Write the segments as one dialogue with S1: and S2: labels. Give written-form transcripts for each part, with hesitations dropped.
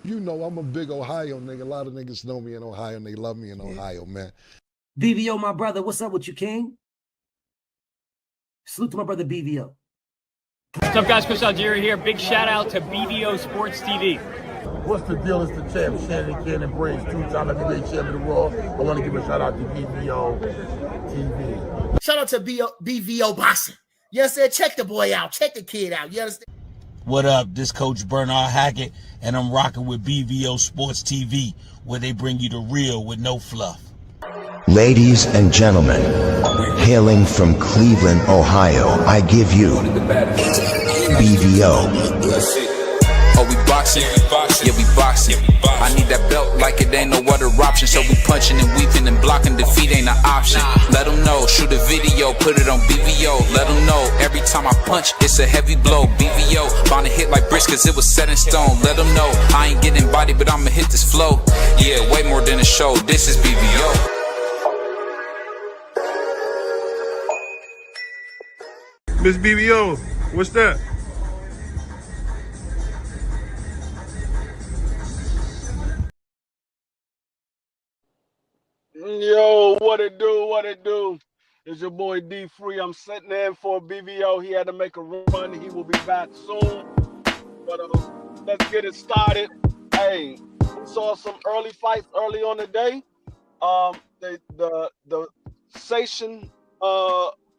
S1: You know, I'm a big Ohio nigga. A lot of niggas know me in Ohio and they love me in Ohio, man.
S2: BVO, my brother, what's up with you, King? Salute to my brother BVO.
S3: What's up, guys? Chris Algieri here. Big shout out to BVO Sports TV.
S4: What's the deal? It's the champ, Shannon Cannon Briggs, two-time heavyweight champion of the world. I want to give a shout out to BVO TV.
S5: Shout out to BVO Boxing. You understand? Check the boy out. Check the kid out. You understand?
S6: What up? This Coach Bernard Hackett, and I'm rocking with BVO Sports TV, where they bring you the real with no fluff.
S7: Ladies and gentlemen, hailing from Cleveland, Ohio, I give you BVO.
S8: Oh, we boxing? Yeah, we boxing. I need that belt like it ain't no other option. So we punching and weaving and blocking. Defeat ain't an option. Let them know. Shoot a video, put it on BVO. Let them know. Every time I punch, it's a heavy blow. BVO, bound to hit like bricks cause it was set in stone. Let them know. I ain't getting body, but I'ma hit this flow. Yeah, way more than a show. This is BVO.
S9: Miss BBO, what's that?
S10: Yo, what it do, what it do? It's your boy D Free. I'm sitting in for BVO. He had to make a run. He will be back soon. But let's get it started. Hey, we saw some early fights early on the day. The Sation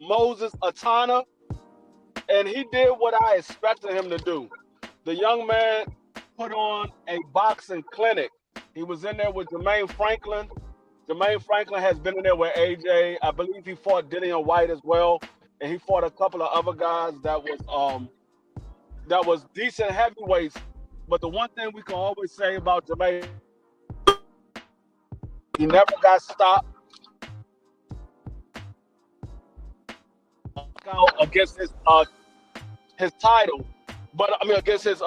S10: Moses Atana, and he did what I expected him to do. The young man put on a boxing clinic. He was in there with Jermaine Franklin. Jermaine Franklin has been in there with AJ. I believe he fought Dillian White as well, and he fought a couple of other guys that was decent heavyweights. But the one thing we can always say about Jermaine, he never got stopped against his title, but I mean against his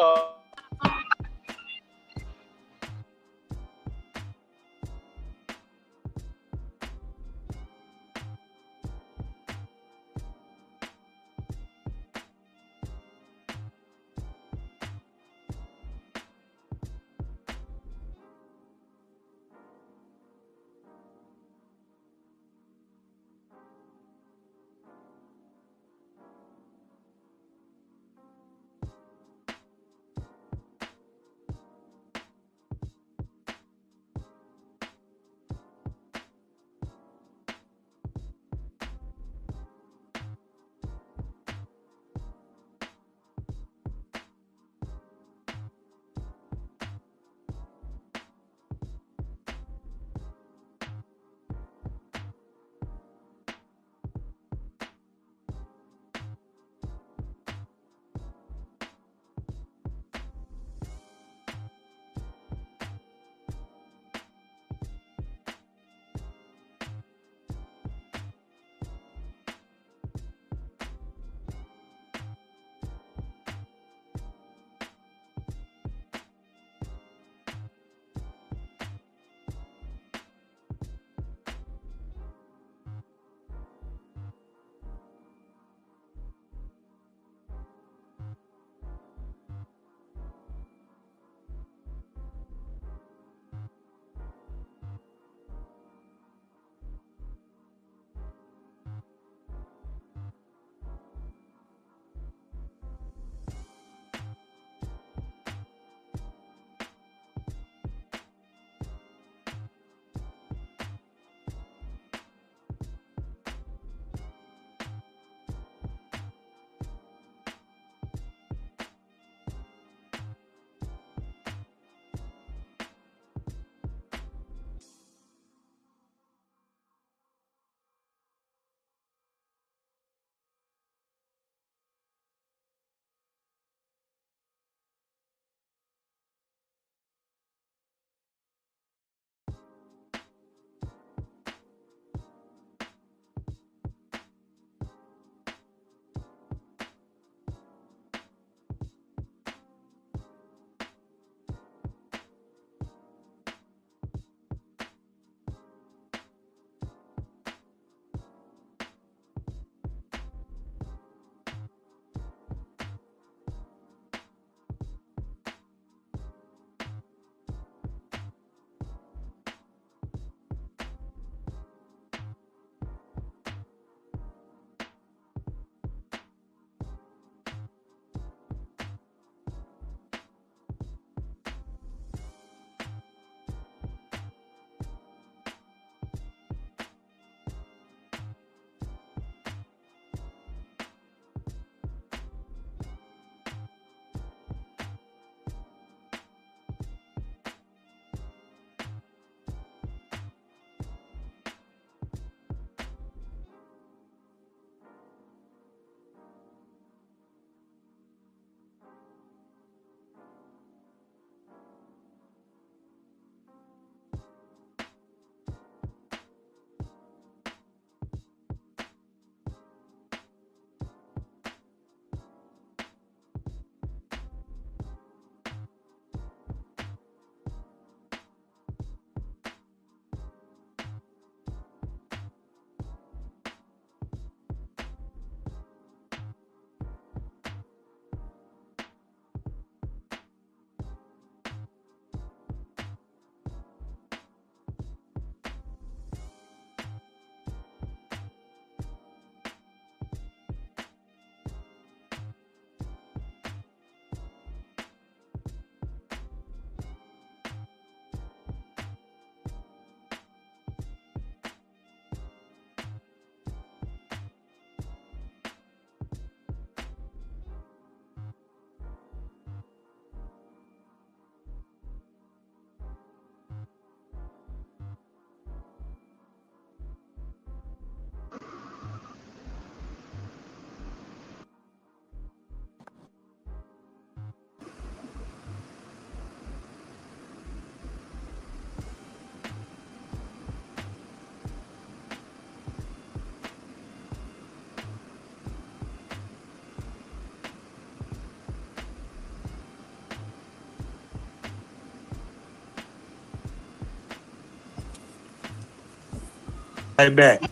S11: Right back.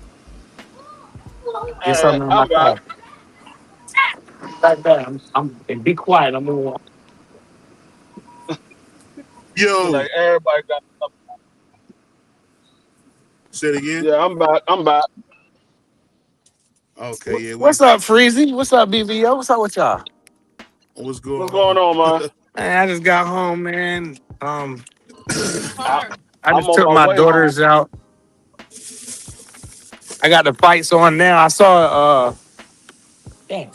S11: Get
S10: Hey,
S11: something in my
S10: I'm back.
S11: car. Right back. And be quiet. I'm gonna walk.
S4: Yo,
S10: Like everybody got.
S4: say it again.
S10: Yeah, I'm back. I'm back.
S4: Okay, yeah,
S11: What's up, Freezy? What's up, BVO? What's up with y'all?
S4: what's
S10: What's
S4: going
S10: going
S4: on?
S10: on, man?
S11: Man, I just got home, man.
S10: I,
S11: I
S10: I'm
S11: just
S10: on
S11: took
S10: my
S11: my
S10: way home.
S11: daughters out. I got the fights on now. I saw damn,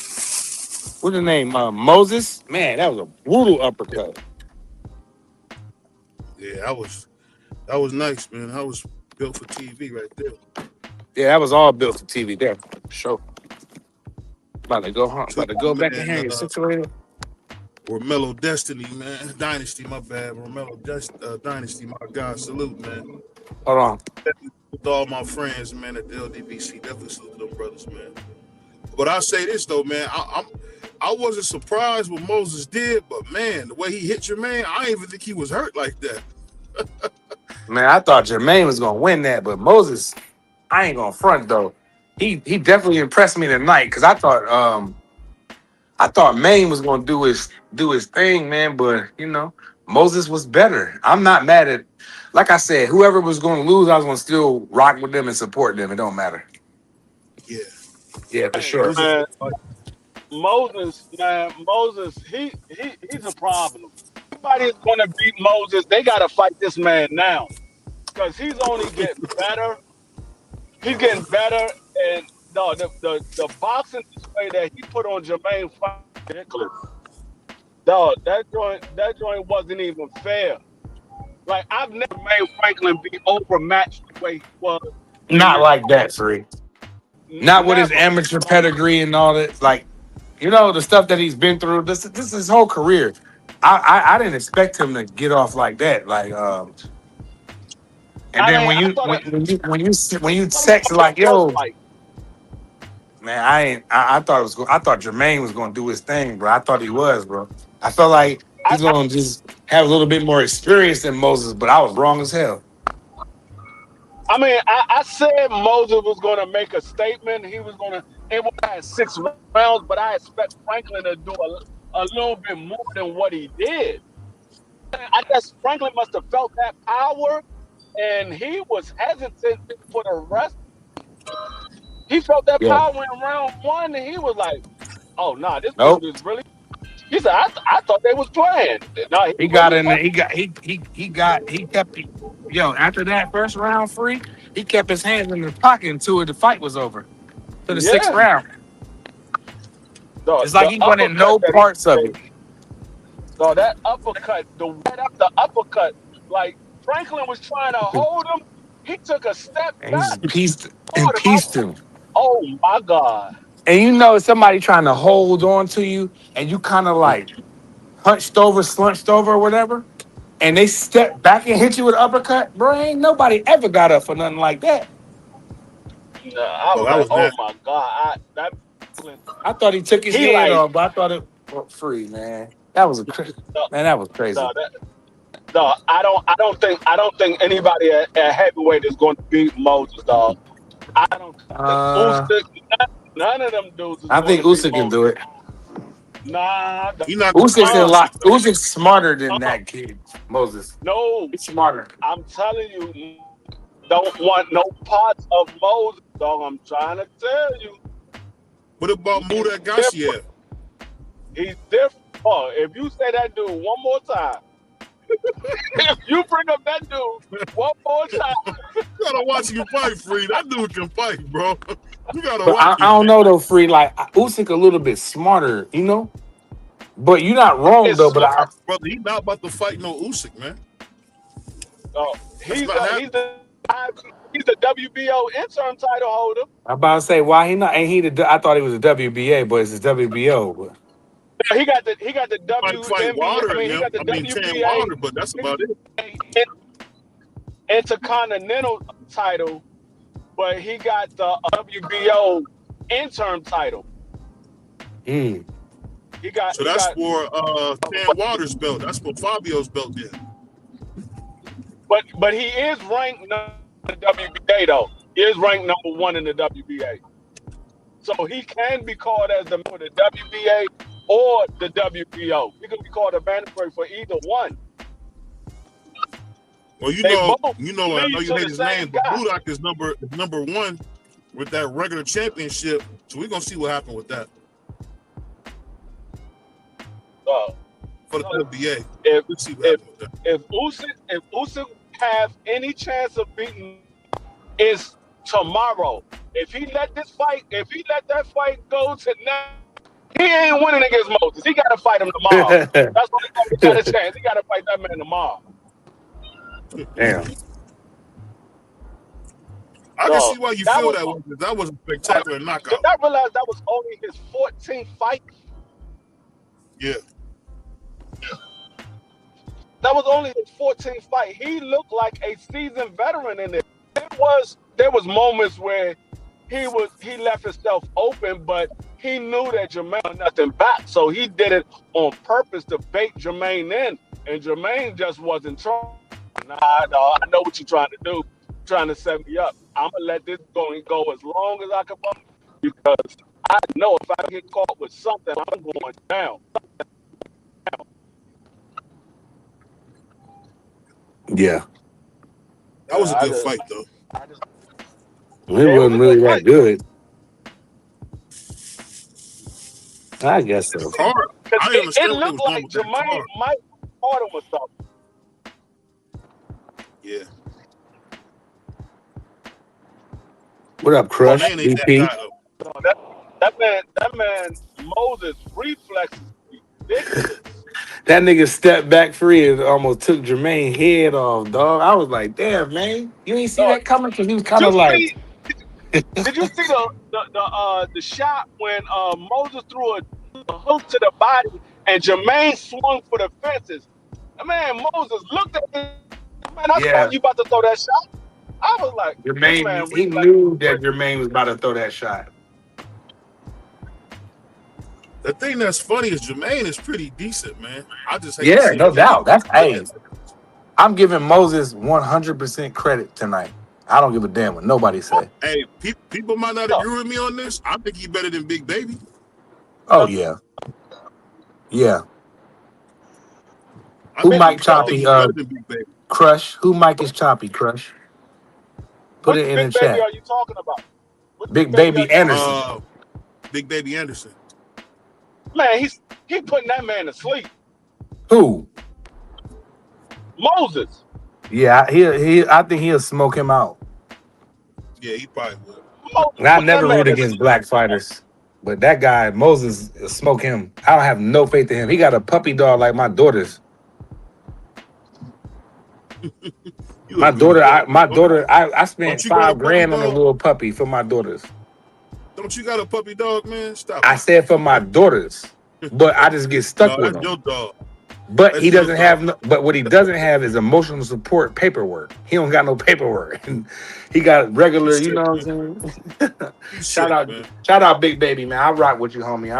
S11: what's the name? Moses. Man, that was a brutal uppercut.
S4: Yeah, that was nice, man. That was built for TV right there.
S11: Yeah, that was all built for TV there. Sure. About to go home.
S4: Took
S11: About to go
S4: my
S11: back in
S4: man,
S11: here. You're situated.
S4: Romello Destiny, man. Dynasty, my bad. Dynasty, my God. Salute, man.
S11: Hold on.
S4: With all my friends, man, at the LDBC. Definitely salute to them brothers, man. But I'll say this though, man. I wasn't surprised what Moses did, but man, the way he hit your man, I didn't even think he was hurt like that.
S11: Man, I thought Jermaine was gonna win that, but Moses, I ain't gonna front though. He definitely impressed me tonight because I thought Maine was gonna do his thing, man. But Moses was better. I'm not mad at. Like I said, whoever was gonna lose, I was gonna still rock with them and support them. It don't matter.
S4: Yeah.
S11: Yeah, for
S10: Hey,
S11: sure.
S10: man, Moses, man, Moses, he's a problem. Everybody's gonna beat Moses. They gotta fight this man now because he's only getting better. He's getting better, and no, the boxing display that he put on Jermaine fight ridiculous. Dog, that joint wasn't even fair. Like I've never made Franklin be overmatched the way he was in
S11: Not
S10: this
S11: like
S10: fight.
S11: that, Free. Not with his
S10: Never.
S11: amateur pedigree and all that. Like, the stuff that he's been through. This is his whole career. I didn't expect him to get off like that. Like, and
S10: I
S11: then
S10: mean,
S11: when
S10: I
S11: you
S10: thought
S11: when
S10: it,
S11: when you
S10: I thought it
S11: text
S10: was a
S11: like,
S10: close
S11: yo,
S10: fight.
S11: man, I thought I thought Jermaine was gonna do his thing, bro. I thought he was, bro. I felt like
S10: I,
S11: he's gonna just have a little bit more experience than Moses, but I was wrong as hell.
S10: I mean, I said Moses was going to make a statement. He was going to. It would have had 6 rounds, but I expect Franklin to do a little bit more than what he did. I guess Franklin must have felt that power, and he was hesitant for the rest. He felt that
S11: Yeah.
S10: power in round 1, and he was like, "Oh, nah, this dude
S11: Nope.
S10: is really." He said, "I thought they was playing." No, he
S11: He got
S10: really
S11: in there.
S10: was.
S11: He kept. Yo, after that first round free, he kept his hands in the pocket until the fight was over. To the sixth
S10: Yeah,
S11: round. It's like
S10: the
S11: he wanted
S10: uppercut
S11: no
S10: that he
S11: parts of
S10: did.
S11: it.
S10: No, that uppercut, the right after uppercut, like Franklin was trying to hold him. He took a step
S11: And he
S10: back,
S11: just pieced
S10: caught
S11: and
S10: him.
S11: pieced him.
S10: Oh my God.
S11: And somebody trying to hold on to you, and you kind of like hunched over, slunched over, or whatever, and they step back and hit you with an uppercut, bro. Ain't nobody ever got up for nothing like that.
S10: No, I
S4: Oh,
S10: was
S4: that
S10: like,
S4: was
S10: oh
S4: nasty.
S10: my God. That
S11: I thought he took his
S10: he
S11: head
S10: like
S11: off, but I thought it was free, man.
S10: no,
S11: Man, that was crazy.
S10: no, no, I don't think anybody at heavyweight is going to beat Moses, dog. I don't think
S11: Uh,
S10: Usyk, none of them dudes is
S11: I
S10: going
S11: think
S10: to beat
S11: Usyk can
S10: Moses.
S11: do it.
S10: Nah,
S4: He not gonna
S11: Usyk's
S4: fight
S11: a
S10: uh,
S11: lot.
S4: Usyk though.
S11: Usyk's smarter than
S10: uh,
S11: that kid, Moses.
S10: no.
S11: He's smarter.
S10: I'm telling you, don't want no parts of Moses, dog. I'm trying to tell you,
S4: What about
S10: he's
S4: Muda
S10: different.
S4: Gassiev?
S10: He's different. Oh, if you say that dude one more time, if you bring up that dude one more time,
S4: You gotta watch him fight, Free. That dude can fight, bro. You gotta
S11: But
S4: watch
S11: I
S4: him,
S11: don't
S4: man.
S11: know though, free. Like Usyk a little bit smarter, But you're not wrong though.
S10: it's
S11: But
S4: Brother, he not about to fight no Usyk, man. That's
S10: he's
S4: not
S10: a,
S4: happening.
S10: he's the he's the WBO interim title holder.
S11: I'm about to say why he not? Ain't he the? I thought he was a WBA, but it's his WBO. But
S10: He got the
S4: Might fight
S10: WNBA.
S4: Wilder
S10: I
S4: and
S10: mean, he
S4: them.
S10: got the
S4: I mean, Tam Wilder, but that's about it.
S10: WBA intercontinental title, but he got the WBO interim title.
S11: mm,
S10: He got
S4: So
S10: he
S4: that's
S10: got
S4: for Tam Wilder's belt. That's for Fabio's belt then.
S10: but he is ranked in the WBA though. is ranked number 1 in the WBA. So he can be called as the WBA or the WBO. He could be called a bantamweight for either one.
S4: Well, I know you hate his name, but Budak is number 1 with that regular championship. So we're gonna see what happens with that. For the WBA.
S10: If Usyk have any chance of beating, is tomorrow. If he let that fight go tonight, he ain't winning against Moses. He got to fight him tomorrow. That's why he got a chance. He got to fight that man tomorrow.
S11: Damn.
S4: I can see why you feel that way. That was a spectacular knockout.
S10: Did I realize that was only his 14th fight?
S4: Yeah.
S10: That was only his 14th fight. He looked like a seasoned veteran in it. There was moments where he left himself open, but he knew that Jermaine had nothing back. So he did it on purpose to bait Jermaine in. And Jermaine just wasn't trying. Nah, no, I know what you're trying to do. Trying to set me up. I'm gonna let this go as long as I can because I know if I get caught with something, I'm going down.
S11: Yeah.
S4: That was a good fight, though.
S11: It wasn't really that good. I guess so.
S10: It looked like Jermaine might caught him or something.
S4: Yeah.
S11: What up, Crush? BP?
S10: That man, Moses' reflexes ridiculous.
S11: That nigga stepped back free and almost took Jermaine's head off, dog. I was like, damn, man. You ain't see that coming? Because he was kind of like...
S10: Did you see the shot when Moses threw a hook to the body and Jermaine swung for the fences? Man, Moses looked at him. Man, I thought you about to throw that shot. I was like,
S11: Jermaine, he knew that Jermaine was about to throw that shot.
S4: The thing that's funny is Jermaine is pretty decent, man. I just hate
S11: yeah, no doubt. That's I'm giving Moses 100% credit tonight. I don't give a damn what nobody say.
S4: Hey, people might not agree with me on this. I think he's better than Big Baby.
S11: Oh yeah, yeah. Who Mike Choppy? Crush. Who Mike is Choppy? Crush. Put it in the chat.
S10: What are you talking about?
S11: Big Baby Anderson.
S4: Big Baby Anderson.
S10: Man, he putting that man to sleep.
S11: Who?
S10: Moses.
S11: Yeah, I think he'll smoke him out.
S4: Yeah, he probably would.
S11: And I never root against black fighters, but that guy Moses smoke him. I don't have no faith in him. He got a puppy dog like my daughter's. My daughter, I spent $5,000 on a little puppy for my daughters.
S4: Don't you got a puppy dog, man? Stop.
S11: I said for my daughters, but I just get stuck with him.
S4: Your dog.
S11: But he doesn't have. But what he doesn't have is emotional support paperwork. He don't got no paperwork. He got regular. You know what I'm saying? Shout out, Big Baby, man. I rock with you, homie.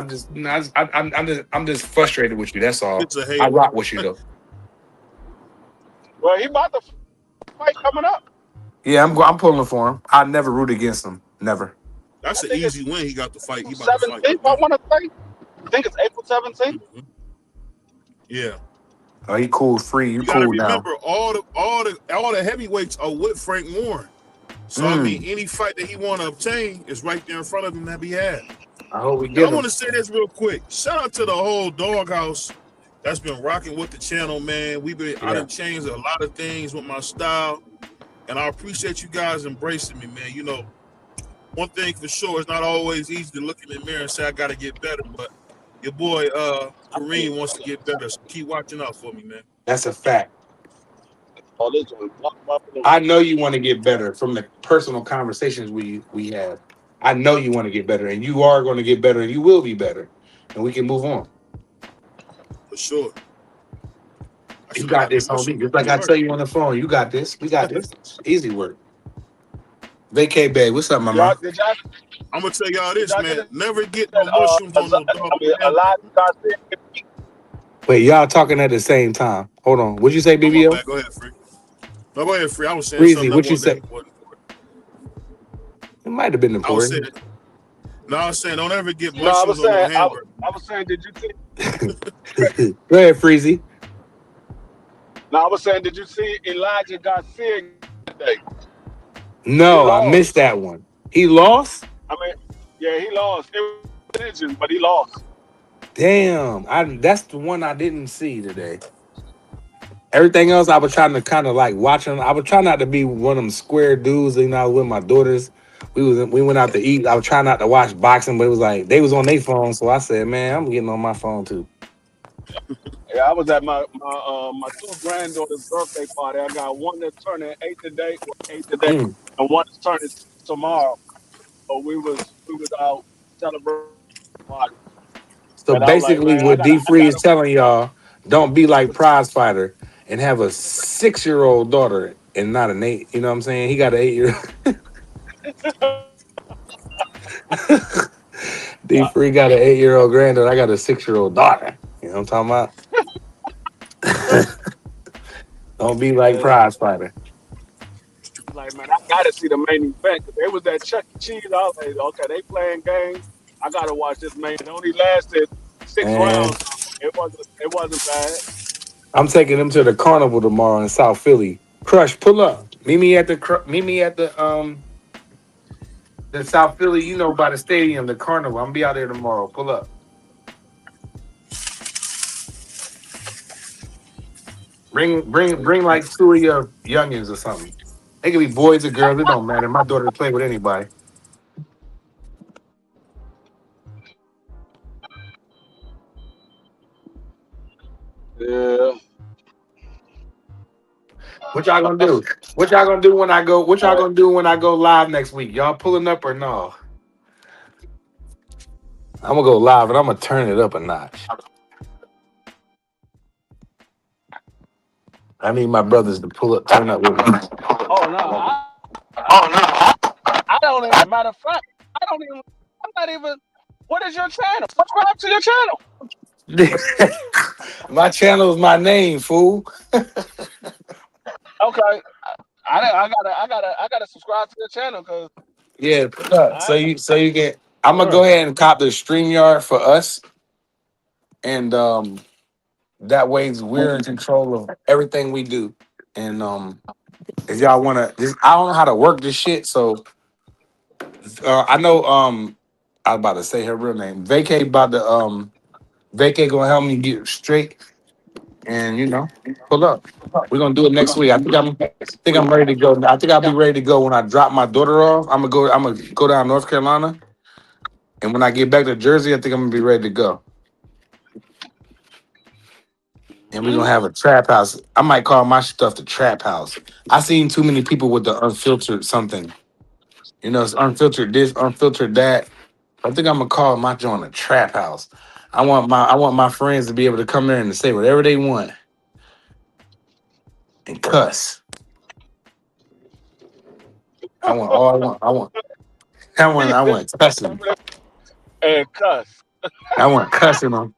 S11: I'm just frustrated with you. That's all. I rock with you though.
S10: Well, he about to fight coming up.
S11: Yeah, I'm pulling for him. I never root against him. Never.
S4: That's an easy win. He got to fight. He
S10: 17th, I want to say. I think it's April 17th.
S4: Mm-hmm. Yeah.
S11: Oh, he cool, free. You cool now.
S4: Remember, all the heavyweights are with Frank Warren. So I mean, any fight that he want to obtain is right there in front of him that he had.
S11: I hope we get him.
S4: I want to say this real quick. Shout out to the whole Doghouse that's been rocking with the channel, man. I done changed a lot of things with my style, and I appreciate you guys embracing me, man. You know, one thing for sure, it's not always easy to look in the mirror and say I got to get better, but your boy Kareem wants to get better, so keep watching out for me, man.
S11: That's a fact. I know you want to get better from the personal conversations we have. I know you want to get better, and you are going to get better, and you will be better, and we can move on.
S4: For sure.
S11: You got this, homie. Just like I tell you on the phone, you got this. We got this. Easy work. Vacay Bay, what's up, my man?
S4: I'm gonna tell y'all this, man. Never get no mushrooms on no dog.
S11: Wait, y'all talking at the same time. Hold on. What'd you say, BBO?
S4: Go ahead, Free. No, go ahead, Free. I was saying
S11: Breezy,
S4: something.
S11: What'd you say? It might have been
S4: I was saying,
S11: important.
S4: no, I was saying, don't ever get
S10: No, I
S4: mushrooms
S10: was
S4: on no
S10: saying,
S4: hamburger.
S10: I was saying, did you see?
S11: Go ahead, Freezy.
S10: No, I was saying, did you see Elijah Garcia today? He
S11: No, I missed
S10: lost.
S11: that one. He lost?
S10: I mean, yeah, he lost. It was a decision, but he lost.
S11: Damn. That's the one I didn't see today. Everything else I was trying to kind of like watching. I was trying not to be one of them square dudes, I was with my daughters. We went out to eat. I was trying not to watch boxing, but it was like they was on their phone. So I said, man, I'm getting on my phone too.
S10: Yeah, I was at my two granddaughters' birthday party. I got one that's turning 8 today,
S11: Mm.
S10: and one that's turning 6 tomorrow. So we was out celebrating the party,
S11: So
S10: and I was like,
S11: basically,
S10: man, I
S11: what
S10: gotta
S11: D
S10: I
S11: Free is
S10: gotta.
S11: telling y'all, don't be like Prize Fighter and have a 6-year-old daughter and not an 8. You know what I'm saying? He got an 8-year. D Free got an 8-year-old granddaughter. I got a 6-year-old daughter. You know what I'm talking about? Don't be like
S10: Yeah,
S11: Prize Fighter.
S10: like man, I gotta see the main event because they was at Chuck E. Cheese. I was like, okay, they playing games. I gotta watch this main. It only lasted 6 rounds.
S11: And
S10: It wasn't bad.
S11: I'm taking them to the carnival tomorrow in South Philly. Crush, pull up. Meet me at the South Philly, by the stadium, the carnival. I'm gonna be out there tomorrow. Pull up. Bring like 2 of your youngins or something. They could be boys or girls. It don't matter. My daughter play with anybody.
S10: Yeah.
S11: What y'all gonna do? What y'all gonna do when I go? What y'all gonna do when I go live next week? Y'all pulling up or no? I'm gonna go live and I'm gonna turn it up a notch. I need my brothers to pull up, turn up with me.
S10: Oh no, I don't even. Matter of fact, I don't even. I'm not even. What is your channel? Subscribe to your channel.
S11: My channel is my name, fool.
S10: Okay, I gotta subscribe to your channel because
S11: Yeah, pull up.
S10: I.
S11: So you can. I'm gonna go
S10: Sure.
S11: ahead and cop the StreamYard for us, and that way we're in control of everything we do. And if y'all wanna, I don't know how to work this shit, so I know I was about to say her real name. Vacay gonna help me get straight and pull up. We're gonna do it next week. I think I'm ready to go. I think I'll be ready to go when I drop my daughter off. I'm gonna go down North Carolina, and when I get back to Jersey, I think I'm gonna be ready to go. And we're gonna have a trap house. I might call my stuff the trap house. I seen too many people with the unfiltered something. It's unfiltered this, unfiltered that. I think I'm gonna call my joint a trap house. I want my friends to be able to come there and say whatever they want and cuss. I want all I want. I want cussing.
S10: And cuss.
S11: I want cussing on.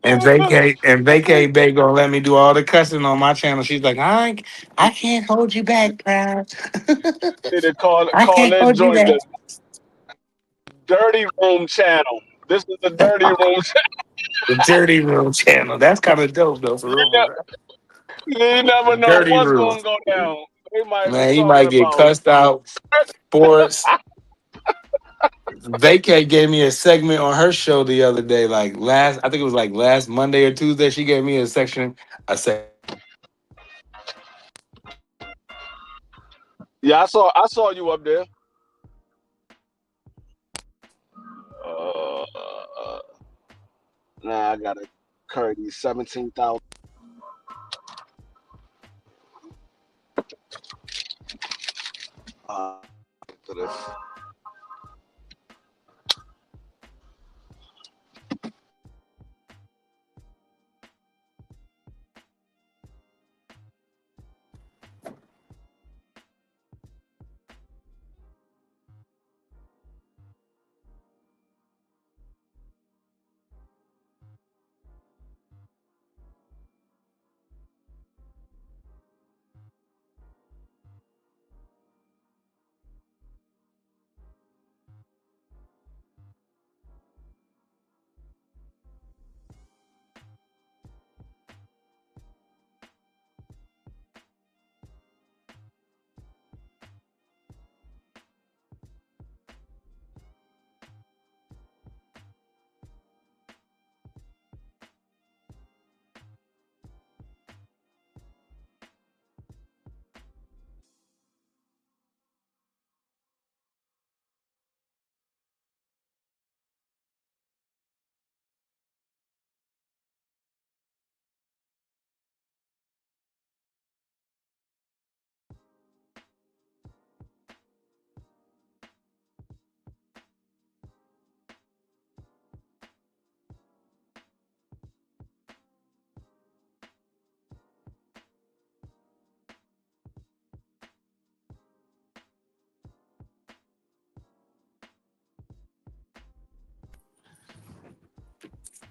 S11: And vacate Bay gonna let me do all the cussing on my channel. She's like, I can't hold you back, Brad.
S10: Need to call
S11: I
S10: call
S11: can't
S10: that
S11: hold you
S10: joint
S11: back.
S10: the Dirty Room Channel. This is the Dirty Room Channel.
S11: The Dirty Room channel. That's kind of dope though, for real. For real.
S10: You never know
S11: Dirty
S10: what's
S11: Room.
S10: gonna go down. They might be
S11: Man, he
S10: talking
S11: might get
S10: about
S11: cussed out. Sports. Vacay gave me a segment on her show the other day, I think it was like last Monday or Tuesday. She gave me a section. I said,
S10: Yeah, I saw you up there. Nah, I gotta carry these 17,000 for this.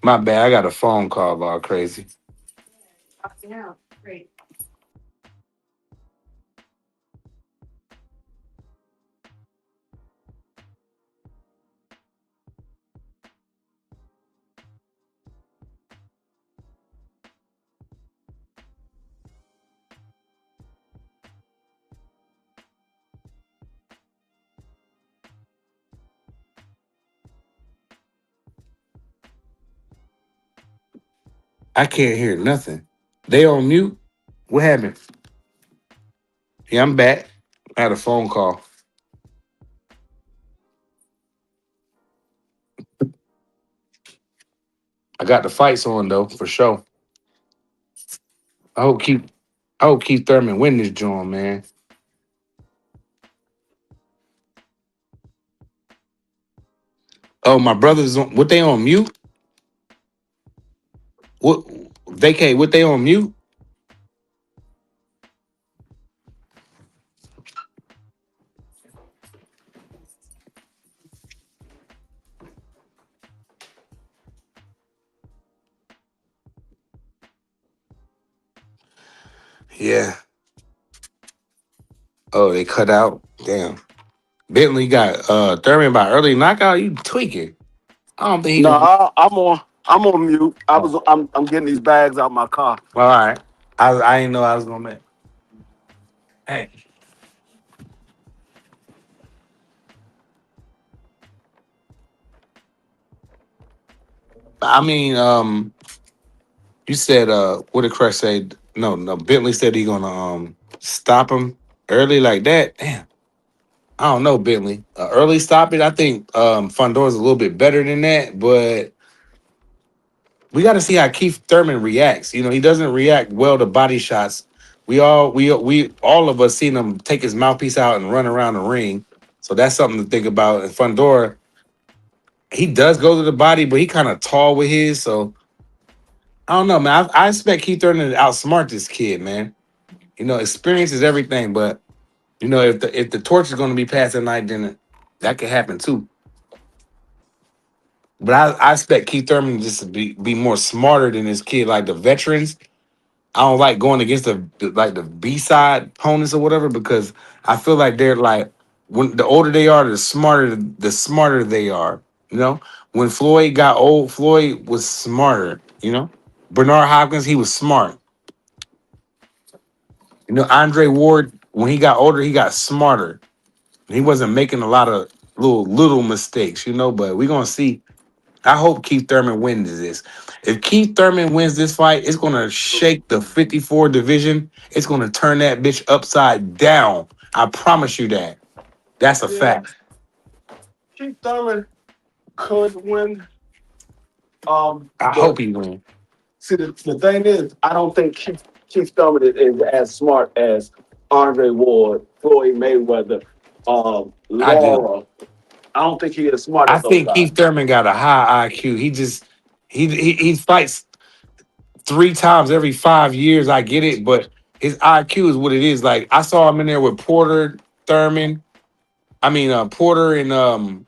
S11: My bad. I got a phone call. All crazy. I can't hear nothing. They on mute? What happened? Yeah, I'm back. I had a phone call. I got the fights on though, for sure. I hope Keith Thurman win this joint, man. Oh, my brother's on what they on mute? What vacate, what they on mute? Yeah. Oh, they cut out. Damn. Bentley got Thurman by early knockout. You tweaking. I don't think he gonna.
S10: I'm on mute. I'm getting these bags out my car.
S11: All right. I didn't know I was gonna make. Hey. I mean, you said what did Crush say? No, Bentley said he gonna stop him early like that. Damn. I don't know, Bentley. Early stop it. I think Fundor's a little bit better than that, but we got to see how Keith Thurman reacts. You know, he doesn't react well to body shots. We all of us seen him take his mouthpiece out and run around the ring. So that's something to think about. And Fundora, he does go to the body, but he kind of tall with his. So I don't know, man. I expect Keith Thurman to outsmart this kid, man. You know, experience is everything, but you know, if the torch is going to be passed tonight, then that could happen too. But I expect Keith Thurman just to be more smarter than this kid, like the veterans. I don't like going against the B-side opponents or whatever, because I feel like they're like, when the older they are, the smarter they are. You know, when Floyd got old, Floyd was smarter. You know, Bernard Hopkins, he was smart. You know, Andre Ward, when he got older, he got smarter. He wasn't making a lot of little mistakes. You know, but we're gonna see. I hope Keith Thurman wins this. If Keith Thurman wins this fight, it's going to shake the 54 division. It's going to turn that bitch upside down. I promise you that. That's a fact.
S10: Keith Thurman could win.
S11: I hope he wins.
S10: See, the thing is, I don't think Keith Thurman is as smart as Andre Ward, Floyd Mayweather, Laura. I don't think he is smart
S11: I
S10: as those
S11: think
S10: guys.
S11: Keith Thurman got a high IQ. He fights 3 times every 5 years. I get it, but his IQ is what it is. Like, I saw him in there with Porter, Thurman. I mean, Porter and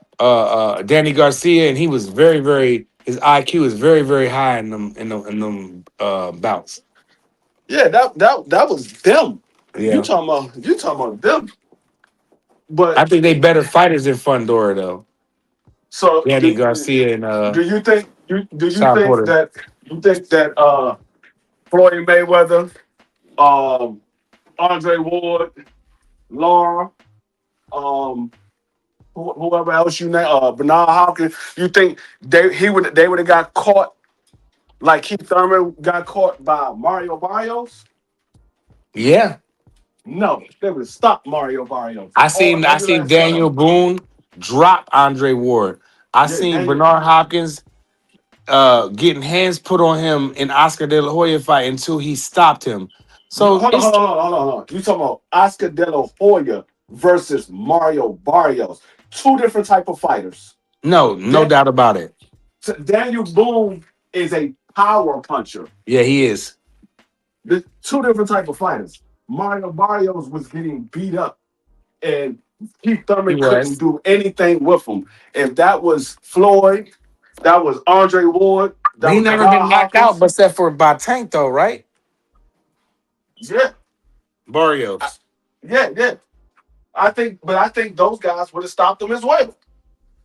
S11: Danny Garcia, and he was very, very. His IQ is very, very high in them bouts.
S10: Yeah, that was them.
S11: Yeah,
S10: You talking about them. But
S11: I think they better fighters than Fundora though.
S10: so
S11: Danny Garcia and
S10: do you think
S11: Sean Porter.
S10: that Floyd Mayweather, Andre Ward, Laura, whoever else you name, Bernard Hopkins, you think they would have got caught like Keith Thurman got caught by Mario Barrios?
S11: Yeah,
S10: No, they would have stopped Mario Barrios.
S11: I seen Daniel Boone drop Andre Ward. I seen Bernard Hopkins getting hands put on him in Oscar De La Hoya fight until he stopped him. So
S10: hold on. You talking about Oscar De La Hoya versus Mario Barrios? 2 different type of fighters.
S11: No doubt about it.
S10: Daniel Boone is a power puncher.
S11: Yeah, he is.
S10: There's 2 different type of fighters. Mario Barrios was getting beat up, and Keith Thurman couldn't do anything with him. If that was Floyd, that was Andre Ward,
S11: He never been knocked out, but except for by Tank though, right?
S12: Yeah,
S11: Barrios.
S12: yeah. I think those guys would have stopped him as well.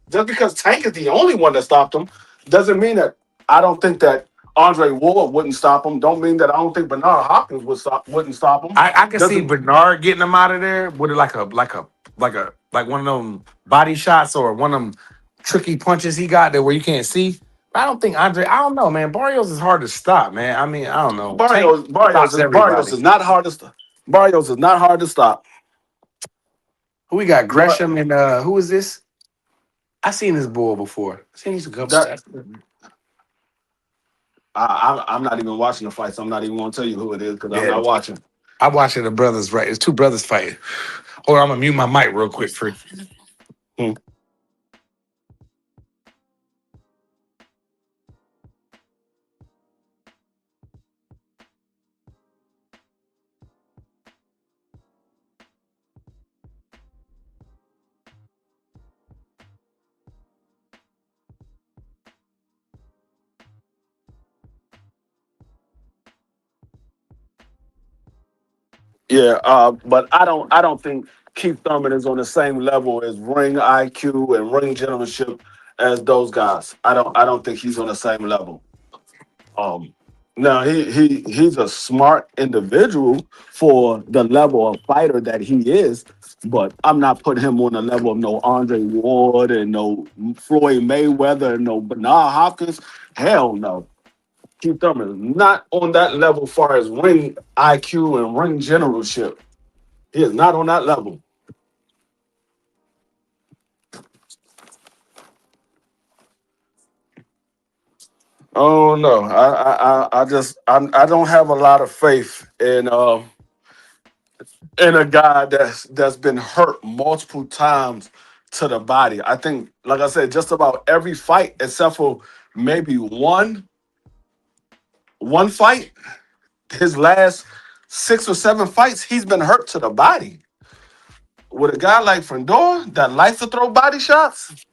S12: Just because Tank is the only one that stopped him doesn't mean that I don't think that Andre Ward wouldn't stop him. Don't mean that I don't think Bernard Hopkins wouldn't stop him.
S11: I can see Bernard getting him out of there with like one of them body shots or one of them tricky punches he got there where you can't see. But I don't think Andre. I don't know, man. Barrios is hard to stop, man. I mean, I don't know.
S12: Barrios is not hard to stop. Barrios is not hard to stop.
S11: Who we got? Gresham and who is this? I seen this bull before. I seen these a couple.
S12: I'm not even watching the fight, so I'm not even going to tell you who it is because I'm not watching.
S11: I'm watching the brothers. Right, it's two brothers fighting. Hold on, I'm gonna mute my mic real quick for.
S12: Yeah, but I don't think Keith Thurman is on the same level as ring IQ and ring generalship as those guys. I don't think he's on the same level. Now he's a smart individual for the level of fighter that he is, but I'm not putting him on the level of no Andre Ward and no Floyd Mayweather and no Bernard Hopkins. Hell no. Keith Thurman is not on that level as far as ring IQ and ring generalship. He is not on that level. Oh no, I don't have a lot of faith in a guy that's been hurt multiple times to the body. I think, like I said, just about every fight except for maybe one fight, his last 6 or 7 fights, he's been hurt to the body. With a guy like Fandor that likes to throw body shots,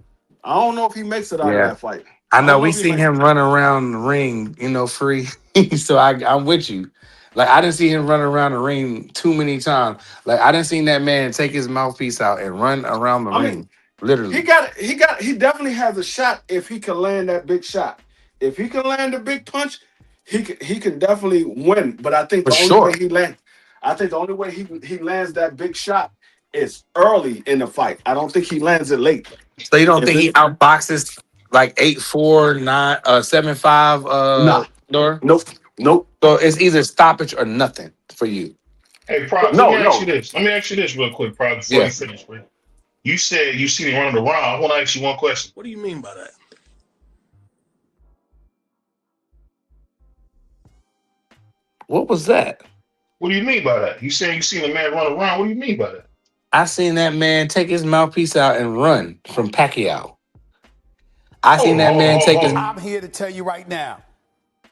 S12: I don't know if he makes it out of that fight.
S11: I know we seen him run around the ring, free. So I'm with you. Like I didn't see him run around the ring too many times. Like I didn't see that man take his mouthpiece out and run around the ring. Literally.
S12: He definitely has a shot if he can land that big shot. If he can land a big punch, he can definitely win. But I think the only way he lands that big shot is early in the fight. I don't think he lands it late.
S11: So you don't think he outboxes like 8'4", 7'5"?
S12: Nope.
S11: So it's either stoppage or nothing for you.
S13: Hey, Prop, let me ask you this. Let me ask you this real quick, Prop, before you finish, bro. You said you seen him running around. I want to ask you one question.
S6: What do you mean by that?
S11: What was that?
S13: What do you mean by that? You saying you seen a man run around? What do you mean by that?
S11: I seen that man take his mouthpiece out and run from Pacquiao. I seen that man take his.
S14: I'm here to tell you right now,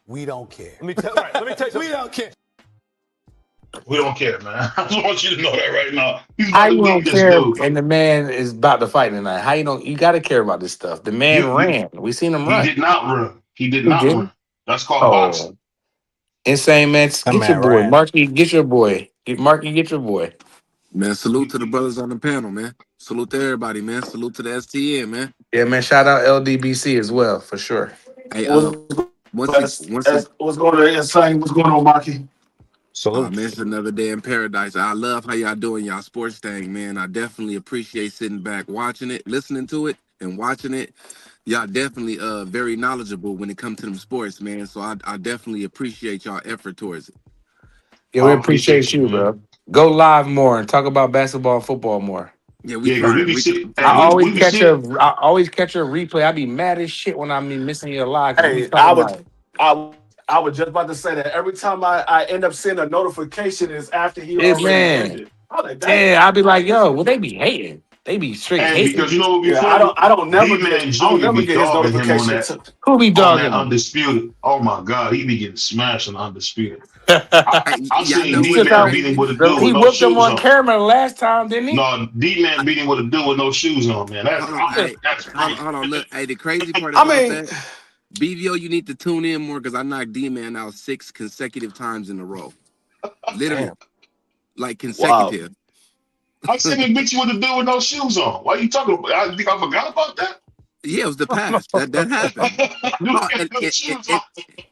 S14: we don't care.
S13: Let me tell you.
S14: We don't care.
S13: We don't care, man. I just want you to know that right now.
S11: How you don't care? And the man is about to fight tonight. How you don't? You got to care about this stuff. The man ran. We seen him run.
S13: He did not run. He did not run. That's called boxing.
S11: Insane, man. Get your boy, Marky. Get your boy. Marky, get your boy.
S15: Man, salute to the brothers on the panel, man. Salute to everybody, man. Salute to the STN, man.
S11: Yeah, man. Shout out LDBC as well, for sure.
S12: Hey, what's going on, Insane? What's going on, Marky?
S15: Salute. Man, it's another day in paradise. I love how y'all doing y'all sports thing, man. I definitely appreciate sitting back, watching it, listening to it, and watching it. Y'all definitely very knowledgeable when it comes to them sports, man. So I definitely appreciate y'all effort towards it.
S11: Yeah, we appreciate you, bro. Go live more and talk about basketball and football more.
S15: Yeah,
S11: I always catch a replay. I be mad as shit when I be missing your live.
S12: Hey, I was just about to say that every time I end up seeing a notification is after he already ended.
S11: Yeah, I'll be like, yo, well, they be hating. They be straight hating.
S13: Because you know what be funny?
S12: I don't never get his notifications.
S11: Who be dogging
S13: him? Undisputed. Oh my God, he be getting smashed on Undisputed. I've seen D-Man beat him with a dude with no shoes on. He
S11: whipped him on camera last time, didn't he?
S13: No, D-Man beat him with a dude with no shoes on, man. That's
S15: hold on. Look, hey, the crazy part about that. BVO, you need to tune in more because I knocked D-Man out 6 consecutive times in a row. Literally, like consecutive.
S13: I seen a bitch with a dude with no shoes on. Why are you talking about? I think I forgot about that.
S15: Yeah, it was the past. That happened.
S13: Dude
S15: Oh,
S13: had no shoes on.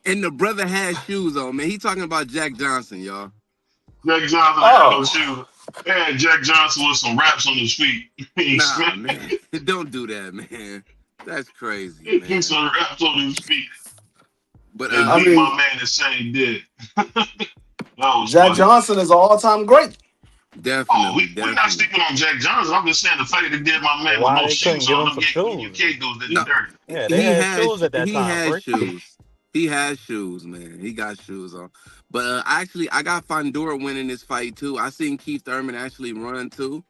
S15: and the brother had shoes on, man. He talking about Jack Johnson, y'all.
S13: Jack Johnson had no shoes. Man, Jack Johnson with some wraps on his feet.
S15: Nah, man. Don't do that, man. That's crazy, man.
S13: He some wraps on his feet.
S15: But
S13: and I mean, my man the same did.
S12: Jack Johnson is an all-time great.
S15: Definitely.
S13: We're not sleeping on Jack Johnson. I'm just saying the fact that they did my man with no shoes on. Them UK dudes did the dirty.
S16: Yeah, they had shoes at that
S15: he
S16: time.
S15: Has shoes. He has shoes, man. He got shoes on. But actually, I got Fondora winning this fight too. I seen Keith Thurman actually run too.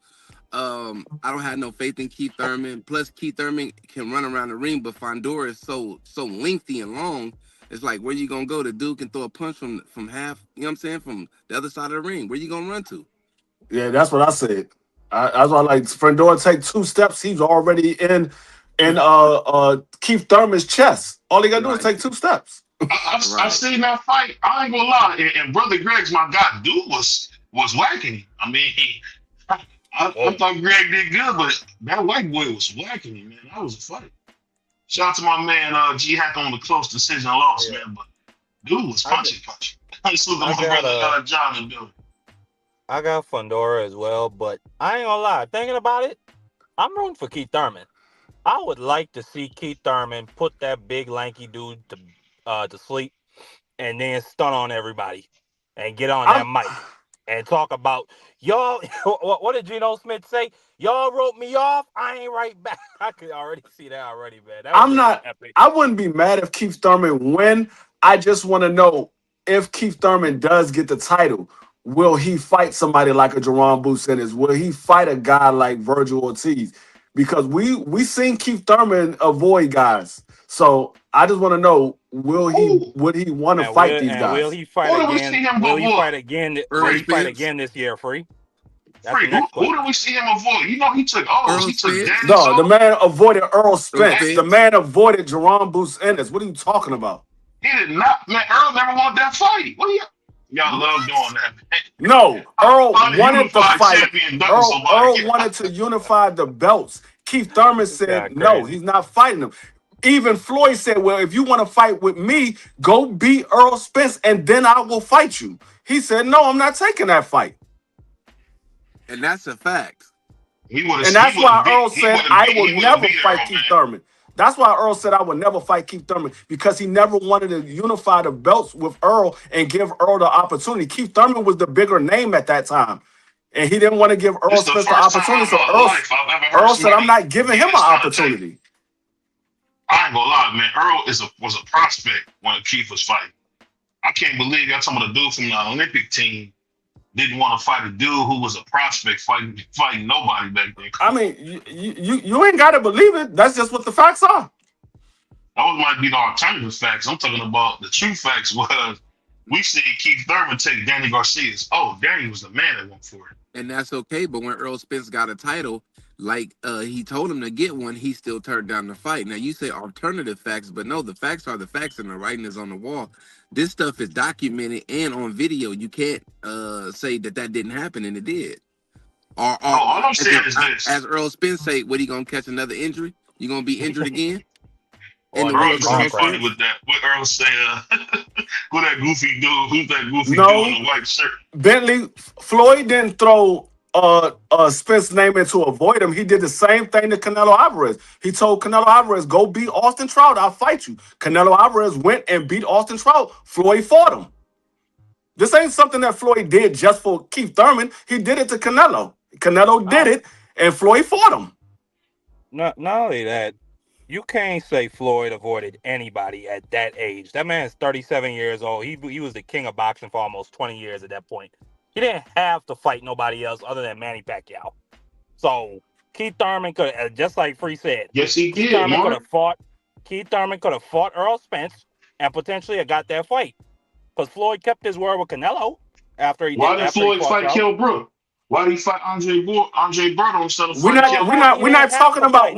S15: I don't have no faith in Keith Thurman. Plus, Keith Thurman can run around the ring, but Fondora is so lengthy and long. It's like, where you gonna go? The dude can throw a punch from half. You know what I'm saying? From the other side of the ring. Where you gonna run to?
S12: Yeah, that's what I said. That's why, like, Fondora take 2 steps. He's already in Keith Thurman's chest. All he gotta do is take 2 steps.
S13: I seen that fight. I ain't gonna lie. And Brother Greg's my guy. Dude was whacking him. I mean, I thought Greg did good, but that white boy was whacking him, man. That was a fight. Shout out to my man G Hack on the close decision loss, man. But dude was punching. I saw my brother John and dude.
S16: I got Fondora as well, but I ain't gonna lie. Thinking about it, I'm rooting for Keith Thurman. I would like to see Keith Thurman put that big lanky dude to sleep, and then stun on everybody, and get on that mic and talk about y'all. What did Geno Smith say? Y'all wrote me off. I ain't right back. I could already see that already, man.
S12: I'm not. Epic. I wouldn't be mad if Keith Thurman win. I just want to know if Keith Thurman does get the title. Will he fight somebody like a Jerome Bucenis? Will he fight a guy like Virgil Ortiz? Because we seen Keith Thurman avoid guys. So I just want to know, would he want to fight these guys?
S16: Will he fight again? Will he fight again? Will he fight again this year, Free?
S13: Free. Who did we see him avoid? You know, he took He took Danny.
S12: No, the man avoided Earl Spence. The man avoided Jerome Bucenis. What are you talking about?
S13: He did not. Man, Earl never won that fight. What are you? Y'all love doing that, man.
S12: No, Earl wanted to fight. Earl wanted to unify the belts. Keith Thurman said, no, he's not fighting him. Even Floyd said, well, if you want to fight with me, go beat Earl Spence, and then I will fight you. He said, no, I'm not taking that fight.
S15: And that's a fact.
S12: And that's why Earl said, I will never fight Keith Thurman. That's why Earl said I would never fight Keith Thurman, because he never wanted to unify the belts with Earl and give Earl the opportunity. Keith Thurman was the bigger name at that time, and he didn't want to give Earl Spence the opportunity. So Earl said, I'm not giving him an opportunity.
S13: I ain't gonna lie, man. Earl was a prospect when Keith was fighting. I can't believe y'all talking about a dude from the Olympic team didn't want to fight a dude who was a prospect fighting nobody back then.
S12: I mean, you ain't got to believe it. That's just what the facts are.
S13: Those might be the alternative facts. I'm talking about the true facts was we see Keith Thurman take Danny Garcia's. Oh, Danny was the man that went for it.
S15: And that's okay, but when Earl Spence got a title, like he told him to get one, he still turned down the fight. Now you say alternative facts, but no, the facts are the facts and the writing is on the wall. This stuff is documented and on video. You can't say that didn't happen, and it did.
S13: All I'm saying is this.
S15: As Earl Spence say, what, he gonna catch another injury? You gonna be injured again?
S13: Earl's funny with that. What Earl say, who that goofy dude? Who's that goofy
S12: dude
S13: in the white shirt?
S12: Bentley, Floyd didn't throw Spence's name in to avoid him. He did the same thing to Canelo Alvarez. He told Canelo Alvarez, go beat Austin Trout, I'll fight you. Canelo Alvarez went and beat Austin Trout. Floyd fought him. This ain't something that Floyd did just for Keith Thurman. He did it to Canelo. Canelo did it, and Floyd fought him.
S16: Not only that, you can't say Floyd avoided anybody at that age. That man's 37 years old. He was the king of boxing for almost 20 years at that point. He didn't have to fight nobody else other than Manny Pacquiao. So Keith Thurman could, just like Free said,
S13: yes, he
S16: Keith
S13: did.
S16: Keith Thurman could have fought Earl Spence and potentially have got that fight. Because Floyd kept his word with Canelo after he.
S13: Why did Floyd fight Kell Brook? Why did he fight Andre Berto instead of
S12: We're not talking about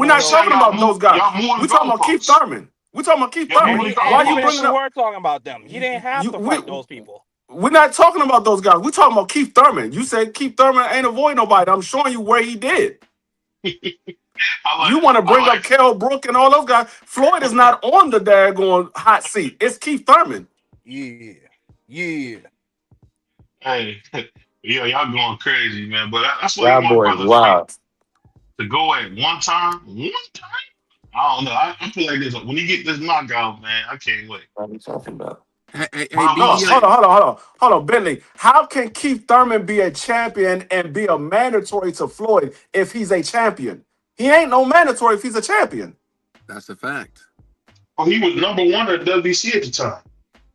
S12: those guys. We're talking about Keith Thurman.
S11: We talking about Keith
S13: Yo, you
S11: Thurman.
S13: really thought
S11: Why
S13: about
S11: you
S16: Even if
S11: bringing
S16: we
S11: up?
S16: were talking about them, he didn't have to fight those people.
S11: We're not talking about those guys. We're talking about Keith Thurman. You said Keith Thurman ain't avoid nobody. I'm showing you where he did. You want to bring up Kell Brook and all those guys. Floyd is not on the daggone hot seat. It's Keith Thurman.
S16: Yeah.
S13: Hey, yeah, y'all going crazy, man. But that's what
S11: That
S13: you want
S11: boy is
S13: brothers
S11: wild.
S13: to go at one time. I don't know. I feel like this when you get this knockout, man. I can't wait.
S11: What are you talking about?
S15: Hey,
S11: No,
S15: BBO.
S11: hold on, Bentley. How can Keith Thurman be a champion and be a mandatory to Floyd if he's a champion? He ain't no mandatory if he's a champion.
S15: That's a fact.
S13: Oh, he was number one at WC at the time.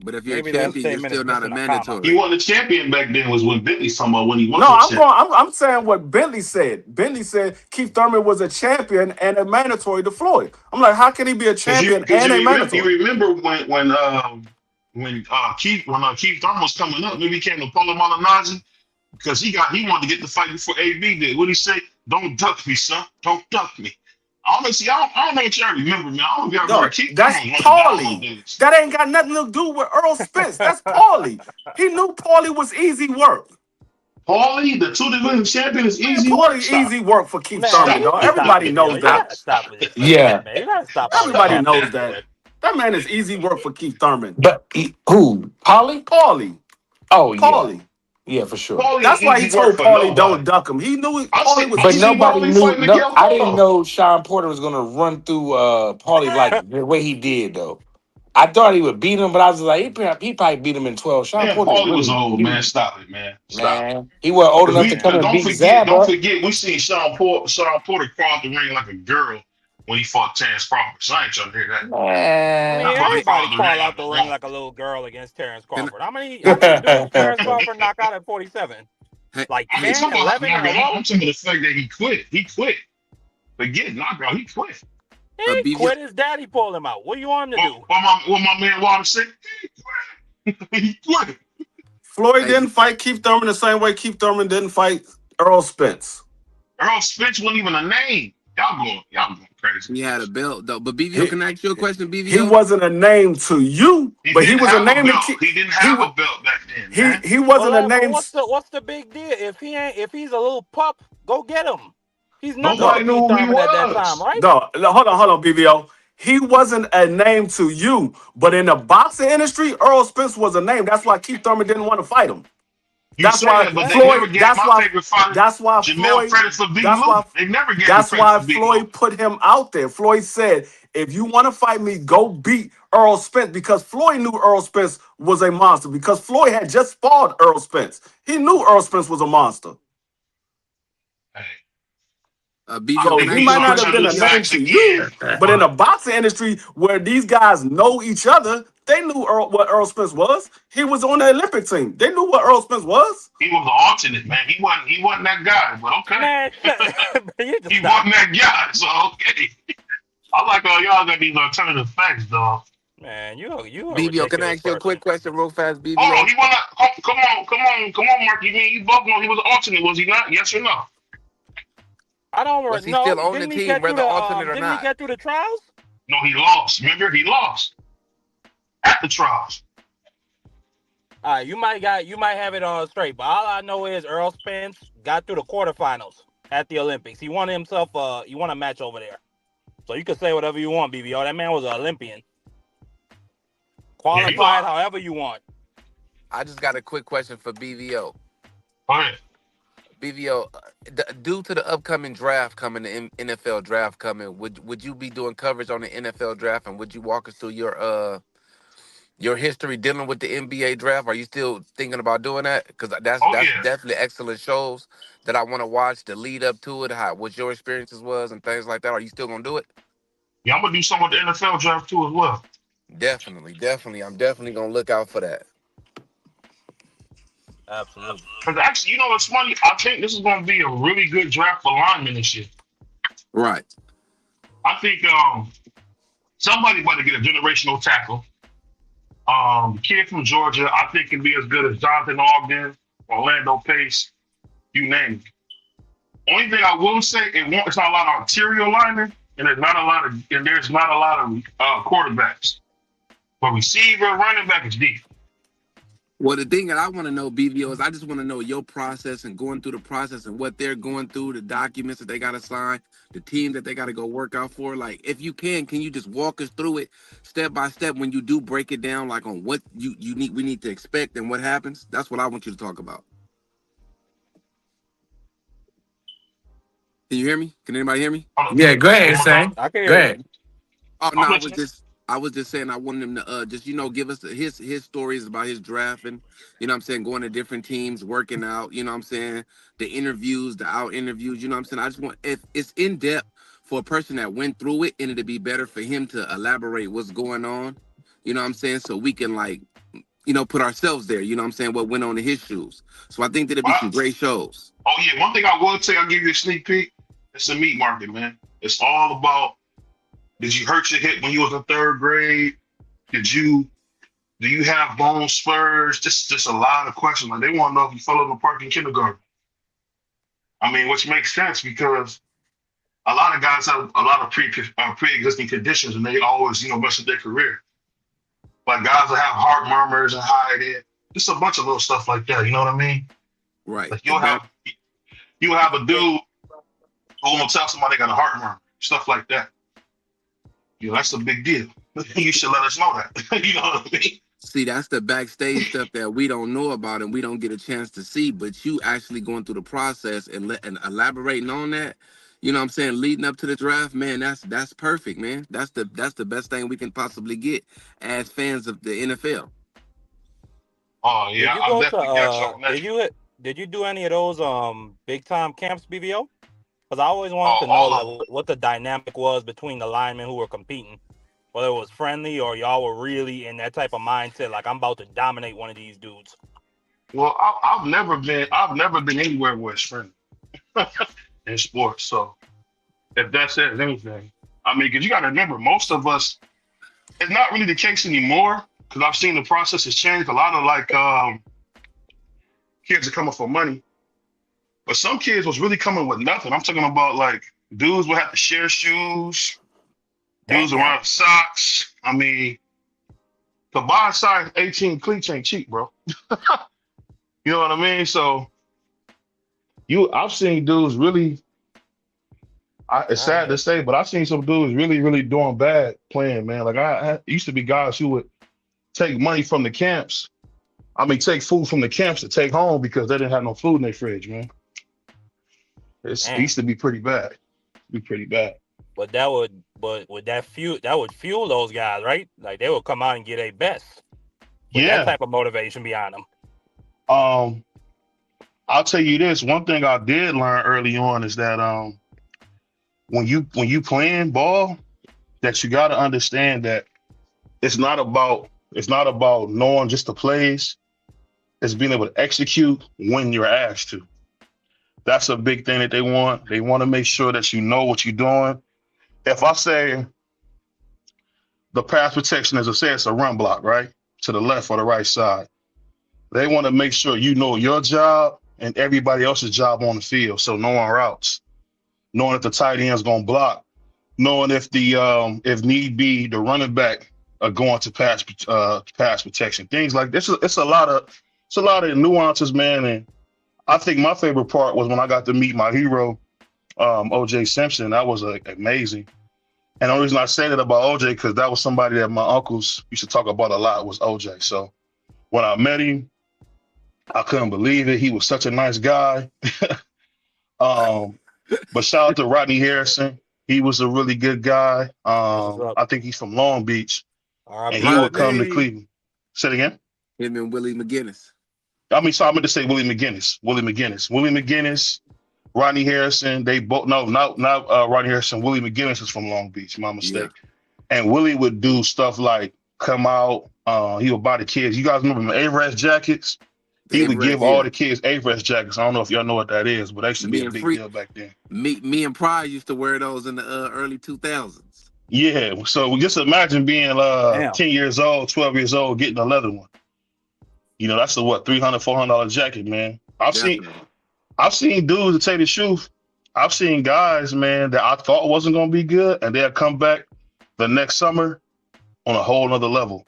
S15: But if you're
S16: Maybe
S15: a
S16: that
S15: champion, you're
S16: statement
S15: still
S16: is
S15: not a
S16: missing a comma.
S15: mandatory.
S13: He wasn't a champion back then. Was when Bentley's talking about when he was
S11: No,
S13: a champion.
S11: I'm saying what Bentley said. Bentley said Keith Thurman was a champion and a mandatory to Floyd. I'm like, how can he be a champion and a mandatory?
S13: You remember when Keith Thurman was coming up, maybe he came to Paulo Malignaggi because he wanted to get the fight before AB did. What did he say? Don't duck me, son. Don't duck me. I don't know what y'all remember, man. I don't know if y'all remember Keith
S11: That's
S13: Thurman was
S11: Paulie. That ain't got nothing to do with Earl Spence. That's Paulie. He knew Paulie was easy work.
S13: Paulie, the 2 division champion, is easy work.
S11: Easy work for Keith
S16: Man,
S11: Thurman, dog. Everybody knows
S16: You
S11: that.
S16: gotta stop with this.
S11: Yeah.
S16: Man, you gotta stop all this
S11: Everybody
S16: talking.
S11: knows that. That man is easy work for Keith Thurman.
S17: But who? Paulie?
S11: Paulie.
S17: Oh yeah.
S11: Paulie.
S17: Yeah, for sure.
S13: Paulie
S11: That's why he
S13: easy work
S11: told
S13: for
S11: Paulie
S13: nobody.
S11: don't duck him. He knew Paulie was
S17: But
S11: easy
S17: nobody
S11: work.
S17: knew.
S13: Miguel
S17: I didn't
S13: Cotto.
S17: know Sean Porter was gonna run through Paulie like the way he did though. I thought he would beat him, but I was like, he probably beat him in 12. Sean
S13: Man,
S17: Porter
S13: Paulie was
S17: really,
S13: old, man. Stop it, man. Stop it.
S17: man, he wasn't old enough to come and
S13: Don't
S17: beat
S13: forget,
S17: Zabba.
S13: we seen Sean Porter crawl the ring like a girl when he fought Terrence Crawford. So I ain't trying to hear that.
S16: I
S17: Man,
S16: mean, everybody crawl out the ring like a little girl against Terrence Crawford. How many dudes Terrence Crawford knocked out at 47? Like 10, 11 in a row?
S13: I'm talking about the fact that he quit. He quit. Forget knockout. He quit.
S16: He quit. His daddy pulled him out. What do you want him to do?
S13: What my man Water said? He quit.
S11: Floyd didn't fight Keith Thurman the same way Keith Thurman didn't fight Earl Spence.
S13: Earl Spence wasn't even a name. Y'all going crazy.
S15: He had a belt though. But BVO, can I ask you a question, BVO?
S11: He wasn't a name to you, but he was a name to Keith.
S13: He didn't have a belt back then.
S11: He wasn't a name.
S16: What's the big deal? If he's a little pup, go get him. He's not
S13: Nobody knew who he
S16: at that
S13: was.
S16: time, right?
S11: No, hold on, BVO. He wasn't a name to you, but in the boxing industry, Earl Spence was a name. That's why Keith Thurman didn't want to fight him.
S13: That's why Floyd.
S11: That's why Floyd.
S13: They never gave
S11: That's
S13: him
S11: why
S13: credit for beating
S11: Floyd put him out there. Floyd said, "If you want to fight me, go beat Earl Spence," because Floyd knew Earl Spence was a monster. Because Floyd had just fought Earl Spence. He knew Earl Spence was a monster. So he might not have been a name to you, but in the boxing industry where these guys know each other, they knew what Earl Spence was. He was on the Olympic team. They knew what Earl Spence was.
S13: He was an alternate, man. He wasn't that guy, but okay.
S16: Man,
S13: he wasn't that guy, so okay. I like all y'all got these alternative facts, dog.
S16: Man, you
S15: BVO, can I ask you a quick question real fast, BVO?
S13: Hold on, he wanna come on, Mark. You both know he was an alternate, was he not? Yes or no?
S16: I don't know.
S15: Was he still on the team, whether alternate or
S16: didn't
S15: not?
S16: he get through the trials?
S13: No, he lost. Remember, he lost at the trials.
S16: All right, you might have it on straight, but all I know is Earl Spence got through the quarterfinals at the Olympics. He won himself a match over there. So you can say whatever you want, BBO. That man was an Olympian. Qualified however you want.
S15: I just got a quick question for BVO.
S13: All right.
S15: BVO, due to the upcoming draft coming, the NFL draft coming, would you be doing coverage on the NFL draft, and would you walk us through your history dealing with the NBA draft? Are you still thinking about doing that? Because that's definitely excellent shows that I want to watch. The lead up to it, what your experiences was, and things like that. Are you still gonna do it?
S13: Yeah, I'm gonna do some with the NFL draft too as well.
S15: Definitely. I'm definitely gonna look out for that.
S16: Absolutely.
S13: Because actually, you know what's funny? I think this is going to be a really good draft for linemen this year.
S15: Right.
S13: I think somebody better get a generational tackle. The kid from Georgia, I think, can be as good as Jonathan Ogden, Orlando Pace, you name it. Only thing I will say, it's not a lot of arterial linemen. and there's not a lot of quarterbacks. But receiver, running back is deep.
S15: Well, the thing that I want to know, BVO, is I just want to know your process and going through the process and what they're going through, the documents that they got to sign, the team that they got to go work out for. Like, if you can you just walk us through it step by step when you do break it down, like on what we need to expect and what happens? That's what I want you to talk about. Can you hear me? Can anybody hear me?
S11: Yeah, go ahead, Sam.
S16: I can
S11: Go
S16: hear you.
S11: ahead.
S15: Oh no, I was just saying I wanted him to just give us his stories about his drafting, going to different teams, working out, the interviews, the out interviews, I just want, if it's in depth for a person that went through it, and it'd be better for him to elaborate what's going on, so we can put ourselves there, what went on in his shoes. So I think that'd be some great shows.
S13: Oh yeah, one thing I will say, I'll give you a sneak peek. It's a meat market, man. It's all about, did you hurt your hip when you was in third grade? Do you have bone spurs? Just a lot of questions. Like, they want to know if you fell in the park in kindergarten. I mean, which makes sense because a lot of guys have a lot of pre-existing conditions, and they always, mess with their career. Like guys that have heart murmurs and hide it. Just a bunch of little stuff like that. You know what I mean?
S15: Right.
S13: Like you'll have a dude who will tell somebody they got a heart murmur, stuff like that. That's a big deal. You should let us know that. You know what I mean?
S15: See, that's the backstage stuff that we don't know about and we don't get a chance to see, but you actually going through the process and elaborating on that, leading up to the draft, man, that's perfect, man. That's the best thing we can possibly get as fans of the NFL.
S13: Oh yeah,
S16: did you do any of those big time camps, BVO? Because I always wanted to know what the dynamic was between the linemen who were competing, whether it was friendly or y'all were really in that type of mindset, like I'm about to dominate one of these dudes.
S13: Well, I've never been anywhere where it's friendly in sports. So if that says anything, I mean, because you got to remember, most of us, it's not really the case anymore. Because I've seen the process has changed. A lot of kids are coming for money. But some kids was really coming with nothing. I'm talking about like dudes would have to share shoes, dudes would have socks. I mean, to buy a size 18 cleats ain't cheap, bro. You know what I mean? So I've seen dudes really, it's sad to say, but I've seen some dudes really, really doing bad playing, man. Like I used to be guys who would take money from the camps. I mean, take food from the camps to take home because they didn't have no food in their fridge, man. It used to be pretty bad.
S16: But that would fuel those guys, right? Like they would come out and get their best. With that type of motivation behind them.
S13: I'll tell you this. One thing I did learn early on is that when you playing ball, that you got to understand that it's not about knowing just the plays. It's being able to execute when you're asked to. That's a big thing that they want. They want to make sure that you know what you're doing. If I say the pass protection, as I say, it's a run block, right? To the left or the right side. They want to make sure you know your job and everybody else's job on the field. So knowing routes, knowing if the tight end's going to block, knowing if if need be, the running back are going to pass protection, things like this. It's a lot of nuances, man. And I think my favorite part was when I got to meet my hero, OJ Simpson. That was amazing. And the only reason I say that about OJ, because that was somebody that my uncles used to talk about a lot, was OJ. So when I met him, I couldn't believe it. He was such a nice guy. But shout out to Rodney Harrison. He was a really good guy. I think he's from Long Beach. And he would come to Cleveland. Say it again?
S15: Him and Willie McGinnis.
S13: I meant to say Willie McGinnis. Willie McGinnis, Rodney Harrison. They both not Rodney Harrison. Willie McGinnis is from Long Beach. My mistake. Yeah. And Willie would do stuff like come out. He would buy the kids. You guys remember the A-Rest jackets? He would give all the kids A-Rest jackets. I don't know if y'all know what that is, but that used to be a big deal back then.
S15: Me and Pryor used to wear those in the early 2000s.
S13: Yeah. So just imagine being 10 years old, 12 years old, getting a leather one. You know, that's a $300, $400 jacket, man. I've seen dudes, to tell you the truth, I've seen guys, man, that I thought wasn't going to be good, and they'll come back the next summer on a whole nother level.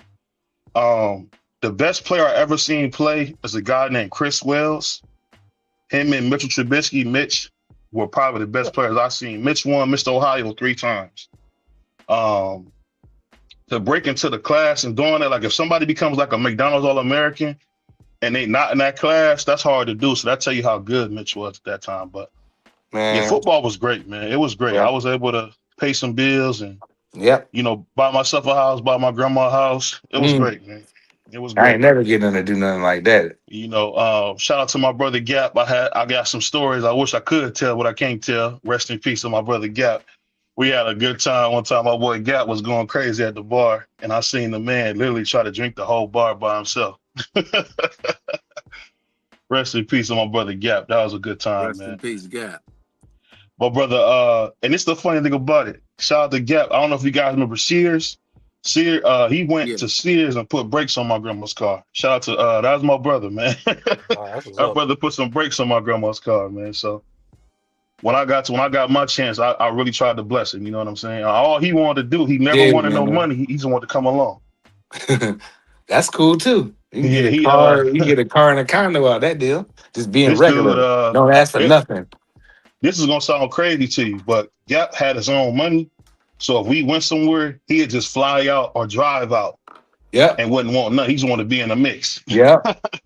S13: The best player I ever seen play is a guy named Chris Wells. Him and Mitchell Trubisky, Mitch, were probably the best players I've seen. Mitch won Mr. Ohio 3 times. To break into the class and doing that, like if somebody becomes like a McDonald's All-American and they not in that class, that's hard to do. So that tell you how good Mitch was at that time. But yeah, football was great, man. It was great.
S17: Yeah.
S13: I was able to pay some bills and
S17: Yep.
S13: buy myself a house, buy my grandma a house. It was great, man. It was
S17: I
S13: great.
S17: ain't never getting to do nothing like that.
S13: Shout out to my brother Gap. I got some stories I wish I could tell, but I can't tell. Rest in peace to my brother Gap. We had a good time. One time my boy Gap was going crazy at the bar, and I seen the man literally try to drink the whole bar by himself. Rest in peace to my brother Gap. That was a good time,
S15: Rest
S13: man.
S15: in peace, Gap.
S13: My brother, and it's the funny thing about it. Shout out to Gap. I don't know if you guys remember Sears. Sears, he went to Sears and put brakes on my grandma's car. Shout out to that was my brother, man. Our brother put some brakes on my grandma's car, man. So when I got my chance, I really tried to bless him. You know what I'm saying? All he wanted to do, he never wanted no money. He just wanted to come along.
S17: That's cool too. You can
S13: Yeah,
S17: get a car. You can get a car and a condo out of that deal. Just being regular. Don't ask for nothing.
S13: This is gonna sound crazy to you, but Gap had his own money. So if we went somewhere, he'd just fly out or drive out.
S17: Yeah.
S13: And wouldn't want nothing. He just wanted to be in the mix.
S17: Yeah.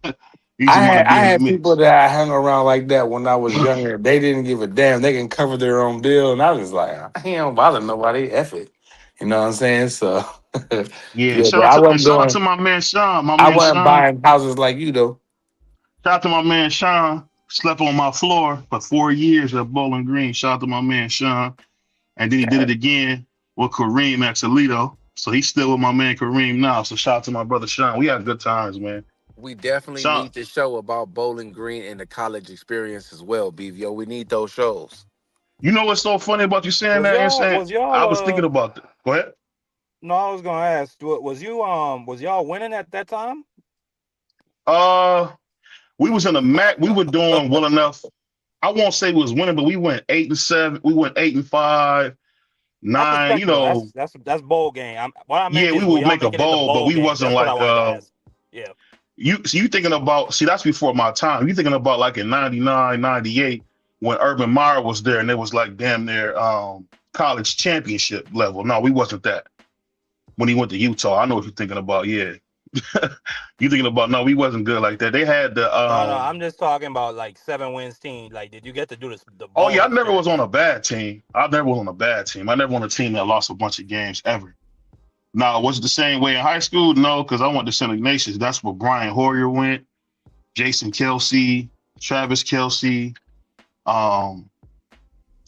S13: I
S17: I had people that I hung around like that when I was younger. They didn't give a damn. They can cover their own bill. And I was like, I don't bother nobody. F it. You know what I'm saying? So
S13: yeah,
S17: but
S13: shout out to my man Sean.
S17: I wasn't buying houses like you though.
S13: Shout out to my man Sean. Slept on my floor for 4 years at Bowling Green. Shout out to my man Sean. And then he did it again with Kareem at Toledo. So he's still with my man Kareem now. So shout out to my brother Sean. We had good times, man.
S15: We definitely need to show about Bowling Green and the college experience as well, BVO. We need those shows.
S13: You know what's so funny about you saying that? I was thinking about that. Go ahead.
S16: No, I was gonna ask, was y'all winning at that time?
S13: We was in the MAC. We were doing well enough. I won't say we was winning, but we went 8-7. We went 8-5, 9.
S16: That's bowl game.
S13: We would make a bowl, but we wasn't like.
S16: Yeah.
S13: You thinking about? See, that's before my time. You thinking about like in 99, 98 when Urban Meyer was there, and it was like damn near college championship level. No, we wasn't that. When he went to Utah, I know what you're thinking about. Yeah. You thinking about? No, we wasn't good like that. They had the.
S16: No, I'm just talking about like 7 wins team. Like, did you get to do this?
S13: Oh yeah, I never was on a bad team. I never was on a bad team. I never on a team that lost a bunch of games ever. Now, was it the same way in high school? No, because I went to St. Ignatius. That's where Brian Hoyer went, Jason Kelsey, Travis Kelsey. Let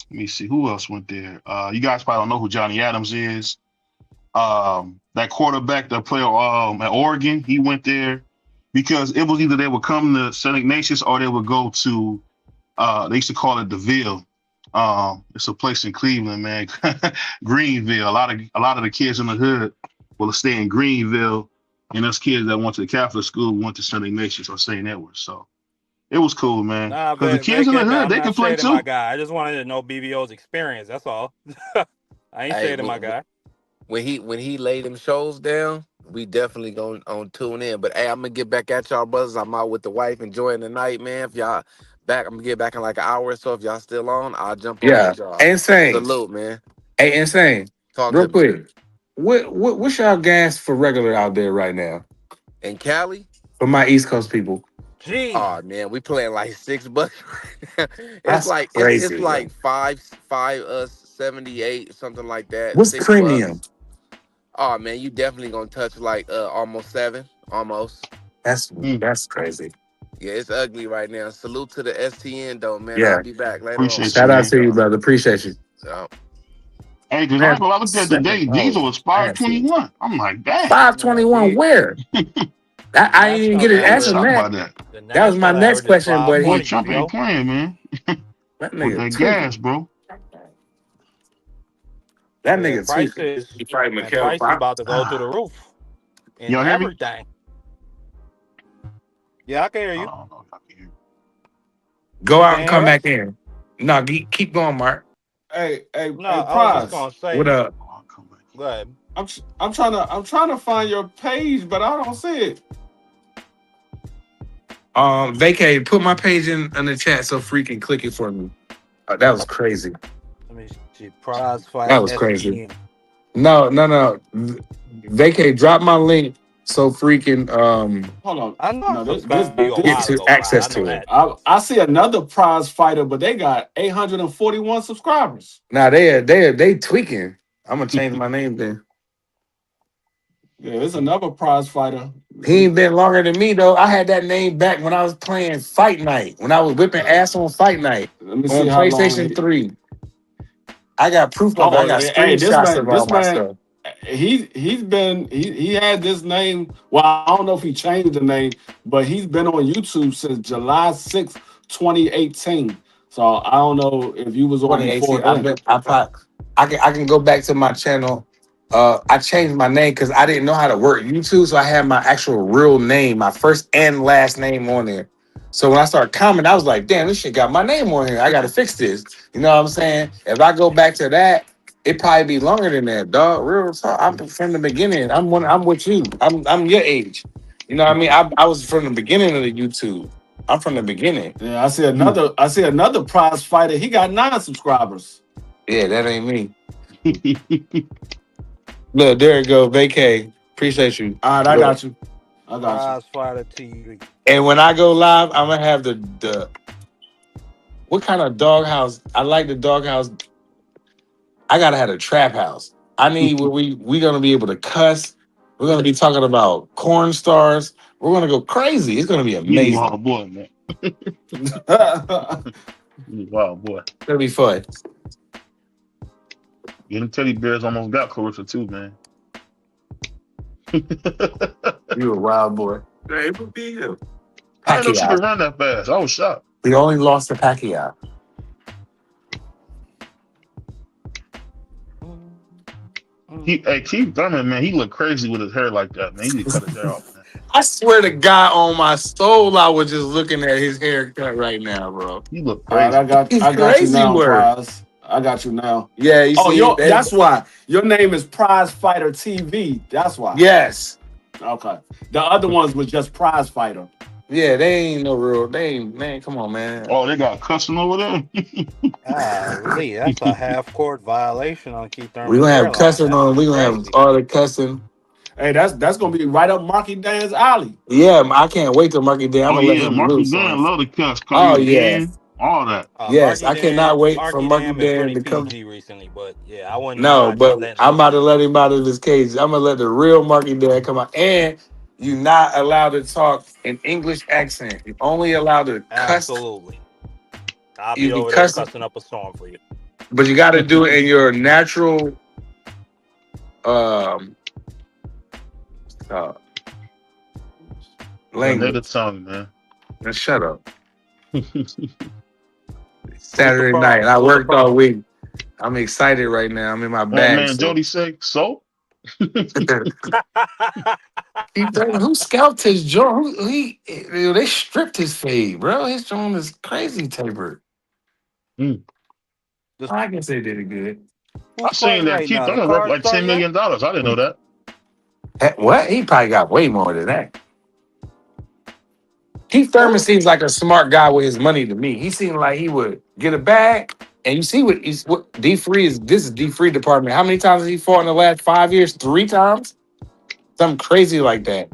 S13: me see who else went there. You guys probably don't know who Johnny Adams is. That quarterback that played at Oregon, he went there because it was either they would come to St. Ignatius or they would go to they used to call it DeVille. It's a place in Cleveland, man. Greenville. A lot of the kids in the hood will stay in Greenville, and those kids that went to the Catholic school went to St. Ignatius or St. Edwards. So it was cool, man. Because the kids in the hood, they can play too.
S16: My guy. I just wanted to know BBO's experience. That's all. I ain't shading my guy.
S15: When he laid them shows down, we definitely going on tune in. But hey, I'm gonna get back at y'all, brothers. I'm out with the wife enjoying the night, man. If y'all back, I'm gonna get back in like an hour or so. If y'all still on, I'll jump on with y'all.
S17: Insane.
S15: Salute, man.
S17: Hey, Insane.
S15: Talk
S17: real quick. What's y'all gas for regular out there right now?
S15: In Cali?
S17: For my East Coast people.
S16: Jeez.
S15: Oh man, we playing like $6 right now.
S17: That's crazy,
S15: it's like 5.78, something like that.
S17: What's
S15: $6.
S17: premium?
S15: Oh man, you definitely gonna touch like almost 7, almost.
S17: That's crazy.
S15: Yeah, it's ugly right now. Salute to the STN though, man.
S17: Yeah.
S15: I'll be back later
S13: Appreciate
S15: on.
S17: Shout out to you, brother. Appreciate you.
S15: So,
S13: hey, because I looked at the day, diesel was $5.21. I'm like, damn.
S17: $5.21 where? I didn't even get an answer on that. That was my next question, but
S13: Boy, Trump ain't playing, man.
S17: That
S13: With
S17: nigga
S13: that gas, bro.
S17: That nigga
S16: prices about to go through the roof. And
S13: Y'all hear me?
S16: everything. Yeah, I can hear you.
S17: Go out and come back in. No, keep going, Mark.
S12: Hey,
S16: No, I was just
S12: Prize.
S16: gonna say.
S17: What up?
S16: Go ahead.
S12: I'm trying to find your page, but I don't see it.
S17: Vacay, put my page in the chat so Free can click it for me. That was crazy.
S16: Let me see. Prize fight.
S17: That was crazy. No. Vacay, drop my link so Free can
S12: Hold on.
S16: I know.
S12: No,
S16: This
S12: this
S17: get to access to it.
S12: I see another prize fighter, but they got 841 subscribers.
S17: Now they tweaking. I'm gonna change my name then.
S12: Yeah, there's another prize fighter.
S17: He ain't been longer than me though. I had that name back when I was playing Fight Night. When I was whipping ass on Fight Night
S12: Let me
S17: on
S12: see how long
S17: PlayStation 3. I got proof of it.
S12: Oh,
S17: I got
S12: hey,
S17: screenshots of all my stuff.
S12: He had this name. Well, I don't know if he changed the name, but he's been on YouTube since July 6th, 2018. So I don't know if you was on before
S17: 2018.
S12: then.
S17: I can go back to my channel. I changed my name because I didn't know how to work YouTube, so I had my actual real name, my first and last name on there. So when I started commenting, I was like, damn, this shit got my name on here. I gotta fix this. You know what I'm saying? If I go back to that, it probably be longer than that, dog. Real talk. I'm from the beginning. I'm with you. I'm your age. You know what I mean? I was from the beginning of the YouTube. I'm from the beginning.
S12: Yeah, I see another prize fighter. He got 9 subscribers.
S17: Yeah, that ain't me. Look, there it go. Vacay. Appreciate you.
S12: All right, I got you.
S16: Prize fighter TV.
S17: And when I go live, I'm gonna have the what kind of doghouse? I like the doghouse. I gotta have a trap house. I need where we gonna be able to cuss. We're gonna be talking about corn stars. We're gonna go crazy. It's gonna be amazing.
S13: You wild boy, man. You wild boy.
S17: It's gonna be fun.
S13: Getting teddy bears almost got Clarissa too, man.
S17: You a wild boy.
S13: I didn't know she could run that fast. I was shocked.
S17: We only lost to Pacquiao.
S13: Keith Thurman, man, he looked crazy with his hair like that, man. He need to cut his hair off, man.
S17: I swear to God on my soul, I was just looking at his haircut right now, bro.
S13: He look crazy.
S12: I got you now, Prize. I got you now.
S17: Yeah, you see,
S12: that's why your name is Prize Fighter TV. That's why.
S17: Yes.
S12: Okay. The other ones was just Prize Fighter.
S17: Yeah, they ain't no real. They ain't, man. Come on, man.
S13: Oh, they got cussing over there.
S16: Lee, that's a half-court violation on Keith Thurman.
S17: We gonna have cussing on. We gonna have all the cussing.
S12: Hey, that's gonna be right up Marky Dan's alley.
S17: Yeah, I can't wait till Marky Dan. I'm gonna let him
S13: Marky
S17: loose.
S13: Dan love the cuss.
S17: Oh yeah,
S13: all that.
S17: Yes,
S16: Marky
S17: I cannot wait
S16: Marky
S17: for Marky Dan to come.
S16: PG recently, but yeah, I wouldn't.
S17: No, but I'm about to let him out of this cage. I'm gonna let the real Marky Dan come out, and you're not allowed to talk in English accent. You're only allowed to cuss.
S16: Absolutely. I'll be over there cussing up a storm for you.
S17: But you got to do it in your natural language.
S13: Native tongue, man.
S17: Now shut up. Saturday night. I worked all week. I'm excited right now. I'm in my bag.
S13: Man, Jody say so.
S17: Who scalped his jaw? They stripped his fade, bro. His jaw is crazy tapered. I guess they did it good.
S13: I seen that Keith Thurman worth like $10 million. I didn't know that.
S17: What? He probably got way more than that. Keith Thurman seems like a smart guy with his money to me. He seemed like he would get a bag. And you see what D3 is. This is D3 department. How many times has he fought in the last 5 years? 3 times? Something crazy like that.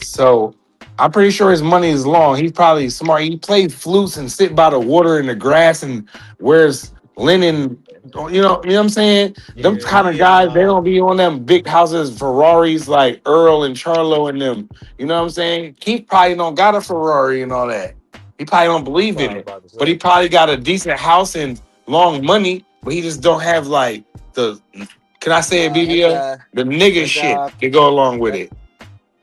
S17: So I'm pretty sure his money is long. He's probably smart. He plays flutes and sit by the water in the grass and wears linen. You know what I'm saying? Them kind of guys, they don't be on them big houses, Ferraris like Earl and Charlo and them. You know what I'm saying? Keith probably don't got a Ferrari and all that. He probably don't believe in it. But he probably got a decent house and long money, but he just don't have like the, can I say it, BBO? The nigga shit to go along with it.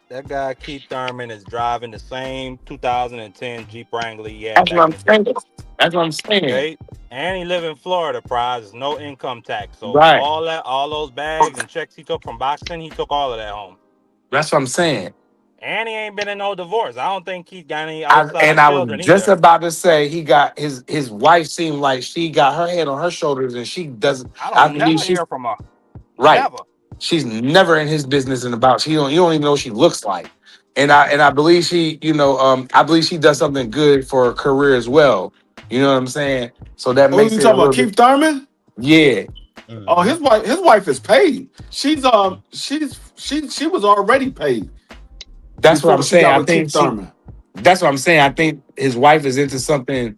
S16: That guy Keith Thurman is driving the same 2010 Jeep Wrangler he had.
S17: That's what I'm saying. That's what I'm saying.
S16: Okay? And he live in Florida, Prize. No income tax. So
S17: Right.
S16: all those bags and checks he took from boxing, he took all of that home.
S17: That's what I'm saying.
S16: And he ain't been in no divorce. I don't think he got any
S17: I
S16: outside
S17: was
S16: children
S17: just
S16: either.
S17: about to say he got his wife seemed like she got her head on her shoulders and she doesn't.
S16: I
S17: I
S16: don't
S17: believe
S16: never
S17: she's
S16: hear from her.
S17: right.
S16: Never.
S17: She's never in his business and about. You don't even know what she looks like. And I believe she, I believe she does something good for her career as well. You know what I'm saying? So that
S12: Who
S17: makes
S12: you
S17: it a
S12: talking
S17: little
S12: about?
S17: bit.
S12: Keith Thurman?
S17: Yeah,
S12: Oh, his wife is paid. She was already paid
S17: that's what I'm
S12: before she
S17: saying.
S12: got
S17: I
S12: with
S17: think
S12: Keith Thurman.
S17: that's what I'm saying. I think his wife is into something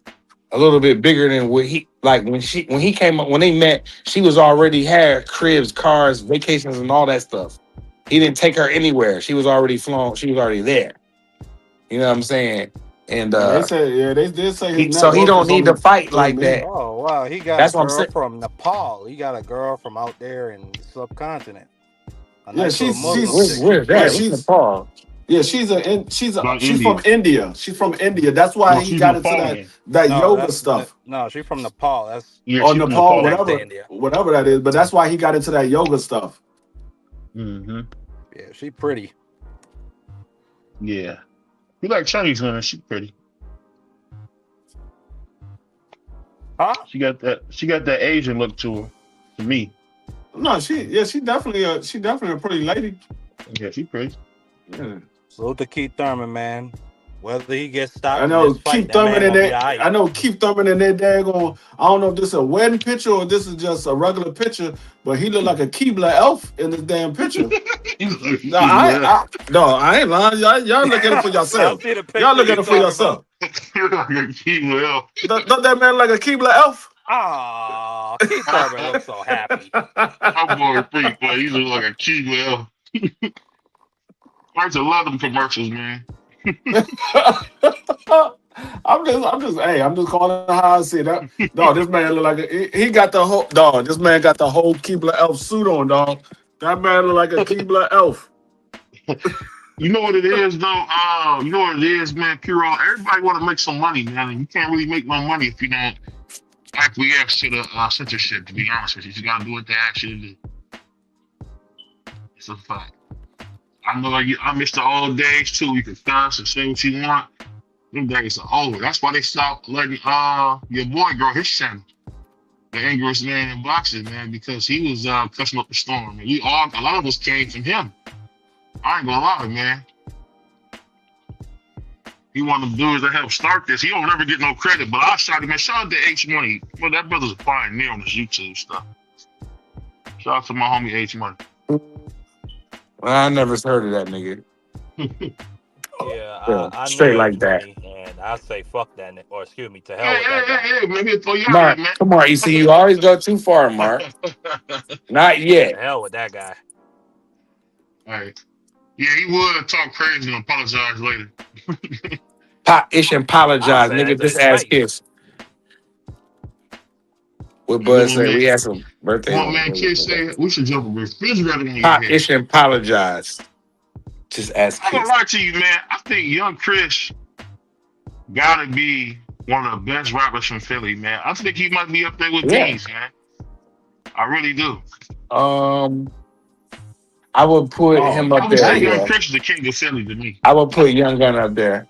S17: a little bit bigger than what he like when he came up when they met. She was already had cribs, cars, vacations, and all that stuff. He didn't take her anywhere. She was already flown. She was already there. You know what I'm saying? And
S12: They did say his net
S17: so he
S12: worth
S17: don't
S12: was
S17: need to
S12: only
S17: fight
S12: 3
S17: like
S12: million.
S17: that.
S16: Oh wow, he got a
S17: That's what I'm
S16: girl
S17: saying.
S16: from Nepal. He got a girl from out there in the subcontinent. A
S12: Yeah,
S16: nice little Muslim
S17: Where's,
S16: chick. She
S17: where's that? What's
S16: pretty.
S17: the Paul?
S12: She's
S13: From
S12: from
S13: India.
S12: India. She's from India. That's why
S13: No,
S12: he
S13: she's
S12: got into
S13: Nepalian.
S12: that
S16: No,
S12: yoga
S16: that
S12: stuff.
S16: no, she's from Nepal. That's
S13: Yeah,
S12: Or
S13: she's from
S12: Nepal,
S16: next to
S13: Nepal.
S16: India.
S12: whatever that is. But that's why he got into that yoga stuff.
S13: Mm-hmm.
S16: Yeah, she pretty.
S13: Yeah. You like Chinese women, she's pretty.
S16: Huh?
S13: She got that Asian look to her. To me.
S12: No, she definitely a pretty lady.
S13: Yeah, she pretty.
S12: Yeah.
S16: Salute to Keith Thurman, man. Whether he gets stopped
S12: I
S16: in
S12: know
S16: this fight,
S12: Keith
S16: that
S12: Thurman
S16: man
S12: and
S16: gonna be
S12: that.
S16: alright.
S12: I know Keith Thurman and that daggone. I don't know if this is a wedding picture or this is just a regular picture, but he looked like a Keebler elf in this damn picture. No, I ain't lying. Y'all look at it for
S16: I
S12: yourself.
S16: see the picture
S12: Y'all look
S16: you
S12: at it for
S16: talking
S12: yourself.
S13: You're like a Keebler elf.
S12: Don't that man like a Keebler elf?
S16: Oh, Keith Thurman looks so happy.
S13: My boy pretty boy. He look like a Keebler elf. I used to love them commercials, man.
S12: I'm just calling it how I see that. Dog, this man look like he got the whole dog. This man got the whole Keebler elf suit on, dog. That man look like a Keebler elf.
S13: You know what it is, though? You know what it is, man, Puro? Everybody want to make some money, man, and you can't really make no money if you don't acquiesce to the censorship, to be honest with you. You got to do what they ask you to do. It's a fact. I know I miss the old days, too. You could cuss and say what you want. Them days are over. That's why they stopped letting your boy grow his channel. The angriest man in boxing, man, because he was cussing up the storm. And a lot of us came from him. I ain't gonna lie, man. He one of the dudes that helped start this. He don't ever get no credit, but I shot him. Man, shout out to H Money. Well, that brother's a pioneer on this YouTube stuff. Shout out to my homie H Money.
S17: I never heard of that nigga.
S16: Yeah, I
S17: Straight
S16: know
S17: like
S16: H
S17: that.
S16: Money, and I say fuck that, or excuse me, to hell with that guy.
S13: Hey, maybe throw you out
S17: Mark,
S13: there, man.
S17: come on. You see, you always go too far, Mark. Not
S16: To
S17: yet.
S16: hell with that guy.
S13: All right. Yeah, he would talk crazy and apologize later.
S17: Ish and apologize,
S16: I say
S17: nigga.
S16: that to
S17: This
S16: his
S17: ass
S16: face.
S17: kiss. What
S13: And
S17: Bud
S13: then
S17: said, we had some birthdays
S13: one
S17: on
S13: man kid say we should jump a refrigerator in your
S17: Pop
S13: head.
S17: Ish and apologize. Just ask
S13: I'm gonna
S17: kids.
S13: lie to you, man. I think young Chris gotta be one of the best rappers from Philly, man. I think he might be up there with
S17: Yeah.
S13: Beans, man. I really do.
S17: I would put him
S13: I
S17: up
S13: would
S17: there.
S13: say young
S17: Yeah.
S13: Chris is the king of Philly to me.
S17: I would put Young Gun up there.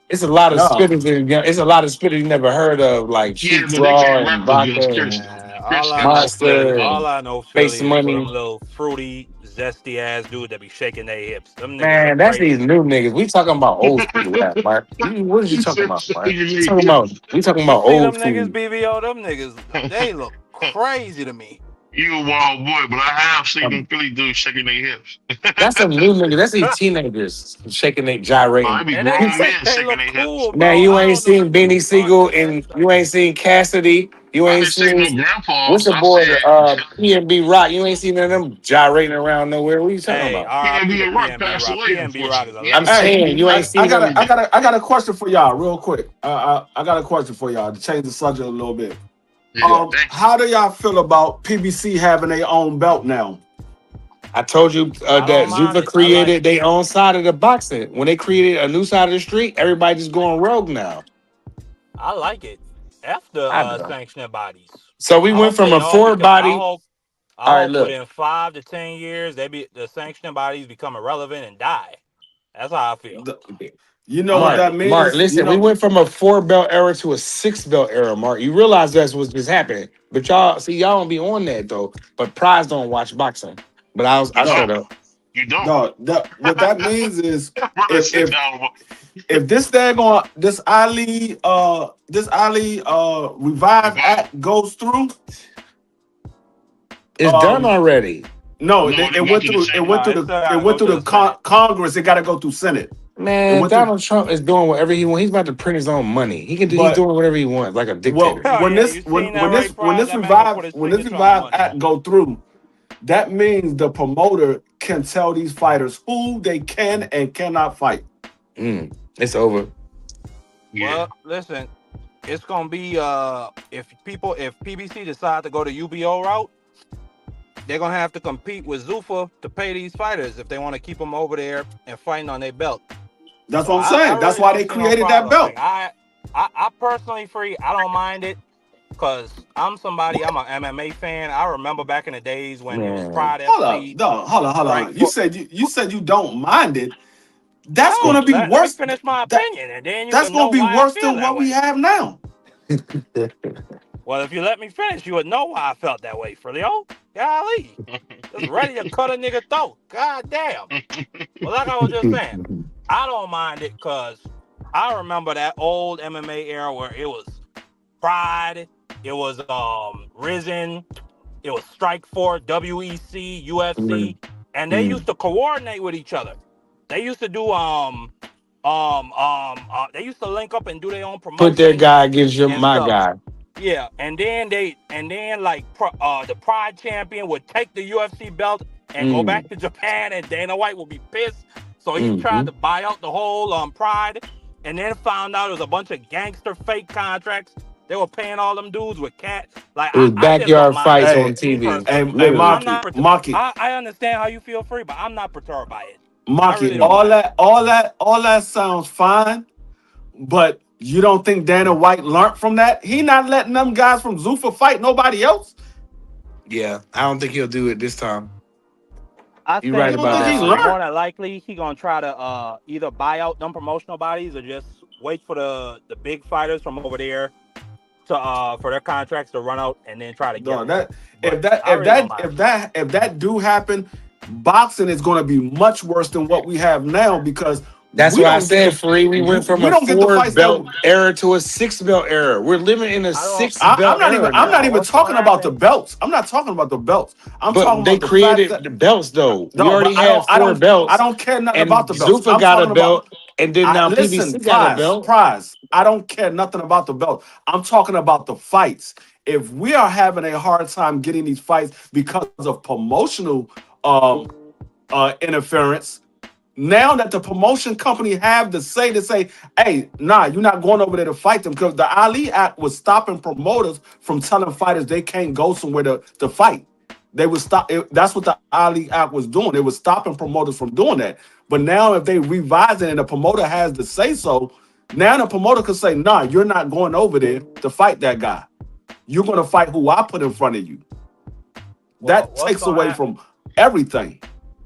S17: It's a lot of spitters. It's a lot of spitters you never heard of, like
S13: Yeah,
S17: Cheap
S13: but they
S17: Draw
S13: can't
S17: and
S13: rap
S17: Vodka
S13: against Chris,
S17: and
S13: though.
S16: All
S13: Chris
S16: I
S13: got
S16: know,
S13: that
S17: Monster
S16: all
S17: and
S16: I know,
S17: Face
S16: Philly is for them
S17: Money.
S16: little fruity, zesty ass dudes that be shaking their hips. Them niggas
S17: Man,
S16: look
S17: that's
S16: crazy.
S17: these new niggas. We talking about old school rap, Mark. What are you talking about, Mark? We talking
S16: You
S17: about
S16: see them
S17: old
S16: niggas,
S17: school.
S16: BVO, them niggas, they look crazy to me.
S13: You a wild boy, but I have seen them Philly dudes shaking their hips.
S17: That's some new niggas. That's these teenagers shaking their gyrating.
S13: I be
S16: And
S13: grown men
S16: they
S13: shaking
S16: look
S13: their
S16: cool,
S13: hips.
S17: Man,
S16: bro.
S17: you
S16: I
S17: ain't
S16: don't know.
S17: seen Beanie Siegel and you ain't seen Cassidy. You
S13: I
S17: ain't
S13: didn't say
S17: seen
S13: no grandpas.
S17: what's the
S13: I
S17: boy
S13: said
S17: P&B Rock. You ain't seen none of them gyrating around nowhere. What are you talking
S16: Hey,
S17: about?
S16: RIP
S13: PNB
S16: to
S13: and Rock
S16: PNB
S13: passed
S16: Rock.
S13: away,
S16: PNB Rock is a
S13: unfortunately.
S17: I'm
S16: legend.
S17: saying you ain't seen them.
S12: I got a question for y'all, real quick. I got a question for y'all to change the subject a little bit.
S13: Yeah,
S12: How do y'all feel about PBC having their own belt now?
S17: I told you
S16: I
S17: that
S16: don't mind
S17: Zupa
S16: it.
S17: created their own side of the boxing. When they created a new side of the street, everybody just going rogue now.
S16: I like it. After
S17: I know.
S16: sanctioning bodies.
S17: So we
S16: I
S17: went
S16: hope
S17: from
S16: they
S17: a
S16: all
S17: four
S16: become.
S17: body.
S16: I
S17: All right,
S16: hope
S17: look.
S16: within 5 to 10 years the sanctioning bodies become irrelevant and die. That's how I feel.
S12: You know what that means?
S17: Mark, listen,
S12: You know,
S17: we went from a 4-belt era to a 6-belt era, Mark. You realize that's what's just happening. But y'all don't be on that though. But Prize don't watch boxing. But I shut up.
S13: You don't.
S12: no, what that means is
S13: Brother, sit down.
S12: if this Ali Revive Act goes through,
S17: It's done already.
S12: No,
S13: No,
S12: it went through. It went through the Congress. It got to go through Senate.
S17: Man, Donald Trump is doing whatever he wants. He's about to print his own money. He can do. He's doing whatever he wants, like a dictator.
S12: Well, when this Revive Act go through, that means the promoter can tell these fighters who they can and cannot fight.
S17: It's over.
S16: Well, listen, it's gonna be if PBC decide to go the UBO route, they're gonna have to compete with Zuffa to pay these fighters if they want to keep them over there and fighting on their belt.
S12: That's what I'm saying. That's why they created that belt.
S16: Like, I personally, I don't mind it because I'm an MMA fan. I remember back in the days when it was Pride FC.
S12: Hold on.
S16: Right?
S12: You said you don't mind it. That's going to be worse.
S16: Let me finish my opinion, and then
S12: that's going to be worse than what we have now.
S16: Well, if you let me finish, you would know why I felt that way, Frilio. Golly, just ready to cut a nigga throat. God damn. Well, like I was just saying, I don't mind it because I remember that old MMA era where it was Pride, it was Risen, it was Strikeforce, WEC, UFC, and they used to coordinate with each other. They used to do they used to link up and do their own promotion.
S17: Put their guy against my guy.
S16: Yeah, and then the Pride champion would take the UFC belt and go back to Japan, and Dana White would be pissed. So he tried to buy out the whole Pride, and then found out it was a bunch of gangster fake contracts. They were paying all them dudes with cats. Like
S17: it was backyard fights on TV.
S12: Hey, Maki.
S16: I understand how you feel, Free, but I'm not perturbed by it.
S12: Maki,
S16: really
S12: all that sounds fine, but you don't think Dana White learned from that? He not letting them guys from Zuffa fight nobody else?
S17: Yeah, I don't think he'll do it this time.
S16: I
S17: You're
S16: think
S17: right about that.
S16: more than likely he gonna try to either buy out them promotional bodies or just wait for the big fighters from over there to for their contracts to run out and then try to get them.
S12: If that do happen, boxing is going to be much worse than what we have now because
S17: that's why I said, Free. We went from a 4-belt era to a 6-belt era. We're living in a 6-belt era.
S12: I'm not even talking about the belts. I'm not talking about the belts. I'm talking
S17: they
S12: about the
S17: created
S12: fact that,
S17: the belts, though.
S12: No,
S17: we already had 4 belts.
S12: I don't care nothing about the belts.
S17: Zuffa got a belt, and then now PBC got a belt.
S12: I don't care nothing about the belt. I'm talking about the fights. If we are having a hard time getting these fights because of promotional interference, now that the promotion company have to say, hey, nah, you're not going over there to fight them, because the Ali Act was stopping promoters from telling fighters they can't go somewhere to fight. They would stop. That's what the Ali Act was doing. It was stopping promoters from doing that. But now if they revise it and the promoter has to say so, now the promoter can say, nah, you're not going over there to fight that guy. You're going to fight who I put in front of you. That takes away from everything.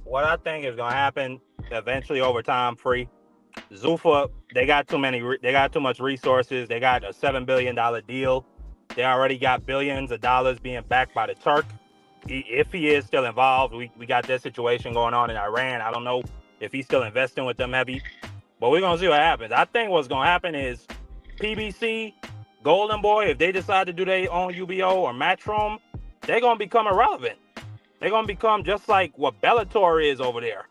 S16: What I think is going to happen eventually over time, Free, Zuffa, they got too much resources. They got a $7 billion deal. They already got billions of dollars being backed by the Turk. If he is still involved, we got that situation going on in Iran. I don't know if he's still investing with them heavy, but we're going to see what happens. I think what's going to happen is PBC, Golden Boy, if they decide to do their own UBO or Matchroom, they're going to become irrelevant. They're going to become just like what Bellator is over there.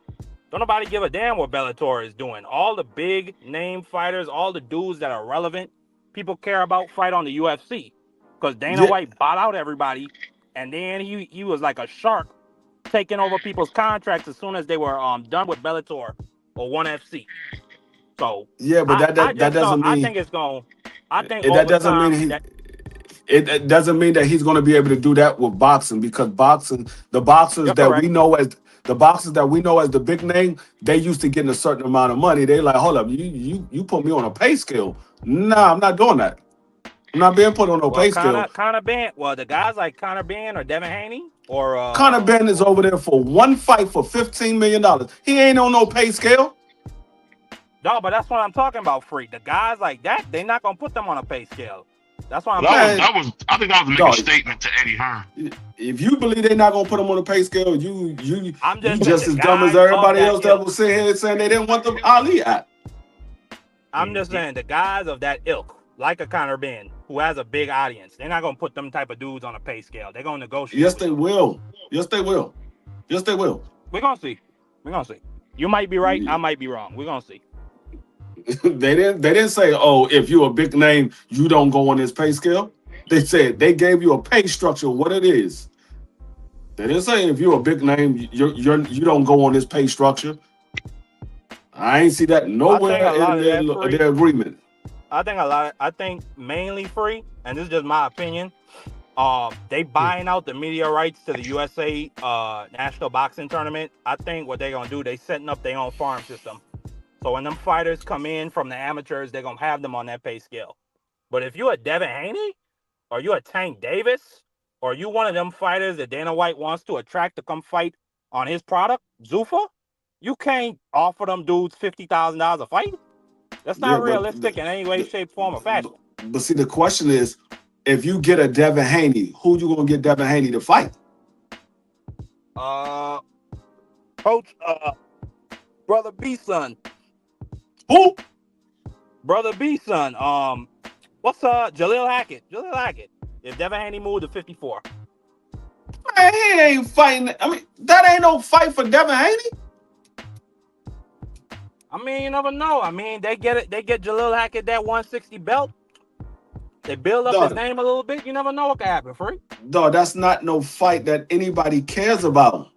S16: Don't nobody give a damn what Bellator is doing. All the big name fighters, all the dudes that are relevant, people care about fight on the UFC. Because Dana White bought out everybody, and then he was like a shark taking over people's contracts as soon as they were done with Bellator or ONE FC. So
S12: yeah, but that doesn't mean.
S16: I think it's going. I think
S12: that doesn't mean it doesn't mean that he's going to be able to do that with boxing, because the boxers that we know as the big name, they used to getting a certain amount of money. They like, hold up, you put me on a pay scale. Nah, I'm not doing that. I'm not being put on no pay scale.
S16: Conor Ben, the guys like Conor Ben or Devin Haney or
S12: Conor Ben is over there for one fight for $15 million. He ain't on no pay scale.
S16: No, but that's what I'm talking about, Freak. The guys like that, they're not gonna put them on a pay scale. That's why I'm saying.
S13: I think that was making a statement to Eddie Hearn.
S12: If you believe they're not gonna put them on the pay scale, you
S16: just
S12: as dumb as everybody else that was sitting here saying they didn't want the Ali at.
S16: I'm just saying the guys of that ilk, like a Conor Ben, who has a big audience, they're not gonna put them type of dudes on a pay scale. They're gonna negotiate.
S12: Yes, they will. Yes, they will. Yes, they will.
S16: We're gonna see. We're gonna see. You might be right. I might be wrong. We're gonna see.
S12: They didn't say, oh, if you're a big name, you don't go on this pay scale. They said they gave you a pay structure, what it is. They didn't say if you're a big name, you don't go on this pay structure. I ain't see that nowhere in their agreement.
S16: I think mainly Free, and this is just my opinion. They buying out the media rights to the USA National Boxing Tournament. I think what they're gonna do, they setting up their own farm system. So when them fighters come in from the amateurs, they're gonna have them on that pay scale. But if you're a Devin Haney, or you a Tank Davis, or you one of them fighters that Dana White wants to attract to come fight on his product, Zuffa, you can't offer them dudes $50,000 a fight. That's not realistic in any way, shape, form, or fashion.
S12: But see, the question is, if you get a Devin Haney, who you gonna get Devin Haney to fight?
S16: Coach, Brother B-Son.
S12: Who?
S16: Brother B-Son. What's Jaleel Hackett? Jaleel Hackett. If Devin Haney moved to 54.
S12: Man, he ain't fighting. I mean, that ain't no fight for Devin Haney.
S16: I mean, you never know. I mean, they get Jaleel Hackett that 160 belt. They build up his name a little bit. You never know what can happen, Free.
S12: Dog, that's not no fight that anybody cares about.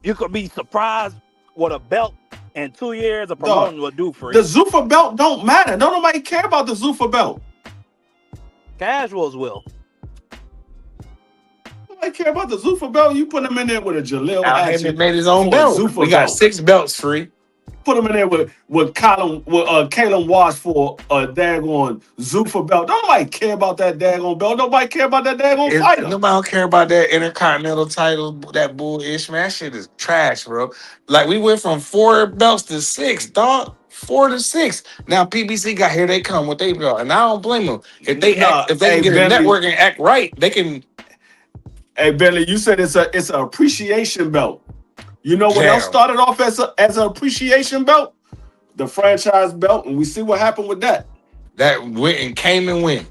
S16: You could be surprised what a belt in 2 years of promoting will do, Free.
S12: The Zuffa belt don't matter. Don't nobody care about the Zuffa belt.
S16: Casuals will.
S12: Nobody care about the Zuffa belt. You put him in there with a Jaleel
S17: Hackett made his own belt. We got 6 belts, Free.
S12: Put him in there with Kalen Walsh for a daggone Zuffa belt. Don't nobody care about that daggone belt. Nobody care about that daggone fighter.
S17: Nobody don't care about that Intercontinental title, that bullish, man. That shit is trash, bro. Like, we went from 4 belts to 6, dog. 4 to 6. Now PBC got here they come with their belt, and I don't blame them. If they can get a network and act right, they can.
S12: Hey Bentley, you said it's an appreciation belt. You know what else started off as an appreciation belt? The franchise belt, and we see what happened with that.
S17: That went and came and went.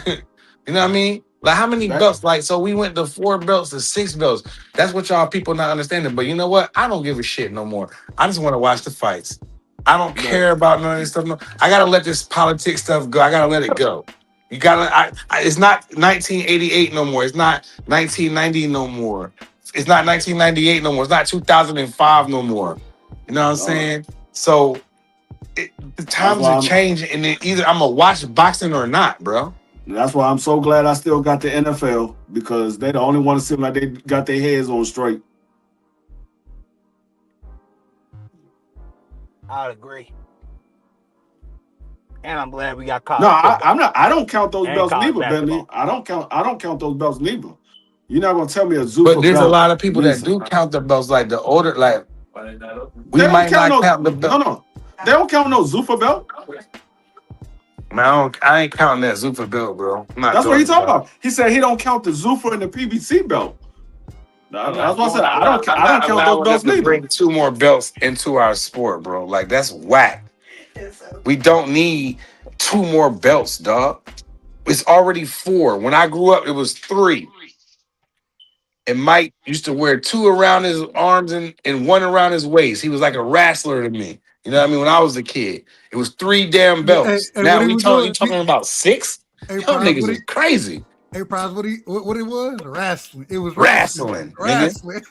S17: You know what I mean? Like, how many belts? Like, so we went to 4 belts to 6 belts. That's what y'all people not understanding. But you know what? I don't give a shit no more. I just want to watch the fights. I don't care about none of this stuff. No, I gotta let this politics stuff go. I gotta let it go. You gotta. It's not 1988 no more. It's not 1990 no more. It's not 1998 no more. It's not 2005 no more. You know what I'm saying? So the times are changing, and then either I'm gonna watch boxing or not, bro.
S12: That's why I'm so glad I still got the NFL, because they the only one to seem like they got their heads on straight.
S16: I'd agree. And I'm glad we got caught.
S12: No, I'm not. I don't count those belts neither, Bentley. I don't count those belts neither. You're not gonna tell me a Zuffa.
S17: But there's a lot of people that do count the belts, like the older, like we might not count the belt.
S12: No, they don't count no Zuffa belt.
S17: Man, I ain't counting that Zuffa belt, bro.
S12: That's what he's talking about. He said he don't count the Zuffa and the PBC belt. That's what I said. I don't count those belts neither.
S17: Bring 2 more belts into our sport, bro. Like, that's whack. We don't need 2 more belts, dog. It's already 4. When I grew up, it was 3. And Mike used to wear 2 around his arms and 1 around his waist. He was like a wrestler to me. You know what I mean? When I was a kid, it was 3 damn belts. Now you talking about 6? Y'all niggas is crazy.
S18: Hey, Prize, what it was? Wrestling. It was
S17: wrestling.
S18: Wrestling.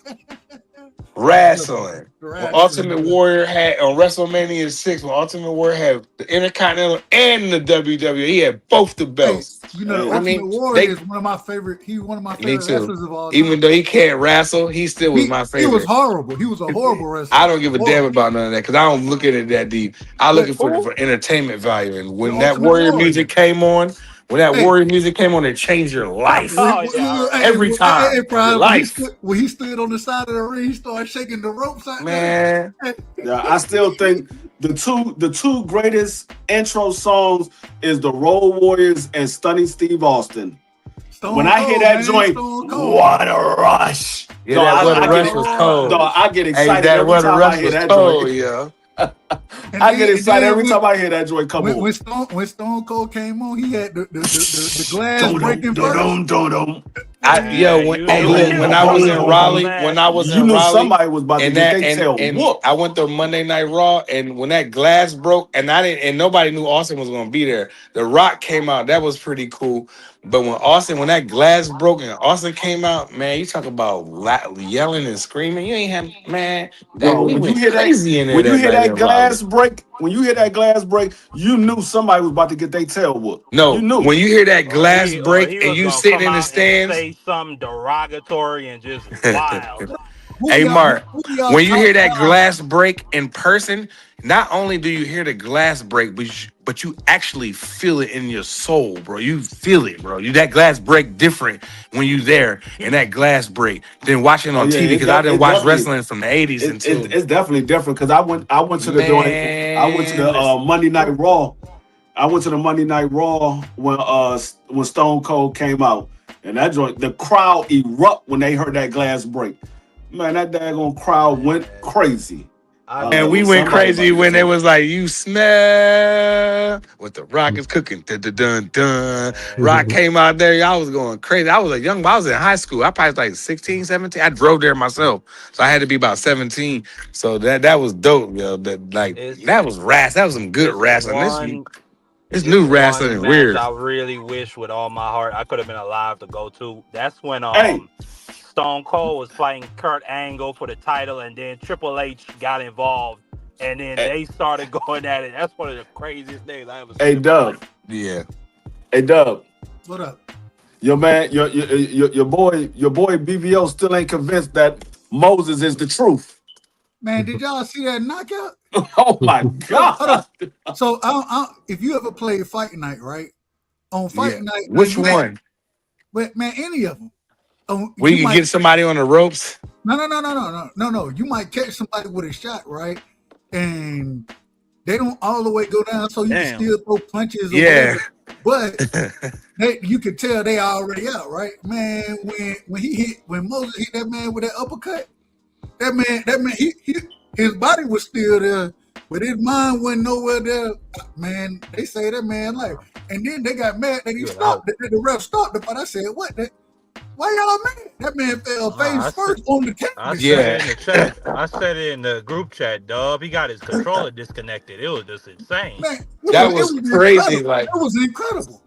S17: Wrestling. When Ultimate Warrior had on WrestleMania 6, when Ultimate Warrior had the Intercontinental and the WWE, he had both the belts.
S18: Hey, you know, the Ultimate Warrior is one of my favorite. He's one of my favorite wrestlers of all time.
S17: Even though he can't wrestle, he still was my favorite.
S18: He was horrible. He was a horrible wrestler.
S17: I don't give a damn about none of that, because I don't look at it that deep. I look for entertainment value. And when that Warrior music came on, When that Warrior music came on, it changed your life. Every time. Your life.
S18: When he stood on the side of the ring, he started shaking the ropes out
S17: Man.
S12: Yeah, I still think the two greatest intro songs is the Road Warriors and Stunning Steve Austin. When I hear that joint, what a rush!
S17: Yeah, that What a Rush was cold.
S12: I get excited
S17: that
S12: every
S17: What a
S12: time
S17: Rush
S12: I hear
S17: was
S12: that
S17: cold,
S12: joint.
S17: yeah.
S12: I get excited every time I hear that joint come on.
S18: When Stone Cold came on, he had the glass breaking first.
S17: When I was in Raleigh,
S12: you knew somebody was about to get their tail whooped.
S17: I went to Monday Night Raw, and when that glass broke, and nobody knew Austin was gonna be there. The Rock came out, that was pretty cool. But when that glass broke and Austin came out, man, you talk about yelling and screaming. You ain't have we went crazy in there.
S12: When you hear that glass break, you knew somebody was about to get their tail whooped.
S17: No,
S12: you knew.
S17: When you hear that glass break and you sitting in the stands,
S16: say something derogatory and just wild.
S17: Hey Mark, when you hear that glass break in person, not only do you hear the glass break, but you actually feel it in your soul, bro. You feel it, bro. That glass break different when you there and that glass break than watching on TV, because I didn't watch wrestling from the 80s until
S12: it's definitely different, because I went to the joint. I went to the Monday Night Raw. I went to the Monday Night Raw when Stone Cold came out, and that joint, the crowd erupt when they heard that glass break. Man, that daggone crowd went crazy.
S17: And we went crazy when it was like, you smell what the Rock is cooking. Dun, dun, dun, dun. Rock came out there. I was going crazy. I was I was in high school. I probably was like 16, 17. I drove there myself. So I had to be about 17. So that was dope, yo. That was wrestling. That was some good wrestling. This new wrestling is weird.
S16: I really wish with all my heart I could have been alive to go to. That's when Stone Cold was fighting Kurt Angle for the title, and then Triple H got involved, and then they started going at it. That's one of the craziest things I ever seen.
S12: Hey Dub.
S17: Yeah.
S12: Hey Dub.
S18: What up?
S12: Your man, your boy BVO still ain't convinced that Moses is the truth.
S18: Man, did y'all see that knockout?
S12: Oh my God!
S18: So, if you ever played Fight Night, right? On Fight Night,
S17: which one?
S18: But man, any of them.
S17: We can get somebody on the ropes.
S18: No. You might catch somebody with a shot, right? And they don't all the way go down, so you can still throw punches. Or whatever. But you could tell they already out, right? Man, when Moses hit that man with that uppercut, that man, his body was still there, but his mind wasn't nowhere there. Man, they say that man like, and then they got mad that he stopped. The ref stopped it, but I said, what? Why y'all mad? That man fell face first on the canvas.
S16: I said in the chat. I said it in the group chat, Dub. He got his controller disconnected. It was just insane.
S18: Man,
S17: that was crazy.
S18: Incredible. Like, it was incredible.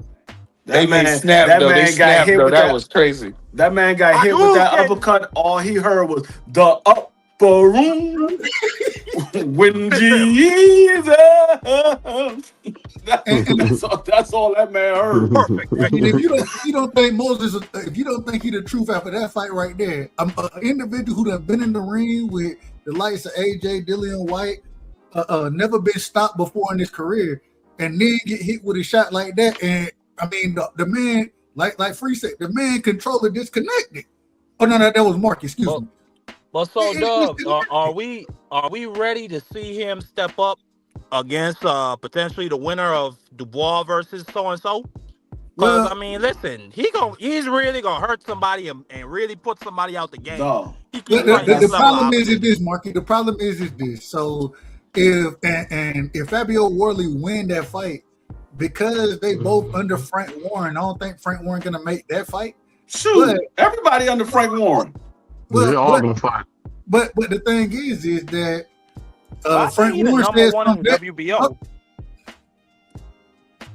S17: They snapped though. They snapped though. That was crazy.
S12: That man got hit with that uppercut. All he heard was the upper room when Jesus. That's all that man heard.
S16: Perfect.
S18: And if you don't think Moses, if you don't think he the truth after that fight right there, I'm an individual who done been in the ring with the likes of AJ, Dillian White, never been stopped before in his career, and then get hit with a shot like that. And I mean, the man, like Free said, the man controller disconnected. Oh no, that was Mark. Excuse me.
S16: But so, Dub, are we ready to see him step up against potentially the winner of Dubois versus so and so? Because I mean, listen, he's really gonna hurt somebody and really put somebody out the game.
S12: No.
S18: The problem is this, Marky. The problem is this. So if Fabio Worley win that fight, because they both under Frank Warren, I don't think Frank Warren gonna make that fight.
S12: Shoot, everybody under Frank Warren.
S9: They're all gonna fight.
S18: But the thing is that Frank Warren said something.
S16: WBO.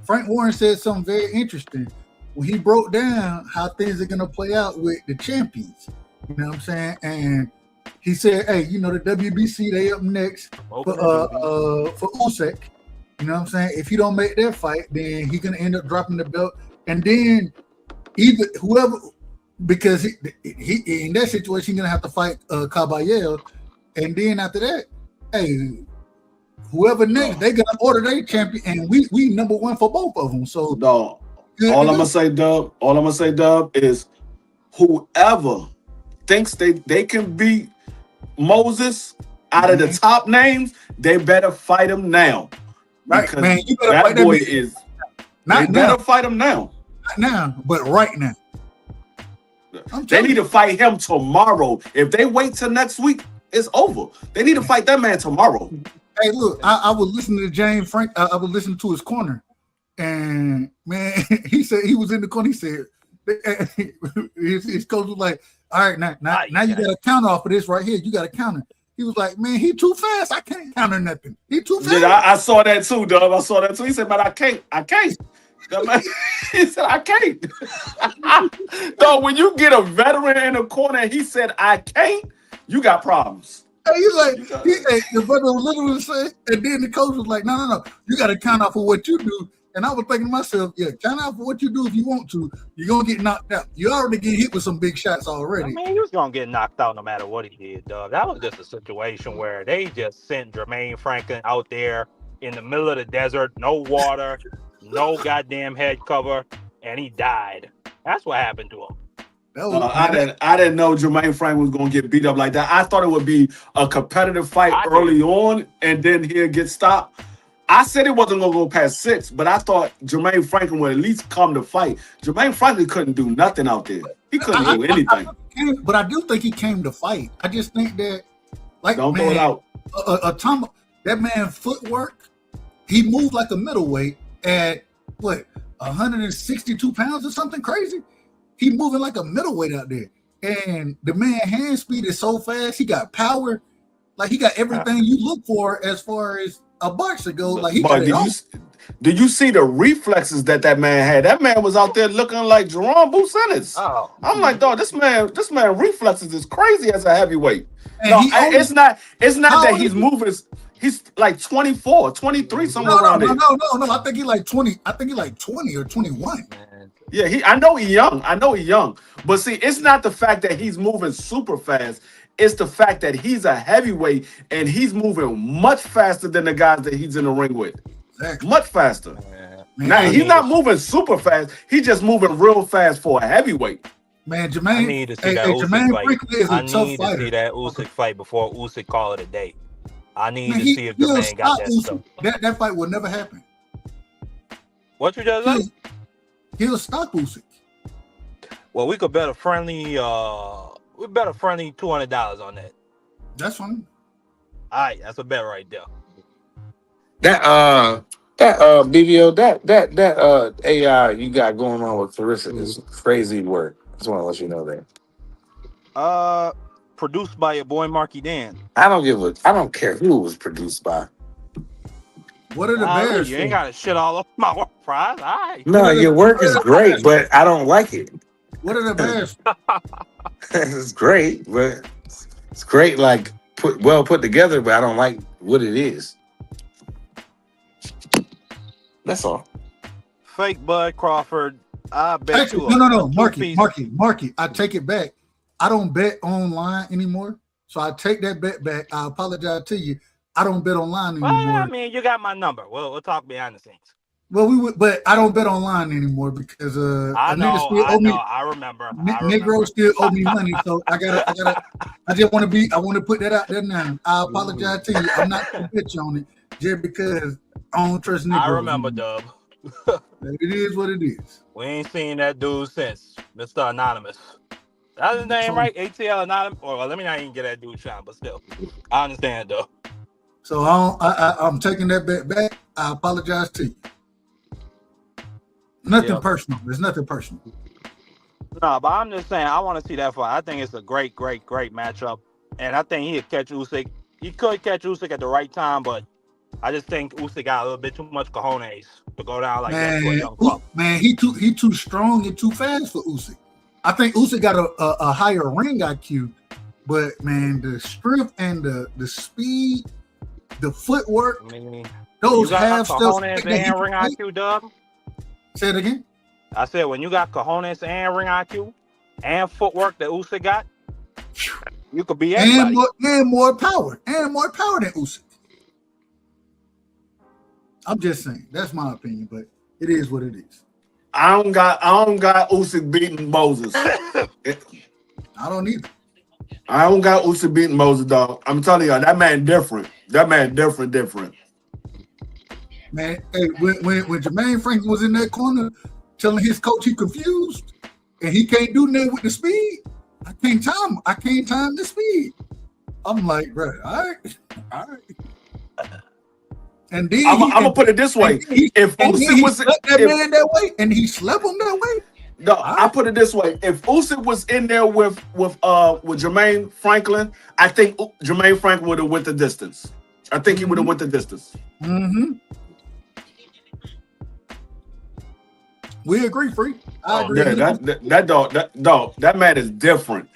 S18: Frank Warren said something very interesting when he broke down how things are gonna play out with the champions. You know what I'm saying? And he said, "Hey, the WBC they up next for Usyk. You know what I'm saying? If he don't make that fight, then he's gonna end up dropping the belt, and then either whoever." Because he in that situation, he's gonna have to fight Caballero, and then after that, hey, whoever next, they gonna order their champion, and we number one for both of them. So
S12: All I'm gonna say, Dub, is whoever thinks they can beat Moses out of the top names, they better fight him now.
S18: Right,
S12: Because
S18: man, you better
S12: that
S18: fight
S12: boy
S18: that man.
S12: is.
S18: Not
S12: They
S18: now.
S12: better fight him now.
S18: Not now, but right now.
S12: They need to fight him tomorrow. If they wait till next week, it's over. They need to fight that man tomorrow.
S18: Hey, look, I was listening to James Frank. I was listening to his corner, and man, he said he was in the corner. He said his coach was like, "All right, now you got to counter off of this right here. You got to counter." He was like, "Man, he too fast. I can't counter nothing. He too fast."
S12: Yeah, I saw that too, Dub. I saw that too. He said, "Man, I can't." He said, "I can't." So when you get a veteran in the corner, he said, "I can't." You got problems.
S18: Hey, the brother was literally saying, and then the coach was like, no, you got to count out for what you do. And I was thinking to myself, yeah, count out for what you do if you want to. You're going to get knocked out. You already get hit with some big shots already.
S16: I mean, he was going to get knocked out no matter what he did, dog. That was just a situation where they just sent Jermaine Franklin out there in the middle of the desert, no water, no goddamn head cover, and he died. That's what happened to him.
S12: I didn't know Jermaine Franklin was going to get beat up like that. I thought it would be a competitive fight early on, and then he'll get stopped. I said it wasn't going to go past 6, but I thought Jermaine Franklin would at least come to fight. Jermaine Franklin couldn't do nothing out there. He couldn't do anything.
S18: But I do think he came to fight. I just think that, like,
S12: don't throw it out.
S18: That man's footwork, he moved like a middleweight at, 162 pounds or something crazy? He moving like a middleweight out there. And the man hand speed is so fast. He got power. Like, he got everything you look for as far as a boxer goes. Like, he got it all.
S12: Did you see the reflexes that man had? That man was out there looking like Jerome Bucenis.
S16: Oh.
S12: I'm like, dog, this man reflexes is crazy as a heavyweight.
S18: And
S12: No, it's not that he's moving. He's like 24, 23, somewhere around there.
S18: No. I think he like 20. I think he like 20 or 21.
S12: Yeah, I know he's young. But see, it's not the fact that he's moving super fast. It's the fact that he's a heavyweight and he's moving much faster than the guys that he's in the ring with. Exactly. Much faster. Now, he's not moving super fast. He's just moving real fast for a heavyweight.
S18: Man, Jermaine,
S16: I need to see that Usyk fight before Usyk call it a day. I need to see if Jermaine got that stuff.
S18: That fight will never happen.
S16: What you just said?
S18: He'll stop Usyk.
S16: Well, we could bet a friendly $200 on that.
S18: That's fine.
S16: All right, that's a bet right there.
S17: That BBO, that AI you got going on with Clarissa is crazy work. Just want to let you know that.
S16: Produced by your boy Marky Dan.
S17: I don't care who it was produced by.
S18: What are the Bears?
S16: You ain't got to shit all over my work prize. All right.
S17: No, your work is great, but I don't like it.
S18: What are the Bears?
S17: It's great, but it's great, like put together, but I don't like what it is. That's all.
S16: Fake Bud Crawford. I bet
S18: Actually,
S16: you.
S18: No, Marky. I take it back. I don't bet online anymore, so I take that bet back. I apologize to you. I don't bet online anymore.
S16: Well, I mean, you got my number. We'll talk behind the scenes.
S18: Well, but I don't bet online anymore because
S16: I remember.
S18: Negro still owe me money, so I want to put that out there now. I apologize to you. I'm not gonna bet you on it just because I don't trust Negro.
S16: I remember, Dub.
S18: It is what it is.
S16: We ain't seen that dude since Mr. Anonymous. That's his name, right? ATL Anonymous. Well, let me not even get that dude shot, but still, I understand though.
S18: So I'm taking that bet back. I apologize to you. Nothing personal. There's nothing personal.
S16: No, but I'm just saying I want to see that fight. I think it's a great matchup, and I think he'll catch Usyk. He could catch Usyk at the right time, but I just think Usyk got a little bit too much cojones to go down like that to a young pup.
S18: Man, he too strong and too fast for Usyk. I think Usyk got a higher ring IQ, but man, the strength and the speed, the footwork, those half steps.
S16: And ring IQ, Dub.
S18: Say it again.
S16: I said when you got cojones and ring IQ and footwork that Usyk got, you could be anybody.
S18: And more power than Usyk. I'm just saying that's my opinion, but it is what it is.
S12: I don't got Usyk beating Moses.
S18: I don't either.
S12: I don't got Usyk beating Moses, dog. I'm telling you, that man different. That man different.
S18: Man, hey, when Jermaine Franklin was in that corner telling his coach he confused and he can't do nothing with the speed, I can't time the speed. I'm like, bro, all right. And then
S12: I'm gonna put it this way: if Usyk was
S18: that man that way, and he slept him that way.
S12: No, I put it this way: if Usyk was in there with Jermaine Franklin, I think Jermaine Franklin would have went the distance. I think he would have went the distance.
S18: Mm-hmm. We agree, Free. I agree.
S12: Yeah, that man is different.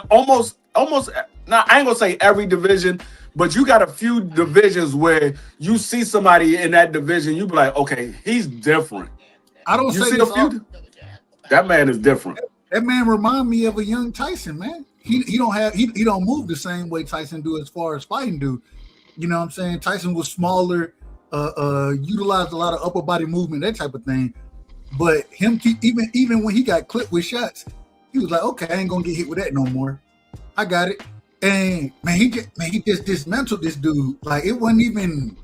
S12: Almost. Now I ain't gonna say every division, but you got a few divisions where you see somebody in that division, you be like, okay, he's different.
S18: I don't
S12: you
S18: say
S12: see a few. That man is different.
S18: That man remind me of a young Tyson, man. He don't move the same way Tyson do as far as fighting do. You know what I'm saying? Tyson was smaller, utilized a lot of upper body movement, that type of thing. But him even when he got clipped with shots, he was like, okay, I ain't gonna get hit with that no more. I got it. And man, he just dismantled this dude. Like it wasn't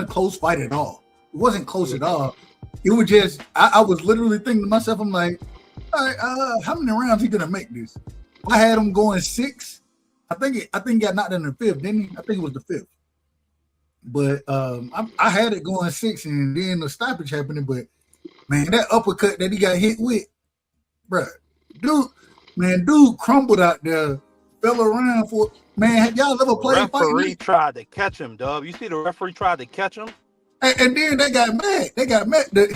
S18: a close fight at all. It wasn't close at all. It was just I was literally thinking to myself, I'm like, all right, how many rounds he gonna make this? I had him going 6. I think he got knocked in the 5th, didn't he? I think it was the 5th. But I had it going 6, and then the stoppage happening. But man, that uppercut that he got hit with, bro, dude crumbled out there, fell around for. Man, have y'all ever played fight?
S16: The referee tried to catch him, Dub. You see the referee tried to catch him?
S18: And then they got mad.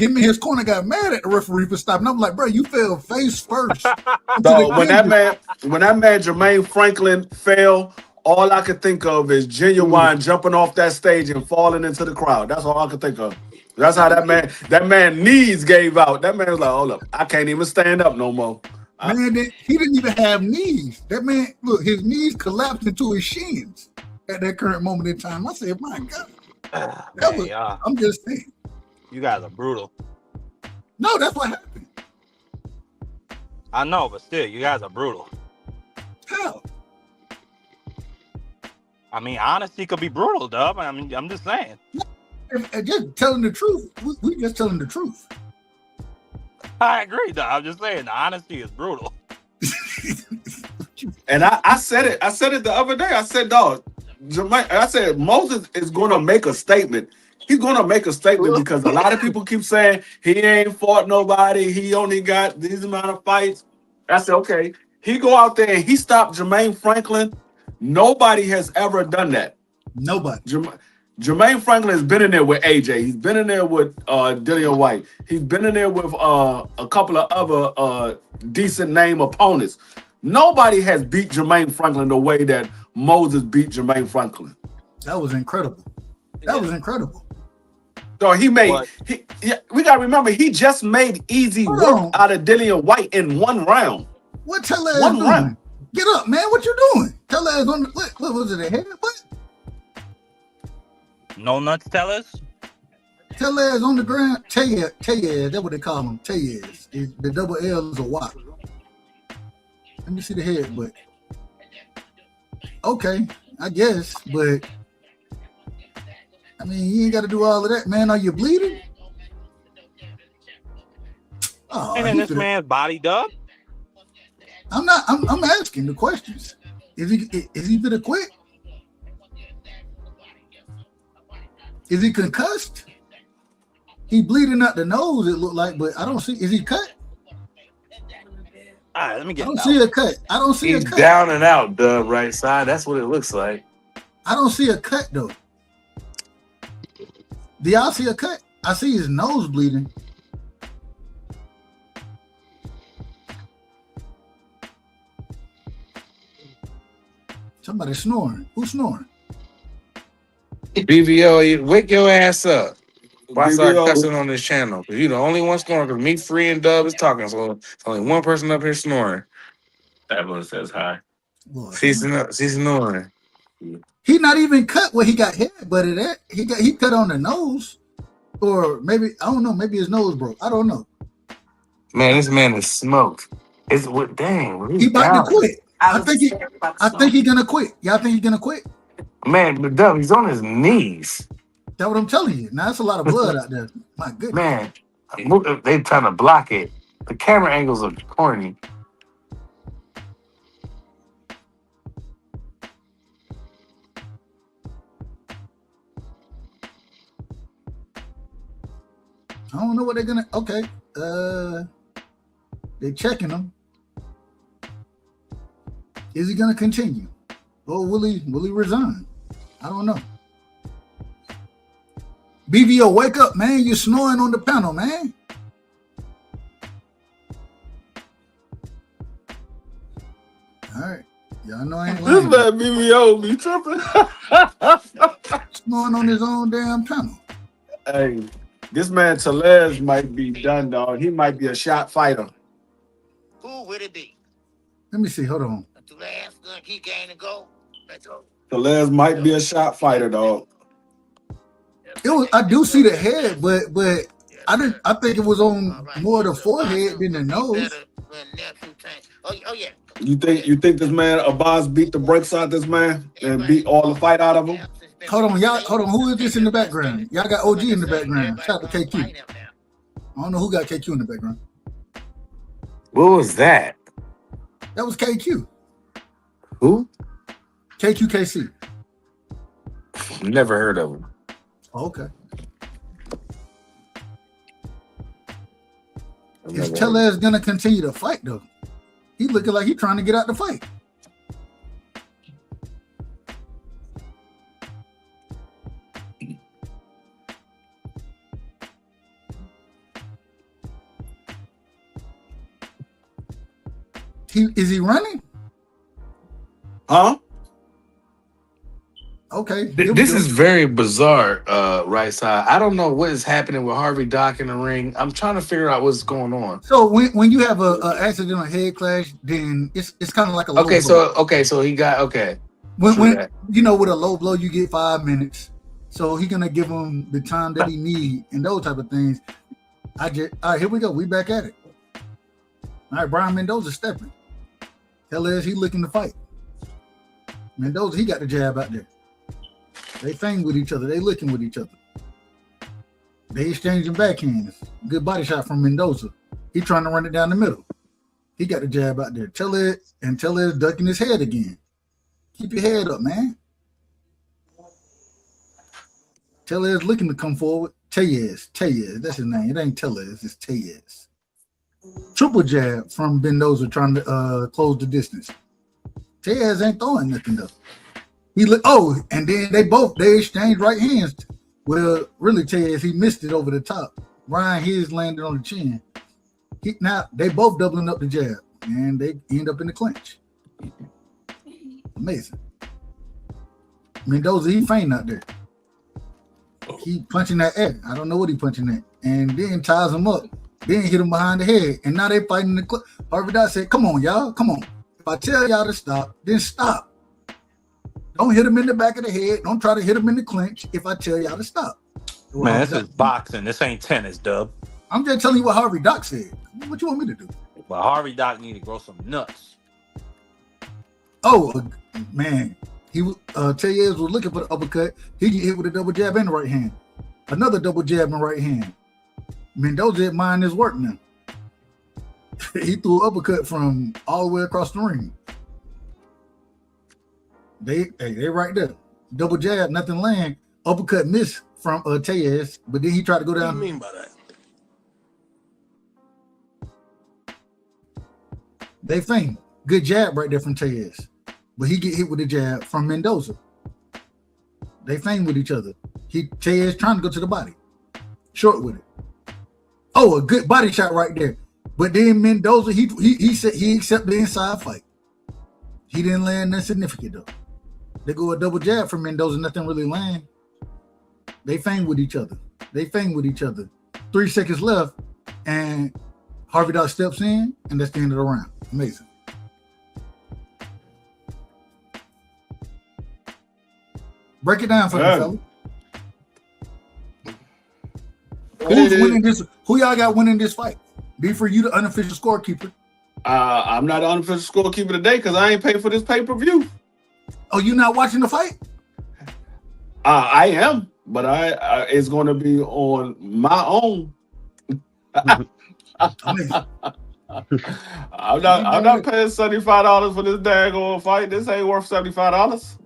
S18: Him and his corner got mad at the referee for stopping. I'm like, bro, you fell face first.
S12: So when that man Jermaine Franklin fell, all I could think of is Genuine jumping off that stage and falling into the crowd. That's all I could think of. That's how that man knees gave out. That man was like, hold up, I can't even stand up no more.
S18: Man, he didn't even have knees. That man, look, his knees collapsed into his shins at that current moment in time. I said, my God. I'm just saying.
S16: You guys are brutal.
S18: No, that's what happened.
S16: I know, but still, you guys are brutal.
S18: How?
S16: I mean, honesty could be brutal, Dub. I mean, I'm just saying.
S18: Just telling the truth. We just telling the truth.
S16: I agree, Dub. I'm just saying, the honesty is brutal.
S12: And I said it. I said it the other day. I said, dog, I said Moses is going to make a statement. He's going to make a statement because a lot of people keep saying he ain't fought nobody. He only got these amount of fights. I said, okay. He go out there and he stopped Jermaine Franklin. Nobody has ever done that.
S18: Nobody.
S12: Jermaine Franklin has been in there with AJ. He's been in there with Dillian White. He's been in there with a couple of other decent name opponents. Nobody has beat Jermaine Franklin the way that Moses beat Jermaine Franklin.
S18: That was incredible. That was incredible.
S12: So we got to remember, he just made easy work out of Dillian White in one round.
S18: What tell ass doing? Round. Get up, man. What you doing? Tell ass on the what was it, a head? What?
S16: No nuts tellers?
S18: Tell ass on the ground. Tayez, that's what they call him. Tayez. The double L is a Y. Let me see the head, but okay, I guess, but I mean, you ain't got to do all of that, man. Are you bleeding?
S16: Oh, and then this man's body, Dub.
S18: I'm not. I'm asking the questions. Is he gonna quit? Is he concussed? He bleeding out the nose. It looked like, but I don't see. Is he cut?
S16: All right, let me get.
S18: I don't see a cut. I don't see a cut.
S17: He's down and out, Dub, right side. That's what it looks like.
S18: I don't see a cut though. Do y'all see a cut? I see his nose bleeding. Somebody snoring. Who's snoring?
S17: BVO, wake your ass up. Why start cussing on this channel? Because you're the only one snoring. Because me, Free, and Dub is talking. So it's only one person up here snoring.
S13: That one says hi.
S17: She's snoring.
S18: He not even cut where he got head butted at. He cut on the nose. or maybe I don't know. Maybe his nose broke. I don't know.
S17: Man, this man is smoked. It's what? Dang,
S18: He about to
S17: down.
S18: quit. I think he gonna quit. Y'all think he gonna quit?
S17: Man, the dub, he's on his knees.
S18: That's what I'm telling you. Now that's a lot of blood out there. My goodness.
S17: Man, they trying to block it. The camera angles are corny.
S18: I don't know what they're gonna. Okay, they're checking him. Is he gonna continue, or will he resign? I don't know. BVO, wake up, man! You're snoring on the panel, man. All right, y'all know I ain't lying.
S12: This man BVO be tripping.
S18: Snoring on his own damn panel.
S12: Hey, this man Tellez might be done, dog. He might be a shot fighter.
S5: Who would it be?
S18: Let me see. Hold on.
S5: He gained a goal. Let's go.
S12: Tellez might be a shot fighter, dog.
S18: It was. I do see the head, but I didn't. I think it was on more of the forehead than the nose.
S5: Oh yeah.
S12: You think this man Abbas beat the brakes out this man and beat all the fight out of him?
S18: Hold on, y'all. Hold on. Who is this in the background? Y'all got OG in the background. Shout out to KQ. I don't know who got KQ in the background.
S17: What was that?
S18: That was KQ.
S17: Who?
S18: KQKC.
S17: Never heard of him.
S18: Okay. Is Tellez gonna continue to fight though? He looking like he's trying to get out the fight. Is he running?
S12: Huh?
S18: Okay.
S17: This is very bizarre, right side. I don't know what is happening with Harvey Dock in the ring. I'm trying to figure out what's going on.
S18: So when you have a accidental head clash, then it's kind of like a low blow.
S17: So he got
S18: When you know, with a low blow, you get 5 minutes. So he's gonna give him the time that he need and those type of things. All right, here we go. We back at it. All right, Brian Mendoza stepping. Tellez, he looking to fight. Mendoza, he got the jab out there. They fang with each other. They looking with each other. They exchanging backhands. Good body shot from Mendoza. He trying to run it down the middle. He got the jab out there. Tellez ducking his head again. Keep your head up, man. Tellez looking to come forward. Tellez, that's his name. It ain't Tellez, it's Tellez. Triple jab from Mendoza trying to close the distance. Tellez ain't throwing nothing though. And then they exchanged right hands. Well, really, Tellez, he missed it over the top. Ryan his landed on the chin. Now they both doubling up the jab, and they end up in the clinch. Amazing. Mendoza, he faint out there. He punching that air. I don't know what he punching at. And then ties him up. Then hit him behind the head. And now they fighting the clinch. Harvey Dock said, come on, y'all. Come on. If I tell y'all to stop, then stop. Don't hit him in the back of the head. Don't try to hit him in the clinch if I tell y'all to stop.
S16: Man, this is boxing. This ain't tennis, Dub.
S18: I'm just telling you what Harvey Dock said. What you want me to do?
S16: But Harvey Dock need to grow some nuts.
S18: Oh, man. Tellez was looking for the uppercut. He get hit with a double jab in the right hand. Another double jab in the right hand. Mendoza didn't mind his work now. He threw an uppercut from all the way across the ring. They right there. Double jab, nothing land. Uppercut miss from Tellez, but then he tried to go down.
S6: What do you mean by that?
S18: They feint. Good jab right there from Tellez. But he get hit with a jab from Mendoza. They feint with each other. Tellez trying to go to the body. Short with it. Oh, a good body shot right there. But then Mendoza, he said he accepted the inside fight. He didn't land nothing significant though. They go a double jab from Mendoza, nothing really land. They feint with each other. 3 seconds left, and Harvey Dock steps in, and that's the end of the round. Amazing. Break it down for me, fella. Who's winning this? Who y'all got winning this fight? Be for you, the unofficial scorekeeper.
S12: I'm not the unofficial scorekeeper today because I ain't paid for this pay-per-view.
S18: Oh, you not watching the fight?
S12: I am, but it's going to be on my own. I'm not paying $75 for this daggone fight. This ain't worth $75.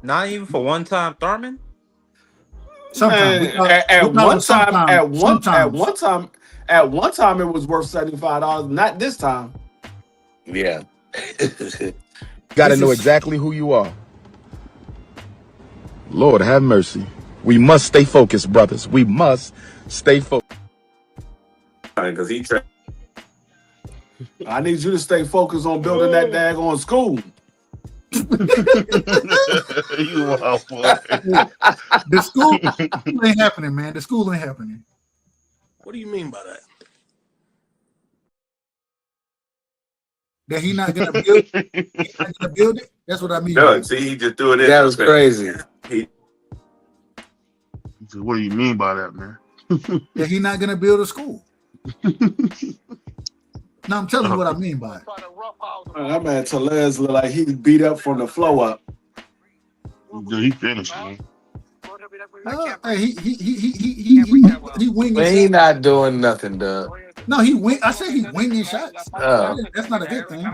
S16: Not even for one-time Thurman.
S12: Sometimes at one time it was worth $75. Not this time.
S17: Yeah.
S19: Got to know exactly who you are. Lord have mercy. We must stay focused, brothers. We must stay focused.
S12: Because I need you to stay focused on building that daggone school.
S13: You wild boy.
S18: The school ain't happening, man. The school ain't happening.
S20: What do you mean by that?
S18: That he not gonna build? He's not gonna build it. That's what I mean.
S12: No, see, he just threw it in.
S17: That was crazy.
S13: What do you mean by that, man?
S18: That he not gonna build a school. No, I'm telling you what I mean by it.
S12: That man Tellez look like he beat up from the flow up.
S13: Dude, he finished, man.
S18: Hey, he winging.
S17: Man, he not doing nothing, Doug.
S18: No, he wing. I said he winging shots. That's not a good thing.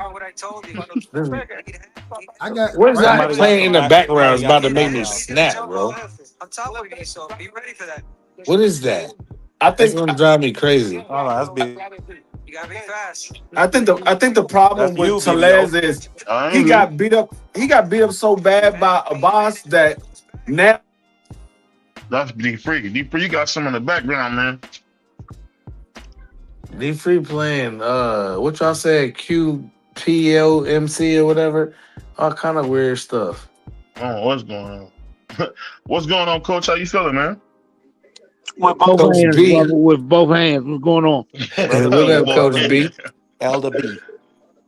S18: I got.
S17: What's that playing in the background? Is about to make me snap, bro. What is that?
S12: I think
S17: it's gonna drive me crazy.
S16: Oh, that's big.
S14: You gotta be fast.
S12: I think the problem with Tellez is he got beat up. He got beat up so bad by Abbas that now.
S13: That's D-Free. D-Free, you got some in the background, man.
S17: D-Free playing what y'all said, QPLMC or whatever. All kind of weird stuff.
S13: Oh, what's going on? What's going on, Coach? How you feeling, man?
S6: With both hands, brother, with both hands. What's going on?
S17: What up, Coach B?
S16: Elder B.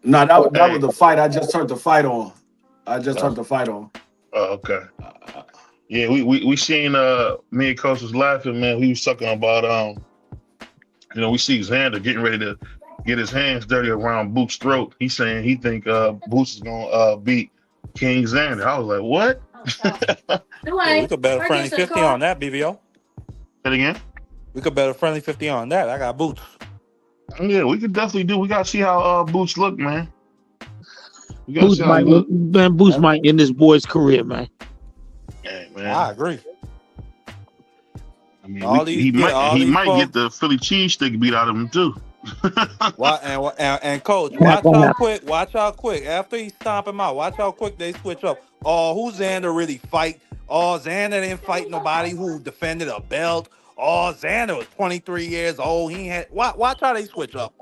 S12: No, that was the fight. I just turned the fight on.
S13: Oh, okay. Yeah, we seen me and Coach was laughing, man. We was talking about we see Xander getting ready to get his hands dirty around Boots' throat. He's saying he think Boots is gonna beat King Xander. I was like, what?
S16: We could bet a friendly 50 on that, BVO.
S13: Say it again.
S16: We could bet a friendly 50 on that. I got Boots.
S13: Yeah, we could definitely do. We gotta see how Boots look, man.
S6: Boots might end this boy's career, man.
S13: Hey, man.
S16: I agree.
S13: I mean, he might get the Philly cheesesteak beat out of him too.
S16: And Coach, watch how quick. After he stomp him out, watch how quick they switch up. Oh, who Xander really fight? Oh, Xander didn't fight nobody who defended a belt. Oh, Xander was 23 years old. He had watch how they switch up.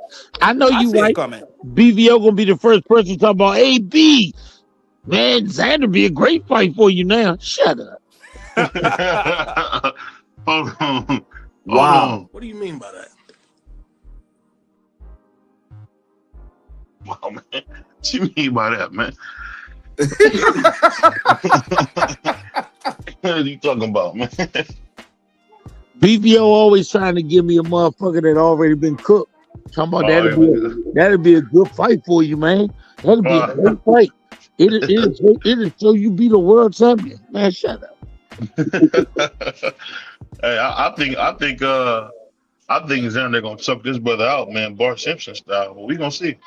S6: I know you right.
S16: Coming.
S6: BVO gonna be the first person to talk about AB. Man, Xander be a great fight for you now. Shut up.
S13: Hold on.
S12: Wow.
S20: What do you mean by that?
S13: Wow, man. What you mean by that, man? What are you talking about, man?
S6: BVO always trying to give me a motherfucker that already been cooked. Talking about that'd be a good fight for you, man. That'd be a great fight. It'll show you be the world champion. Man, shut up.
S13: Hey, I think Xander gonna suck this brother out, man, Bart Simpson style. But we gonna see.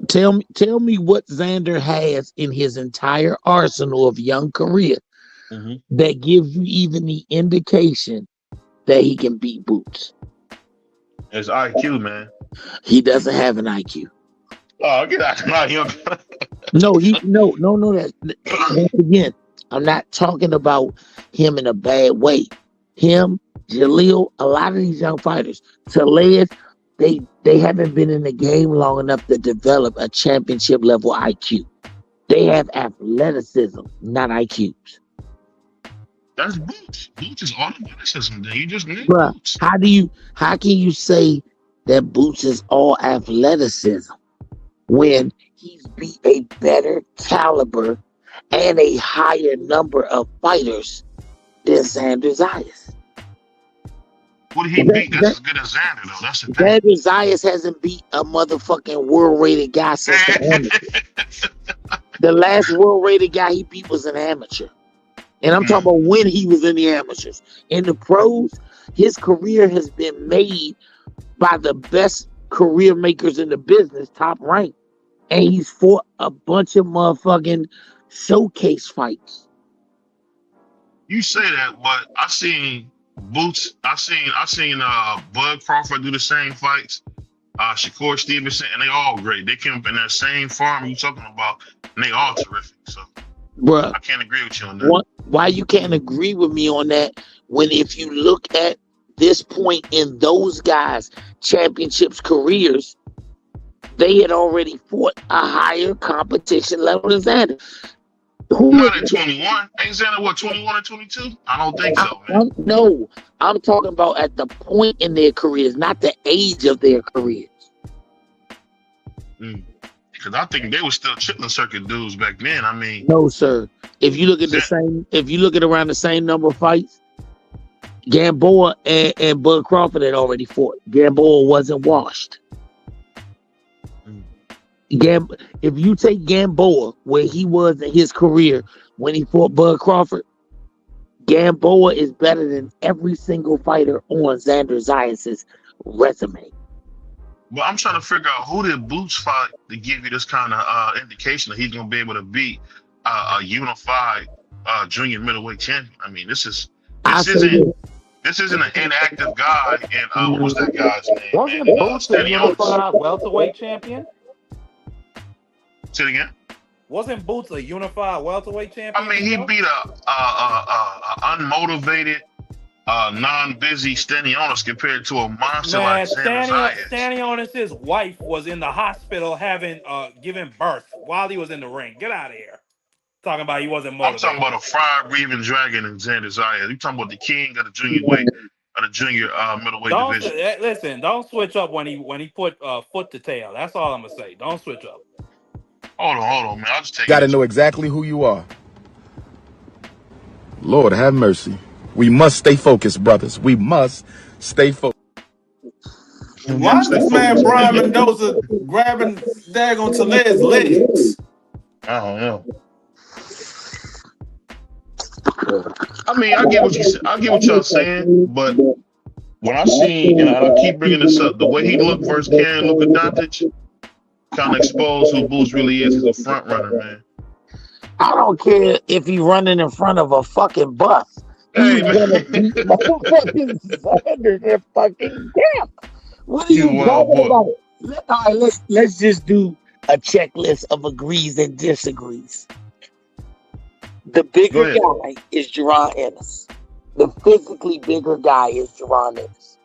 S6: Tell me what Xander has in his entire arsenal of young career that gives you even the indication that he can beat Boots.
S13: It's IQ, man.
S6: He doesn't have an IQ.
S13: Oh, get out of here.
S6: No. That once again, I'm not talking about him in a bad way. Him, Jaleel, a lot of these young fighters, Tellez, they haven't been in the game long enough to develop a championship level IQ. They have athleticism, not IQs.
S13: That's Boots. Boots is all athleticism. You just need
S6: Bruh,
S13: Boots.
S6: how can you say that Boots is all athleticism when he's beat a better caliber and a higher number of fighters than Xander Zayas?
S13: Who did he beat? That's as good as Xander, though. That's the thing.
S6: Xander Zayas hasn't beat a motherfucking world-rated guy since the amateur. The last world-rated guy he beat was an amateur. And I'm talking about when he was in the amateurs. In the pros, his career has been made by the best career makers in the business, top ranked. And he's fought a bunch of motherfucking showcase fights.
S13: You say that, but I seen Boots. I seen Bud Crawford do the same fights. Shakur Stevenson, and they all great. They came up in that same farm you talking about, and they all terrific. So,
S6: bruh,
S13: I can't agree with you on that.
S6: Why you can't agree with me on that? When if you look at this point in those guys' championships careers, they had already fought a higher competition level than Xander.
S13: Not at 21. Ain't Xander what, 21 or 22? I don't think so, man.
S6: No, I'm talking about at the point in their careers, not the age of their careers.
S13: Because I think they were still chitlin circuit dudes back then. I mean,
S6: no, sir. If you look at around the same number of fights, Gamboa and Bud Crawford had already fought. Gamboa wasn't washed. If you take Gamboa where he was in his career when he fought Bud Crawford, Gamboa is better than every single fighter on Xander Zayas' resume.
S13: But I'm trying to figure out who did Boots fight to give you this kind of indication that he's going to be able to beat a unified junior middleweight champion. I mean, this isn't an inactive guy. And what was that guy's name?
S16: Wasn't Boots a unified welterweight champion?
S13: Say it again.
S16: Wasn't Boots a unified welterweight champion?
S13: I mean, he beat a unmotivated, non-busy Stanionis compared to a monster like Xander Zayas.
S16: Stanionis' wife was in the hospital having giving birth while he was in the ring. Get out of here. Talking about he wasn't motivated.
S13: I'm talking about a fire-breathing dragon in Xander Zayas. You talking about the king of the junior weight, of the junior middleweight division.
S16: Listen, don't switch up when he put foot to tail. That's all I'm gonna say. Don't switch up.
S13: Hold on, man. I'll just take it.
S19: Got to know exactly who you are. Lord have mercy. We must stay focused, brothers. We must stay focused.
S11: Why is this man Brian Mendoza grabbing daggone Taled's legs?
S13: I don't know. I mean, I get what y'all saying, but when I see, and I keep bringing this up, the way he looked versus Ken Luka Doncic kind of exposed who Boots really is. He's a front runner, man.
S6: I don't care if he's running in front of a fucking bus. He's gonna beat motherfucking Xander to fucking death. What are you talking about? All right, let's just do a checklist of agrees and disagrees. The bigger guy is Jerron Ennis. The physically bigger guy is Jerron Ennis.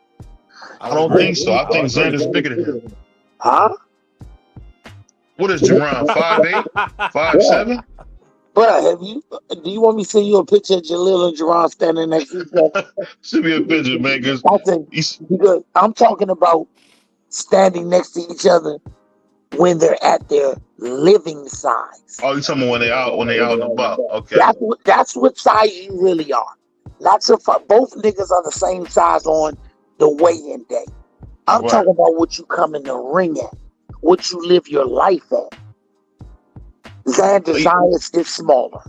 S13: I don't think so. I think Xander's bigger than him.
S6: Huh?
S13: What is Jerron? 5'8"? 5'7"?
S6: Bro, do you want me to send you a picture of Jalil and Jerron standing next to each other?
S13: Send me a picture, man.
S6: Because I'm talking about standing next to each other when they're at their living size.
S13: Oh, you talking about when they out and about? Okay.
S6: That's what size you really are. Not so far. Both niggas are the same size on the weigh-in day. I'm talking about what you come in the ring at, what you live your life at. Xander Zayas is smaller.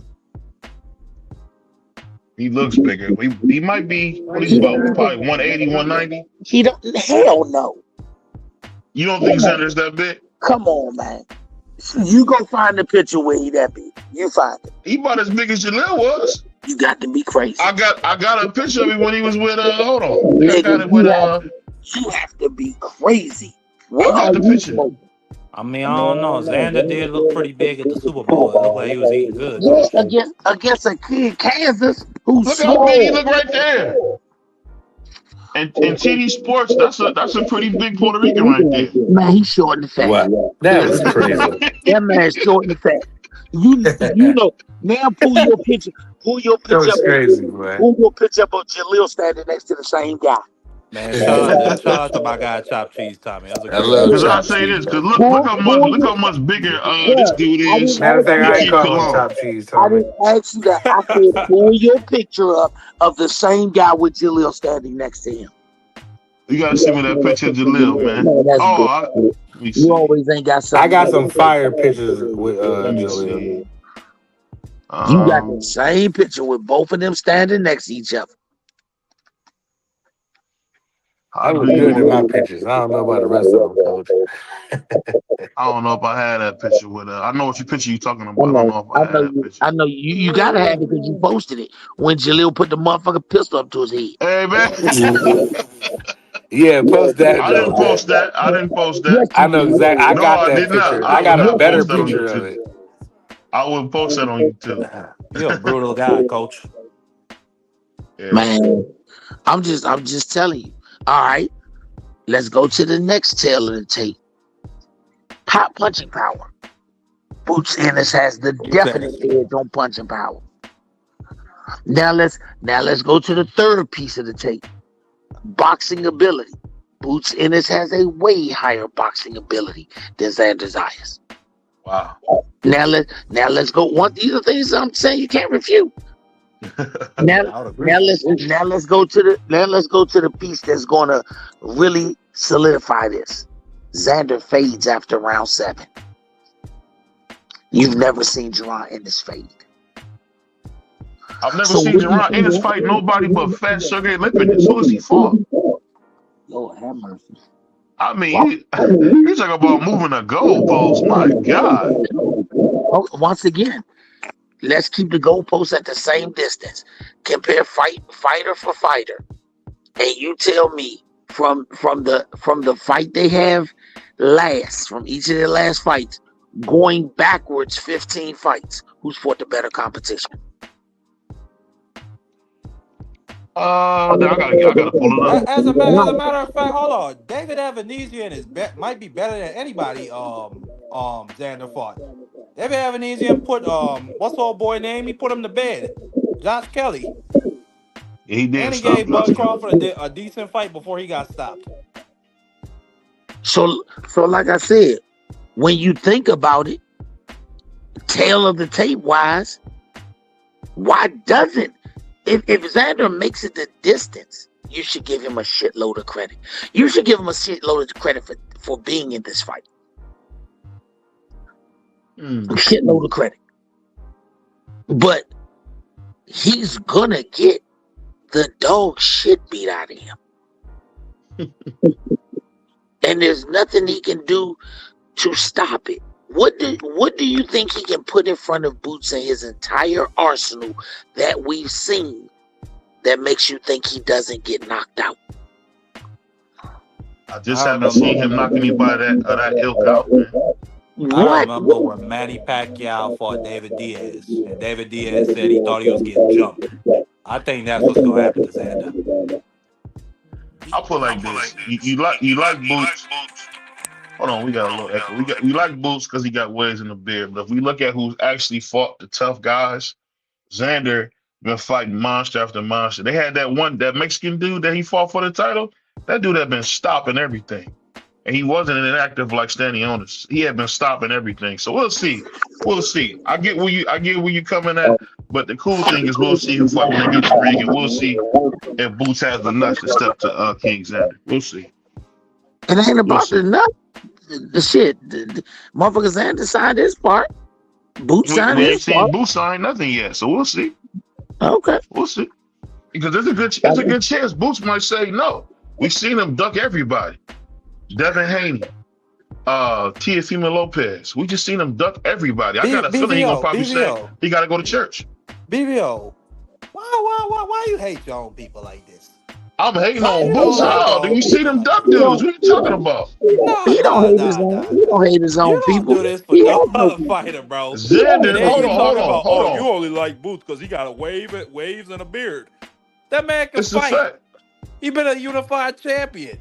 S13: He looks bigger. He might be, what he's about, probably 180, 190?
S6: He don't, hell no.
S13: You don't think Xander's that big?
S6: Come on, man. You go find the picture where he that big. You find it.
S13: He about as big as Jalil was.
S6: You got to be crazy.
S13: I got a picture of him when he was with hold on.
S6: You have to be crazy. What
S13: I got the picture.
S16: I mean, I don't know. Xander did look pretty big at the Super Bowl. It looked like he was eating good.
S6: Yes, against a kid Kansas who's
S13: look how big he look right there. And TD Sports, that's a pretty big Puerto Rican right there.
S6: Man, he's short and fat.
S17: Wow. That was crazy.
S6: That man's short and fat. You know, now pull your picture. Pull your picture
S17: that was crazy, man.
S6: Pull your picture up of Jalil standing next to the same guy.
S16: Man, shout out to my guy Chop Cheese Tommy.
S13: I love because I say this because look how much bigger this dude is.
S17: Matter of fact, I ain't calling Chop Cheese Tommy.
S6: I didn't ask you that. I said pull your picture up of the same guy with Jalil standing next to him.
S13: You gotta send me that picture of Jalil, man.
S6: Man, that's
S13: Oh,
S6: good.
S13: let me
S6: You
S13: see.
S6: always ain't got
S17: I
S6: something.
S17: got some fire pictures with
S13: Let me
S17: Jaleel.
S13: see.
S6: You got the same picture with both of them standing next to each other.
S17: I look good in my pictures. I don't know about the rest of them, Coach.
S13: I don't know if I had that picture with I know what picture you talking about. I don't know if I had that picture.
S6: I know you gotta have it because you posted it when Jaleel put the motherfucking pistol up to his head.
S13: Hey man.
S17: Yeah, post that
S13: I
S17: though.
S13: didn't post that. I didn't post that.
S17: I know exactly. I
S13: No,
S17: got
S13: I
S17: that
S13: did not.
S17: picture.
S13: I
S17: I
S13: would
S17: got a
S13: not
S17: better
S13: post that on
S17: picture of
S13: YouTube.
S17: it.
S13: I wouldn't post that on YouTube.
S16: You're a brutal guy, Coach.
S13: Yeah.
S6: Man, I'm just telling you. All right, let's go to the next tail of the tape. Top punching power. Boots Ennis has the definite edge on punching power. Now let's go to the third piece of the tape. Boxing ability. Boots Ennis has a way higher boxing ability than Xander Zayas.
S13: Wow.
S6: Now let's go. These are things I'm saying you can't refute. Now let's go to the piece that's gonna really solidify this. Xander fades after round 7. You've never seen Jerron Ennis fade.
S13: I've never seen Jerron Ennis fight nobody but Fat Sergey Lipinets. Who has he fought?
S6: Lord have mercy.
S13: I mean, you talk about moving a goalpost. My God.
S6: Once again, let's keep the goalposts at the same distance. Compare fighter for fighter, and you tell me from the fight they have last, from each of their last fights, going backwards 15 fights, who's fought the better competition?
S13: I gotta pull it up.
S16: As a matter of fact, hold on. David Evanesian might be better than anybody. Xander fought. David Evanesian put what's the old boy name? He put him to bed. Josh Kelly.
S13: Yeah, he did.
S16: And he gave Bud Crawford a decent fight before he got stopped.
S6: So like I said, when you think about it, tail of the tape wise, why doesn't if Xander makes it the distance, you should give him a shitload of credit. You should give him a shitload of credit for being in this fight. A shitload of credit. But he's gonna get the dog shit beat out of him. And there's nothing he can do to stop it. What do you think he can put in front of Boots in his entire arsenal that we've seen that makes you think he doesn't get knocked out?
S13: I just haven't seen him knock anybody of that ilk out, man.
S16: I remember when Manny Pacquiao fought David Diaz, and David Diaz said he thought he was getting jumped. I think that's what's going to happen to Xander.
S13: I'll put like this. You like Boots. Hold on, we got a little echo. We like Boots because he got waves in the beard. But if we look at who's actually fought the tough guys, Xander been fighting monster after monster. They had that Mexican dude that he fought for the title. That dude had been stopping everything. And he wasn't inactive like Stanionis. He had been stopping everything. So we'll see. I get where you coming at, but the cool thing is we'll see who fight when they get to the ring, and we'll see if Boots has the nuts to step to King Xander. We'll see.
S6: It ain't about the nut. The shit. The motherfucker Xander signed his part. Boots signed
S13: we ain't
S6: his
S13: seen
S6: part.
S13: Boots sign nothing yet, so we'll see.
S6: Okay.
S13: We'll see. Because there's a good chance Boots might say no. We've seen him duck everybody. Devin Haney, Teofimo Lopez. We just seen him duck everybody. I got a feeling he's gonna probably say he gotta go to church.
S16: BBO, why you hate your own people like this?
S13: I'm hating on Boots. How? Do you see them duck dudes? What are you talking about?
S6: He don't hate his own people.
S16: You don't do this for no other fighter, bro.
S13: Xander, hold on.
S16: You only like Boots because he got waves and a beard. That man can
S13: it's
S16: fight. He been a unified champion.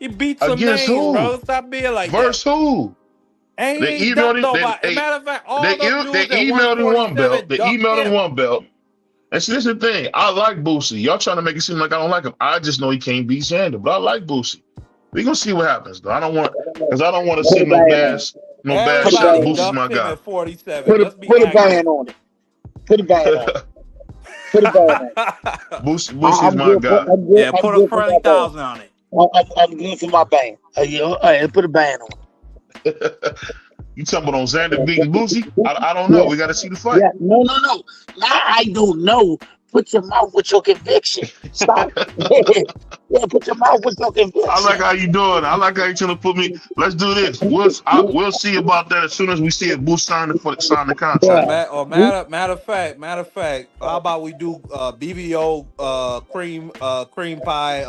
S16: He beat some
S13: Against
S16: names,
S13: who?
S16: bro. Stop being like
S13: Versus
S16: that.
S13: who?
S16: Ain't
S13: They
S16: he
S13: emailed
S16: nobody.
S13: him.
S16: Matter of fact, all
S13: They emailed him one belt. They emailed him one belt. And see, this is the thing. I like Boosie. Y'all trying to make it seem like I don't like him. I just know he can't beat Xander, but I like Boosie. We gonna see what happens, though. I don't want to see no bad shit. Boosie's my guy.
S16: 47.
S6: Put a ban on it. Put a ban on it. Put a ban on it.
S13: Boosie's my guy.
S16: Put a 30,000 on it.
S6: I'm good for my band. Put a band on.
S13: You talking about on Xander beating Boosie? I don't know. We got to see the fight.
S6: Yeah, no. Now I don't know. Put your mouth with your conviction. Stop. Yeah, put your mouth with your conviction.
S13: I like how you doing. I like how you trying to put me. Let's do this. We'll see about that as soon as we see if Boost sign the contract.
S16: Matter of fact, how about we do BBO cream pie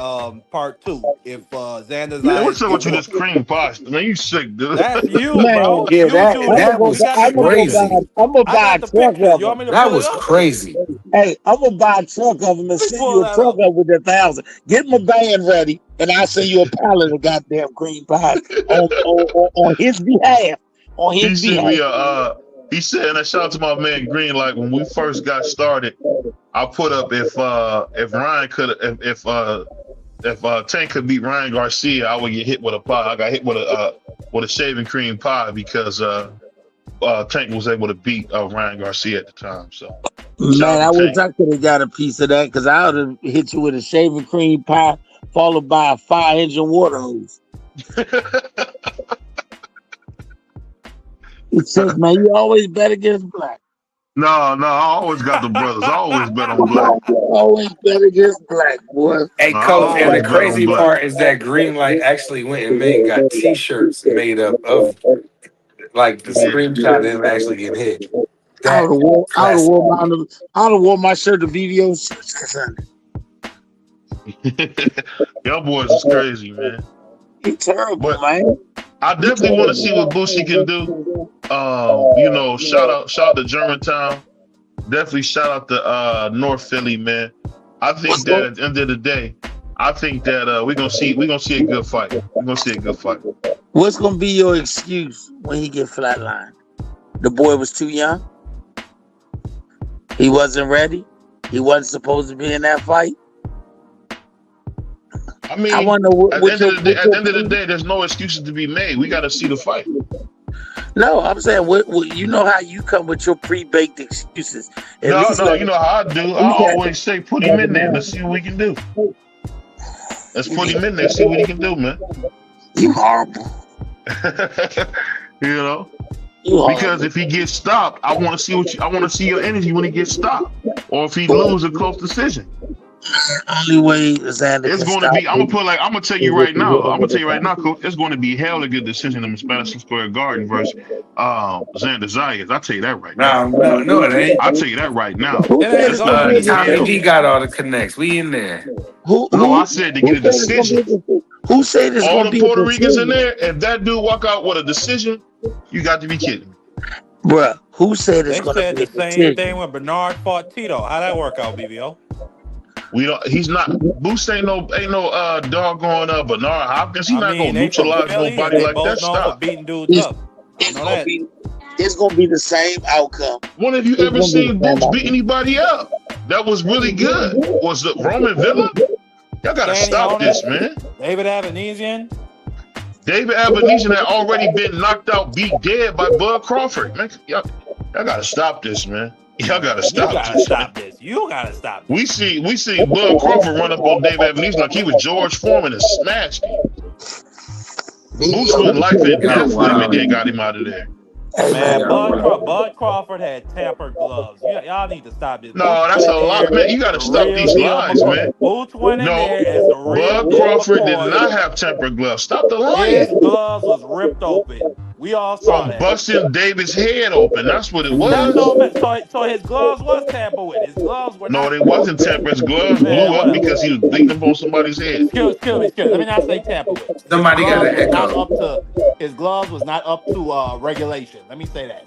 S16: part 2 if Xander's
S13: Man, what's up with you this cream pie? Man, you sick, dude.
S16: That's you,
S6: Man,
S16: bro.
S17: Yeah,
S16: You
S17: that
S16: do that.
S17: was crazy.
S6: I'm gonna buy a truck of
S16: You want me
S6: them.
S16: to
S17: That
S16: pull
S17: was
S16: it up?
S17: crazy.
S6: Hey, I'm gonna buy a truck of them and send
S16: pull
S6: you a
S16: that
S6: truck
S16: up.
S6: up with 1,000. Get my band ready, and I'll send you a pallet of goddamn cream pie on his behalf.
S13: He sent me he said, and I shout out to my man Green. Like when we first got started, I put up if Ryan could if Tank could beat Ryan Garcia, I would get hit with a pie. I got hit with a shaving cream pie because Tank was able to beat Ryan Garcia at the time. So
S6: Man, I wish I could have got a piece of that because I would have hit you with a shaving cream pie followed by a fire-engine water hose. He says, man, you always bet against black.
S13: No, I always got the brothers. I always bet on black.
S6: Always bet against black, boy.
S17: Hey, Coach, and the crazy part is that Greenlight actually went and got T-shirts made up of like the screenshot of him actually getting hit.
S6: I would have worn my shirt to BVO Sunday.
S13: Y'all boys is crazy, man.
S6: He's terrible, man.
S13: I definitely want to see what Boosie can do. Shout out to Germantown. Definitely shout out to North Philly, man. I think that at the end of the day, I think that we're gonna see a good fight. We're gonna see a good fight.
S6: What's gonna be your excuse when he get flatlined? The boy was too young. He wasn't ready. He wasn't supposed to be in that fight.
S13: I mean,
S6: I wonder
S13: at the end of the day, there's no excuses to be made. We got to see the fight.
S6: No, I'm saying, you know how you come with your pre-baked excuses.
S13: No, you know how I do. I always say, put him in there. Let's see what we can do. Let's put him in there. See what he can do, man.
S6: You horrible.
S13: You know, because if he gets stopped, I want to see your energy when he gets stopped, or if he loses a close decision.
S6: Only way Xander
S13: it's going to be. I'm gonna tell you right now, Coach. It's going to be hell a good decision in Madison Square Garden versus Xander Zayas. I'll tell you that right now.
S17: No, it ain't.
S13: I'll tell you that right now.
S17: Tommy D got all the connects. We in there.
S13: I said to get a decision.
S6: Who said this?
S13: All the Puerto Ricans in there. If that dude walk out with a decision, you got to be kidding me.
S6: Bruh, who said it's going to be
S16: the same thing when Bernard fought Tito. How'd that work out, BBO?
S13: He's not. Boost ain't no doggone Bernard Hopkins. He's not gonna neutralize nobody like that. Stop.
S16: Beating dudes up.
S6: It's gonna be the same outcome.
S13: When have you ever seen Boots beat anybody up? That was really good. Was it Roman Villa? Y'all gotta stop this, man.
S16: David Avanesian.
S13: David Avanesian had already been knocked out, beat dead by Bud Crawford. Man, y'all gotta stop this, man. Y'all gotta stop this.
S16: You gotta stop this.
S13: We see Bud Crawford run up on David Avanesian like he was George Foreman and smashed him. Boots put life and death with him and then got him out of there.
S16: Man, Bud Crawford had tampered gloves. Y'all need to stop this.
S13: No, that's a lot, man. You gotta stop these lies, man.
S16: Boots went in there as the real
S13: Bud Crawford did not have tempered gloves. Stop the lying.
S16: His gloves was ripped open. We all saw that.
S13: Busting David's head open. That's what it was.
S16: So his gloves was tampered with. His gloves were
S13: No, they wasn't tampered. His gloves blew up because he was beating up on somebody's head.
S16: Excuse me. Let me not say tampered with.
S17: Somebody got an echo.
S16: His gloves was not up to regulation. Let me say that.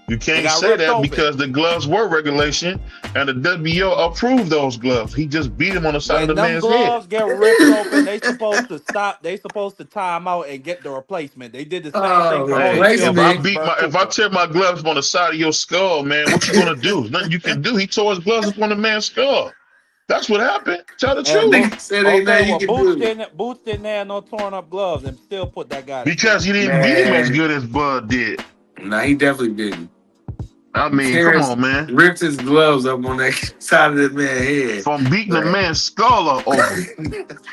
S13: You can't say that because the gloves were regulation and the WBO approved those gloves. He just beat him on the side of the man's head.
S16: When gloves get ripped open, they supposed to stop. They supposed to time out and get the replacement. They did the same thing.
S13: If I tear my gloves on the side of your skull, man, what you gonna do? There's nothing you can do. He tore his gloves up on the man's skull. That's what happened. Tell the truth.
S16: Boots didn't have no torn up gloves and still put that guy.
S13: Because he didn't beat him as good as Bud did.
S17: Nah, he definitely didn't.
S13: I mean, come
S17: Terrence
S13: on, man.
S17: ripped his gloves up on that side of the man's head.
S13: From beating a man's skull over.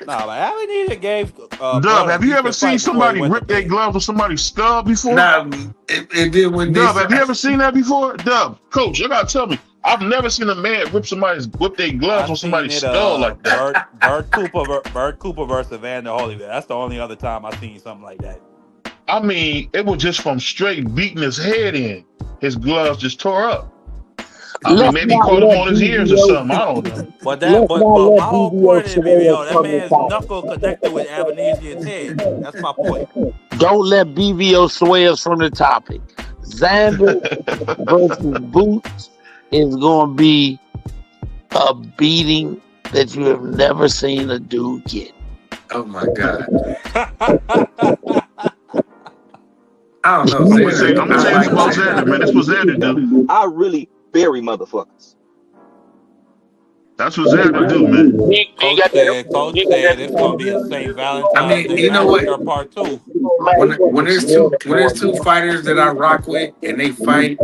S16: Nah, but Avenida gave
S13: Dub, have you ever seen somebody rip their gloves on somebody's skull before?
S17: Nah, it did when
S13: Dub, have you ever seen that before? Dub, coach, you gotta tell me. I've never seen a man whip their gloves on somebody's skull like that.
S16: Bert Cooper versus Evander Holyfield. That's the only other time I've seen something like that.
S13: I mean, it was just from straight beating his head in. His gloves just tore up. I mean, maybe he caught him on his ears or something. I don't know.
S16: But my whole point is, BBO, that man's knuckle connected with Avenasian's head. That's my point.
S6: Don't let BVO sway us from the topic. Xander versus Boots is going to be a beating that you have never seen a dude get.
S17: Oh my God. I don't know.
S13: I'm gonna say this about Xander, man. That's what Xander do.
S21: I really bury motherfuckers.
S13: That's what Xander do, man.
S16: Coach said it's gonna be a St. Valentine's.
S17: I mean, you know what?
S16: Part 2.
S17: When there's two fighters that I rock with and they fight,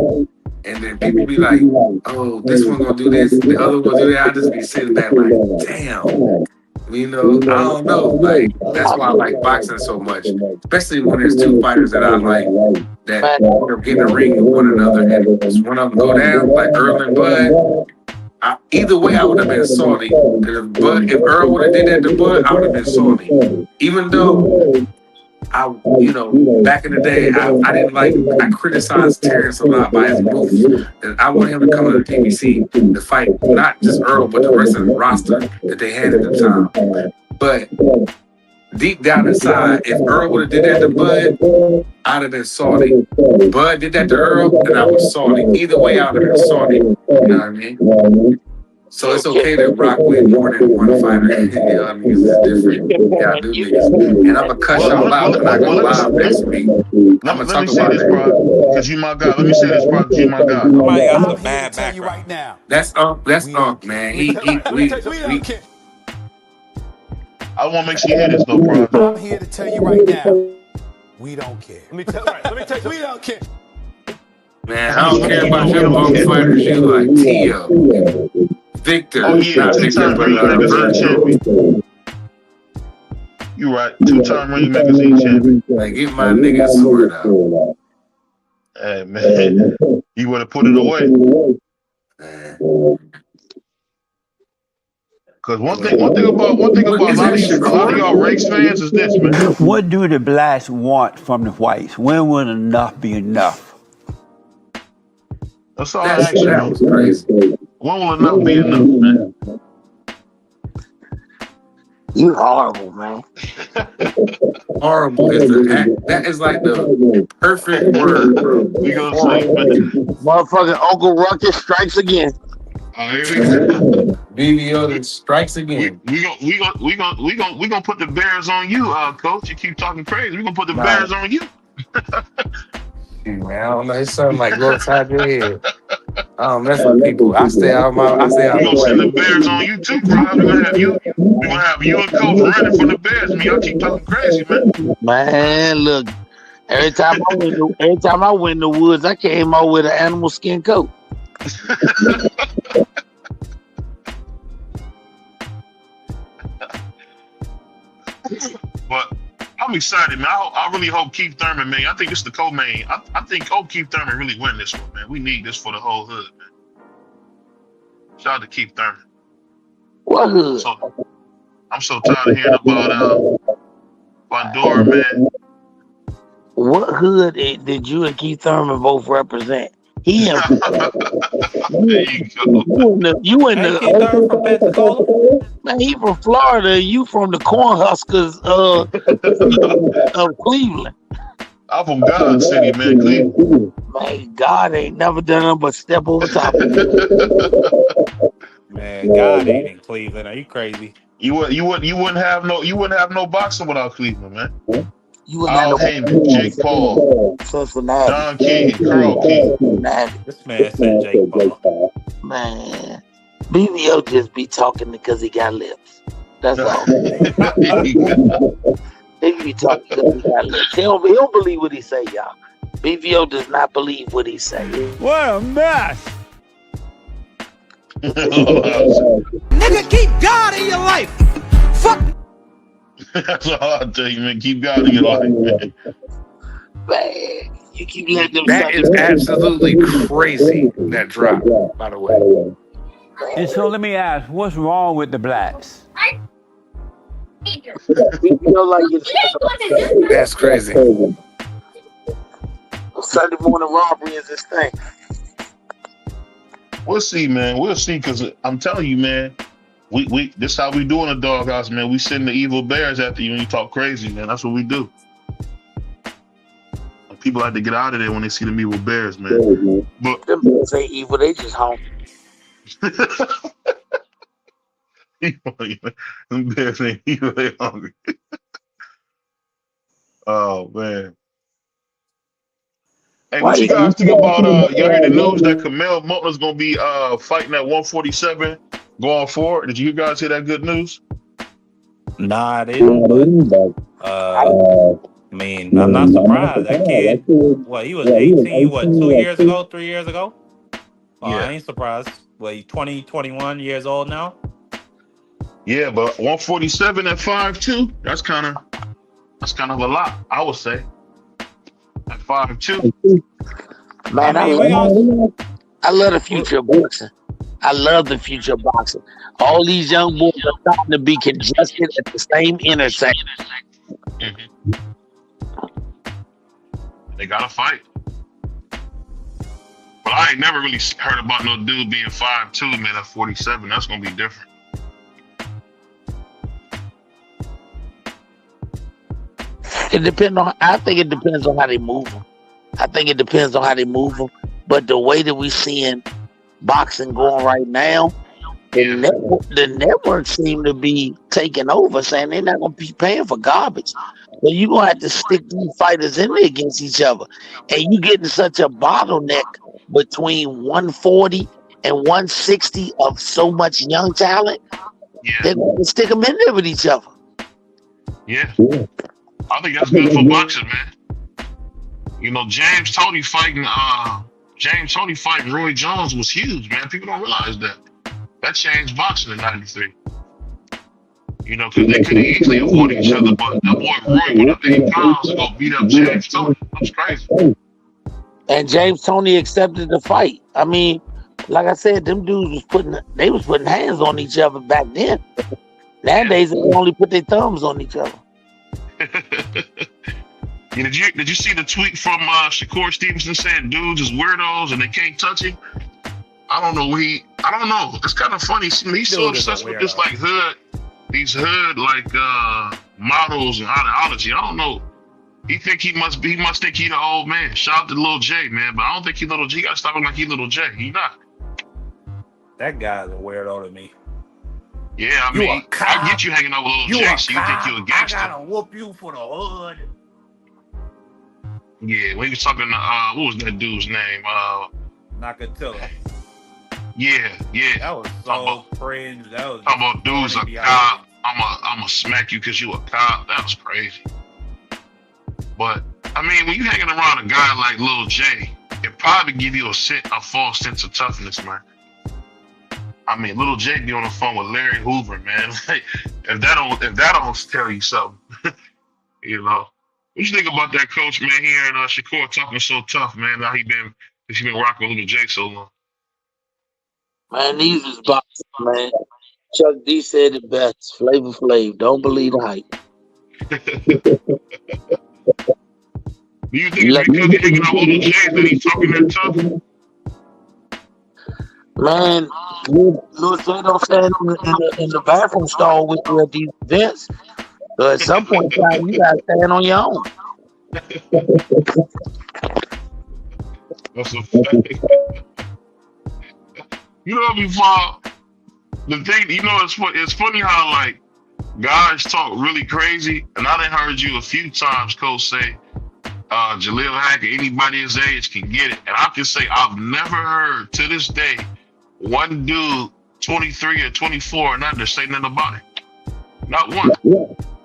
S17: and then people be like, "Oh, this one gonna do this, the other one gonna do that," I just be sitting back like, "Damn." You know, I don't know. Like, that's why I like boxing so much, especially when there's two fighters that I like that get in a ring with one another, and one of them go down, like Earl and Bud. Either way, I would have been salty. If Earl would have did that to Bud, I would have been salty. Even though back in the day, I didn't like. I criticized Terrence a lot by his moves, and I want him to come to the PBC to fight not just Earl, but the rest of the roster that they had at the time. But deep down inside, if Earl would have did that to Bud, I'd have been salty. Bud did that to Earl, and I was salty. Either way, I'd have been salty. You know what I mean? So it's okay to rock with more than one fighter. You know what I mean? It's different. Yeah, I do niggas. And I'm going to cut y'all out when I go live next week. I'm going to talk about that.
S13: Because you my guy. Let me say this, bro. Because you my guy.
S16: Somebody got some bad background. Right now.
S17: That's Unc, man.
S13: I want to make sure you hear this, though, bro.
S22: I'm here to tell you right now, we don't care. Let me tell you, we don't care.
S17: Man, I don't care about your bum fighters. You like Tio, Victor,
S13: not Victor, but champion. You right, 2-time Ring Magazine champion.
S17: Like, get my nigga sword out.
S13: Hey man, you would have put it away. Because one thing about a lot of y'all race fans is this, man.
S23: What do the blacks want from the whites? When will enough be enough?
S13: That's all I ask you. That was crazy. When will enough be enough, man?
S6: You horrible, man.
S17: Horrible is that is like the perfect word.
S13: We gonna say, man.
S6: Motherfucking Uncle Ruckus strikes again.
S13: Oh, here we go.
S17: BVO that strikes again.
S13: We gonna put the bears on you, coach. You keep talking crazy. We gonna put the bears on you.
S17: Man, I don't know. It's something like go inside your head. I don't mess with people. I stay out my. I stay out.
S13: We gonna send the bears on you too, bro. We're gonna have you and coach running from the bears. I mean, y'all keep talking crazy, man.
S6: Man, look. Every time I went in the woods, I came out with an animal skin coat.
S13: But I'm excited, man. I really hope Keith Thurman, man. I think this is the co-main. I think Keith Thurman really win this one, man. We need this for the whole hood, man. Shout out to Keith Thurman.
S6: What hood?
S13: I'm so tired of hearing about Fundora, man.
S6: What hood did you and Keith Thurman both represent? He
S13: there you go.
S6: You in the
S16: from Pensacola?
S6: Man, he from Florida. You from the Cornhuskers of Cleveland.
S13: I'm from God City, man. Cleveland.
S6: Man, God ain't never done nothing but step over top of it.
S16: Man, God ain't in Cleveland. Are you crazy?
S13: You wouldn't have no boxing without Cleveland, man.
S6: You
S13: Al Heyman, Jake Paul,
S6: Cincinnati,
S13: Don King, Carl King.
S16: This man said Jake Paul.
S6: Man, BVO just be talking because he got lips. That's all. They be talking because he got lips. He don't believe what he say, y'all. BVO does not believe what he says.
S23: What a mess.
S22: Nigga, keep God in your life. Fuck.
S13: That's all I tell you, man. Keep God in your life, man.
S6: Man, you keep letting them.
S17: That is absolutely crazy. That drop, by the way.
S23: And so let me ask, what's wrong with the blacks?
S17: That's crazy.
S6: Sunday morning robbery is this thing.
S13: We'll see, man. We'll see, because I'm telling you, man, we this how we do in the doghouse, man. We send the evil bears after you and you talk crazy, man. That's what we do. And people have to get out of there when they see them evil bears, man. But
S6: them bears ain't evil, they just hungry.
S13: Them bears ain't evil, they hungry. Oh man. Hey, what you guys think about y'all heard the news that Kamel Moutner's gonna be fighting at 147 going forward? Did you guys hear that good news?
S16: Nah, I didn't, but I mean, I'm not surprised. That kid, what, he was 18, what, 2 years ago, 3 years ago?
S13: Yeah.
S16: I ain't surprised. What, he 20, 21 years old now?
S13: Yeah, but 147 at 5'2", that's kind of a lot, I would say. At 5'2".
S6: Man, I love the future of boxing. I love the future of boxing. All these young boys are starting to be congested at the same intersection.
S13: Mm-hmm. They gotta fight. But I ain't never really heard about no dude being 5'2", man, at 47. That's gonna be different.
S6: I think it depends on how they move them. But the way that we seeing boxing going right now, the networks seem to be taking over, saying they're not going to be paying for garbage. So you're going to have to stick these fighters in there against each other. And you getting such a bottleneck between 140 and 160 of so much young talent. They're going to stick them in there with each other.
S13: Yeah. I think that's good for boxing, man. You know, James Toney fighting Roy Jones was huge, man. People don't realize that. That changed boxing in '93. You know, because they could have easily avoided each other, but that boy Roy went up 8 pounds to go beat up James Toney. That's crazy.
S6: And James Toney accepted the fight. I mean, like I said, them dudes was putting hands on each other back then. Nowadays, they only put their thumbs on each other.
S13: Did you see the tweet from Shakur Stevenson saying dudes is weirdos and they can't touch him? I don't know. It's kind of funny. He's so obsessed with this these hood models and ideology. I don't know. He must think he the old man. Shout out to Lil J, man, but I don't think he Little J. You gotta stop him like he Little J. He not.
S16: That guy's a weirdo to me.
S13: Yeah, I mean, I get you hanging out with Lil J, so you think you a gangster.
S16: I gotta whoop you for the hood.
S13: Yeah, when he was talking to what was that dude's name?
S16: Nakatilla.
S13: Yeah.
S16: That was so cringe. That was
S13: how about dudes a cop? I'ma smack you because you a cop. That was crazy. But I mean, when you hanging around a guy like Lil J, it probably give you a false sense of toughness, man. I mean, Lil J be on the phone with Larry Hoover, man. Like, if that don't tell you something, you know. What you think about that coach, man? Hearing Shakur talking so tough, man. How he been rocking with Lil J so long.
S6: Man, these is boxing, man. Chuck D said it best. Flavor Flav, don't believe the hype.
S13: Do you think it's because he's hanging out with Lil J that he's talking that tough?
S6: Man, Lil J don't stand in the bathroom stall with you at these events. So at some point in time, you gotta stand on your own.
S13: That's a fact. You know, before the thing, you know, it's funny how like guys talk really crazy, and I done heard you a few times, Coach, say Jaleel Hacker, anybody his age can get it, and I can say I've never heard to this day one dude 23 or 24 and under say nothing about it. Not one.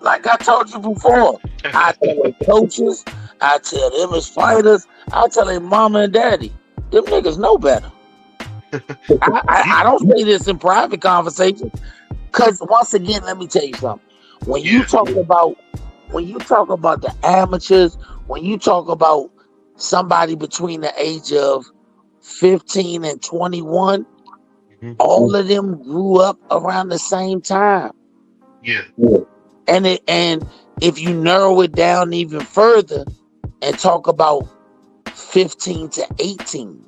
S6: Like I told you before, I tell coaches, I tell them as fighters, I tell their mama and daddy, them niggas know better. I don't say this in private conversation, because once again, let me tell you something. When you talk about the amateurs, when you talk about somebody between the age of 15 and 21, all of them grew up around the same time.
S13: Yeah.
S6: And if you narrow it down even further and talk about 15 to 18,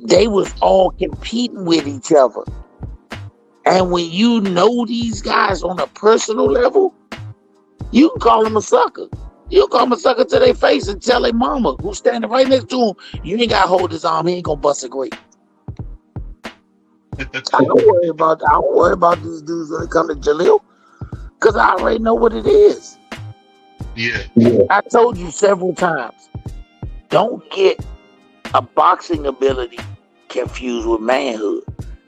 S6: they was all competing with each other. And when you know these guys on a personal level, you can call them a sucker. You can call them a sucker to their face and tell their mama who's standing right next to him, you ain't got to hold his arm. He ain't going to bust a grape. I don't worry about these dudes when it comes to Jaleel, because I already know what it is.
S13: Yeah.
S6: I told you several times, don't get a boxing ability confused with manhood.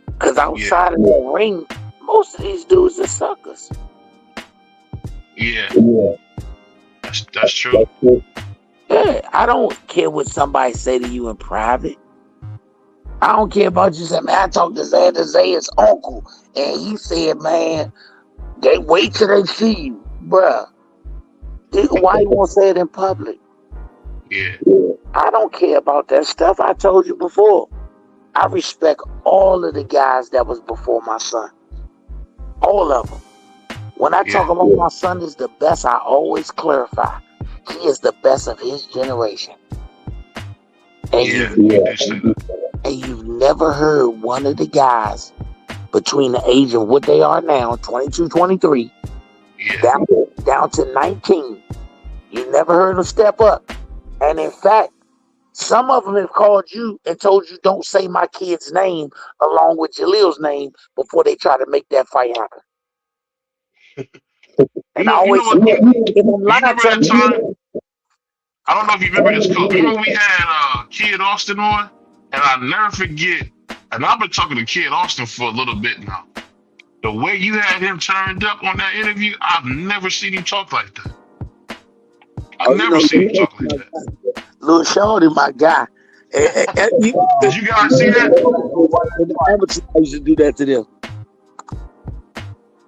S6: Because outside of the ring, most of these dudes are suckers.
S13: Yeah. That's true.
S6: Yeah, I don't care what somebody say to you in private. I don't care about you saying, man, I talked to Xander Zayas' uncle, and he said, man, they wait till they see you. Bruh, why you won't say it in public?
S13: Yeah.
S6: I don't care about that stuff. I told you before. I respect all of the guys that was before my son. All of them. When I talk about my son is the best, I always clarify. He is the best of his generation. And you've never heard one of the guys between the age of what they are now, 22, 23, down to 19. You never heard them step up. And in fact, some of them have called you and told you don't say my kid's name along with Jaleel's name before they try to make that fight happen. And I always say, if I'm lying,
S13: remember that time? I don't know if you remember this, coach. Remember we had Kid Austin on? And I'll never forget, and I've been talking to Kid Austin for a little bit now. The way you had him turned up on that interview, I've never seen him talk like that. I've never seen him talk like that.
S6: Lil Shorty, my guy.
S13: Did you guys see that?
S6: I used to do that to them.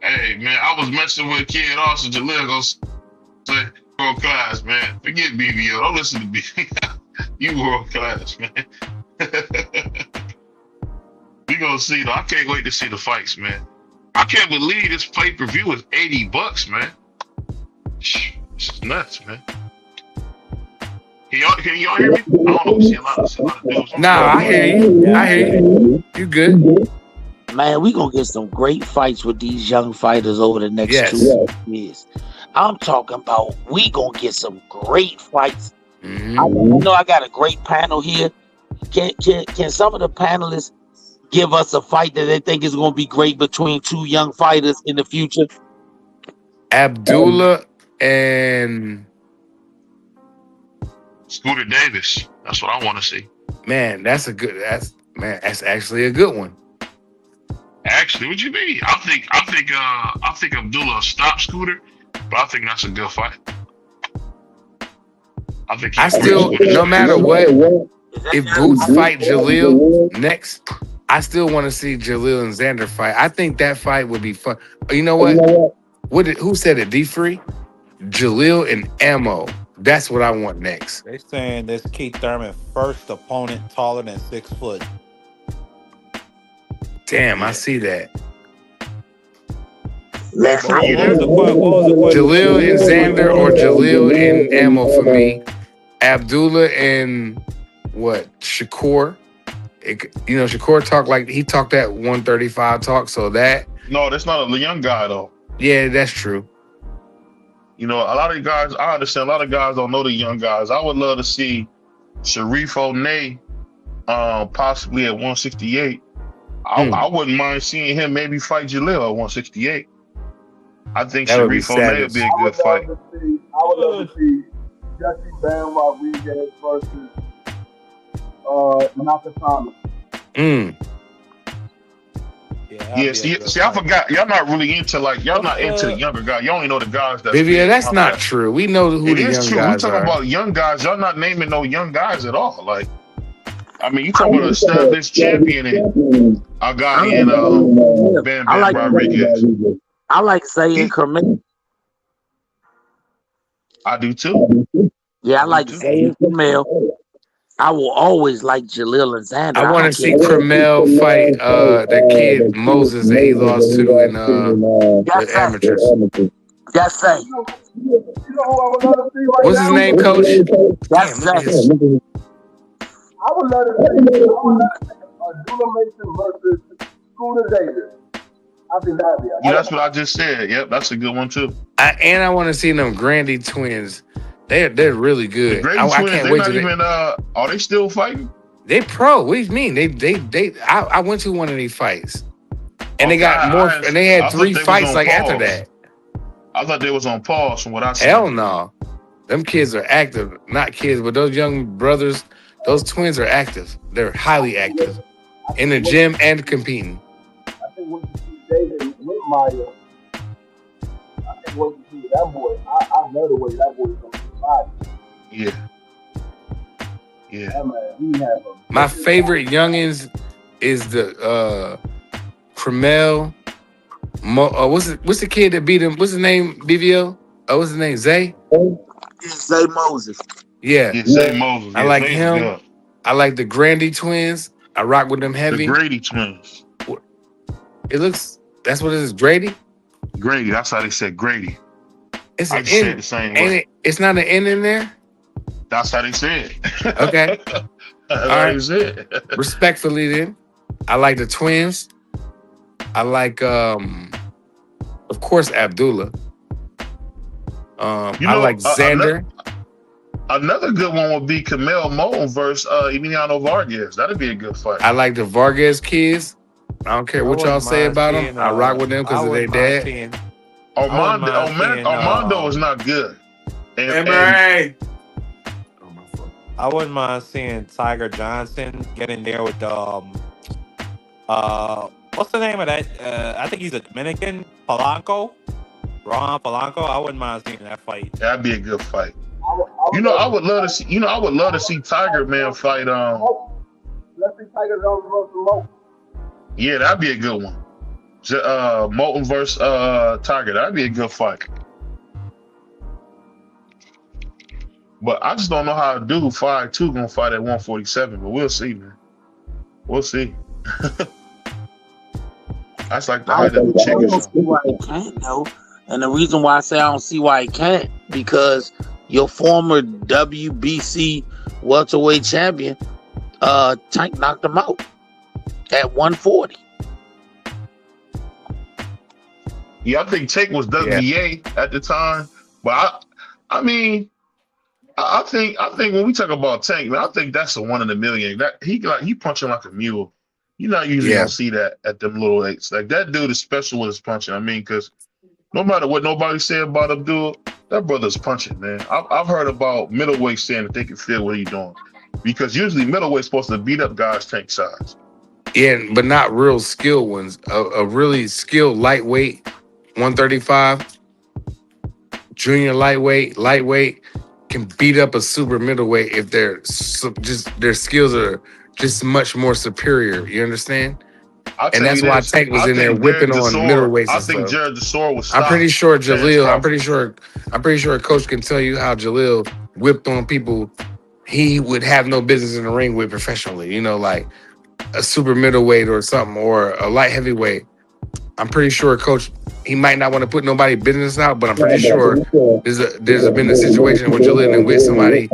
S13: Hey, man, I was messing with Kid Austin. Jaleel gonna say, world class, man. Forget BBO. Don't listen to me. You world class, man. We gonna see, though. I can't wait to see the fights, man. I can't believe this pay-per-view is $80, man. This is nuts, man. Can y'all hear me? I don't know. See a lot of dudes.
S17: Nah, I hear you. You good.
S6: Man, we gonna get some great fights with these young fighters over the next 2 years. I'm talking about we gonna get some great fights. I know I got a great panel here. Can some of the panelists give us a fight that they think is gonna be great between two young fighters in the future?
S17: Abdullah and
S13: Scooter Davis. That's what I want to see.
S17: Man, that's actually a good one.
S13: Actually, what you mean? I think Abdullah stopped Scooter, but I think that's a good fight. I think
S17: no matter what, if Boots fight Jaleel next, I still want to see Jaleel and Xander fight. I think that fight would be fun. You know what? Who said it? D-Free? Jaleel and Ammo. That's what I want next.
S16: They saying this Keith Thurman first opponent taller than 6 foot.
S17: Damn, I see that.
S16: What was the question?
S17: Jaleel and Xander or Jaleel and Ammo for me. Abdullah and Shakur. Shakur talked that 135 talk, so that.
S13: No, that's not a young guy though.
S17: Yeah, that's true.
S13: A lot of guys, I understand a lot of guys don't know the young guys. I would love to see Sharif O'Neill possibly at 168. I wouldn't mind seeing him maybe fight Jaleel at 168. I think Sharif O'Neill would be a good fight.
S1: I would love to see Jesse Van Rodriguez versus Nakatana.
S13: Yeah, see, I forgot. Y'all not really into y'all not into the younger guys. You only know the guys that's
S17: Vivian,
S13: big.
S17: that's
S13: My
S17: not
S13: bad.
S17: true. We know who
S13: It
S17: the
S13: is
S17: young
S13: true. We
S17: guys
S13: talking
S17: are.
S13: about young guys. Y'all not naming no young guys at all. Like, I mean, you talking about an established champion and a guy in Bam Bam Rodriguez.
S6: I like Zay and Carmel.
S13: I do too.
S6: Yeah, I like Zay and Carmel. I will always like Jalil and Xander.
S17: I want to see Carmel fight that kid Moses that he lost to in the amateurs.
S6: That's Zay.
S1: You know who I would love to see right
S17: What's
S1: now?
S17: his name, Coach?
S6: That's Zay.
S1: I would love to see Abdullah Mason versus Scooter Davis. I think that'd be.
S13: Yeah, that's what I just said. Yep, that's a good one too.
S17: I want to see them Grandy twins. They're really good.
S13: The Grady
S17: I
S13: twins,
S17: can't
S13: they're
S17: wait
S13: not
S17: till
S13: even. Are they still fighting?
S17: They pro. What do you mean? I went to one of these fights, and they got more. And they had 3 fights like after that.
S13: I thought they was on pause from what I said.
S17: Hell no, them kids are active. Not kids, but those young brothers, those twins are active. They're highly active in the gym and competing.
S1: I think what you see David Whitmire, I think what you see that boy, I love the way that boy's on the body.
S13: Yeah. Yeah.
S1: That man, he has a
S17: My favorite youngins is the Cremel. What's the kid that beat him? What's his name? BVO? What's his name? Zay?
S6: Zay Moses.
S17: Yeah.
S13: Zay Moses.
S17: I like him. Good. I like the Grandy twins. I rock with them heavy.
S13: The Grady twins.
S17: It looks. That's what it is. Grady.
S13: Grady. That's how they said Grady.
S17: It's
S13: I
S17: an
S13: just
S17: N.
S13: said the same way.
S17: It's not an N in there.
S13: That's how they said.
S17: Okay.
S13: All
S17: right. Respectfully, then, I like the twins. I like, of course, Abdullah. I like Xander.
S13: Another good one would be Camille Moen versus Emiliano Vargas. That'd be a good fight.
S17: I like the Vargas kids. I don't care what y'all say about them. I rock with them because of their dad.
S13: Armando is not good.
S16: I wouldn't mind seeing Tiger Johnson get in there with what's the name of that? I think he's a Dominican. Polanco. Ron Polanco. I wouldn't mind seeing that fight.
S13: That'd be a good fight. I would love to see. I would love to see Tiger man fight.
S1: Let's see Tiger Johnson versus Moulton.
S13: Yeah, that'd be a good one. Moulton versus Tiger. That'd be a good fight. But I just don't know how to do 5'2" gonna fight at 147. But we'll see, man. We'll see. That's like the height of a chicken.
S6: I don't see why he can't, though. And the reason why I say I don't see why he can't, because your former WBC welterweight champion, Tank knocked him out at 140.
S13: Yeah, I think Tank was WBA at the time. But I mean, I think when we talk about Tank, man, I think that's a 1 in a million. That he punching like a mule. You're not usually gonna see that at them little eights. Like that dude is special with his punching. I mean, because no matter what nobody say about Abdul, that brother's punching, man. I've heard about middleweight saying that they can feel what he's doing, because usually middleweight's supposed to beat up guys Tank size.
S17: Yeah, but not real skilled ones. A really skilled lightweight, 135, junior lightweight can beat up a super middleweight if their skills are just much more superior. You understand? And that's why Tank was in there whipping on middleweights. I think
S13: Jared Desor was.
S17: I'm pretty sure Jalil. I'm pretty sure a coach can tell you how Jalil whipped on people he would have no business in the ring with professionally. You know, like a super middleweight or something, or a light heavyweight. I'm pretty sure Coach, he might not want to put nobody business out, but I'm pretty sure there's been a situation where Jalil and with somebody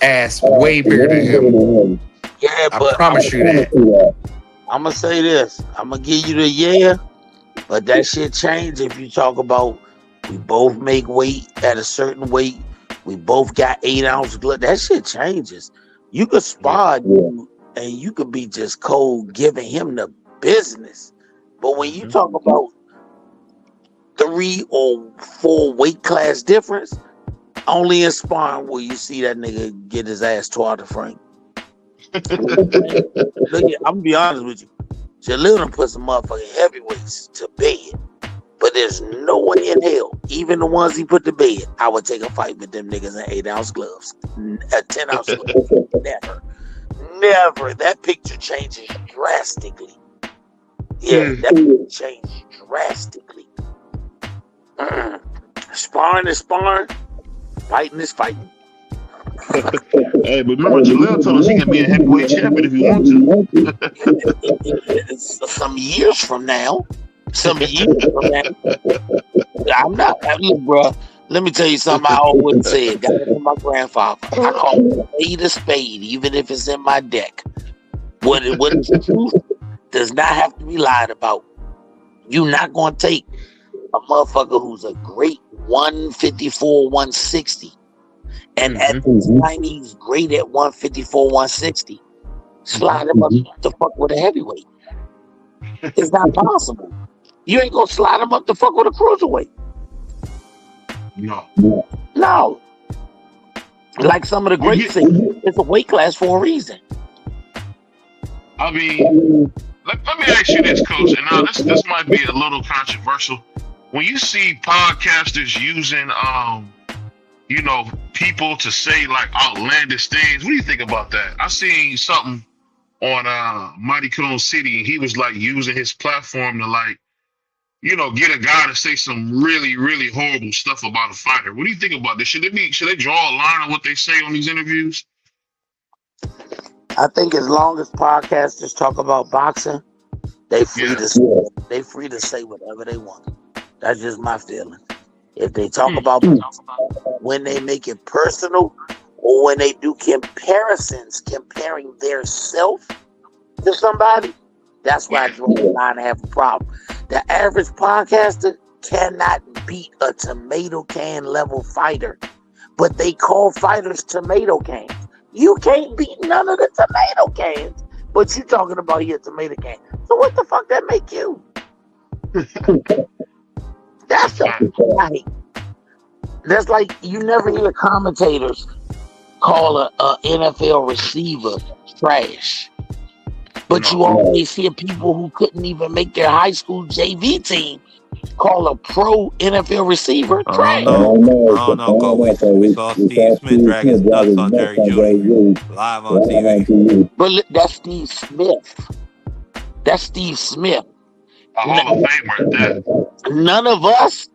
S17: ass way bigger than him.
S6: Yeah, but
S17: I promise you that.
S6: I'm gonna say this. I'm gonna give you the but that shit change if you talk about we both make weight at a certain weight. We both got 8-ounce blood. That shit changes. You could spar dude, and you could be just cold giving him the business. But when you talk about 3 or 4 weight class difference, only in sparring will you see that nigga get his ass tore out the frame. Look, I'm gonna be honest with you. Jalil done put some motherfucking heavyweights to bed. But there's no way in hell, even the ones he put to bed, I would take a fight with them niggas in 8-ounce gloves. 10-ounce gloves. Never. Never. That picture changes drastically. Yeah, that picture changes drastically. Sparring is sparring. Fighting is fighting.
S13: Hey, but remember, Jalil told us he can be a heavyweight champion if he wants to.
S6: Some years from now. I'm not. Look, bro, let me tell you something I always said. Got it from my grandfather. I call a spade, even if it's in my deck. What is truth does not have to be lied about. You're not going to take a motherfucker who's a great 154, 160. And at the time he's great at 154, 160. Slide him up the fuck with a heavyweight. It's not possible. You ain't gonna slide him up the fuck with a cruiserweight. No. Like some of the greats say, it's a weight class for a reason.
S13: I mean, let me ask you this, Coach. And now this might be a little controversial. When you see podcasters using, people to say like outlandish things, what do you think about that? I seen something on Mighty Cologne City, and he was like using his platform to like, get a guy to say some really, really horrible stuff about a fighter. What do you think about this? Should they draw a line on what they say on these interviews?
S6: I think as long as podcasters talk about boxing, they free to say whatever they want. That's just my feeling. If they talk about boxing, when they make it personal, or when they do comparisons, comparing their self to somebody, that's why I draw the line and have a problem. The average podcaster cannot beat a tomato can level fighter, but they call fighters tomato cans. You can't beat none of the tomato cans, but you talking about your tomato can. So what the fuck that make you? That's something I hate. That's like you never hear commentators call a NFL receiver trash. But you always hear people who couldn't even make their high school JV team call a pro NFL receiver trash.
S2: I don't know, Coach. We saw Steve Smith drag his nuts on Jerry Jr. live on TV.
S6: But that's Steve Smith.
S13: A Hall of Famer at that.
S6: None of us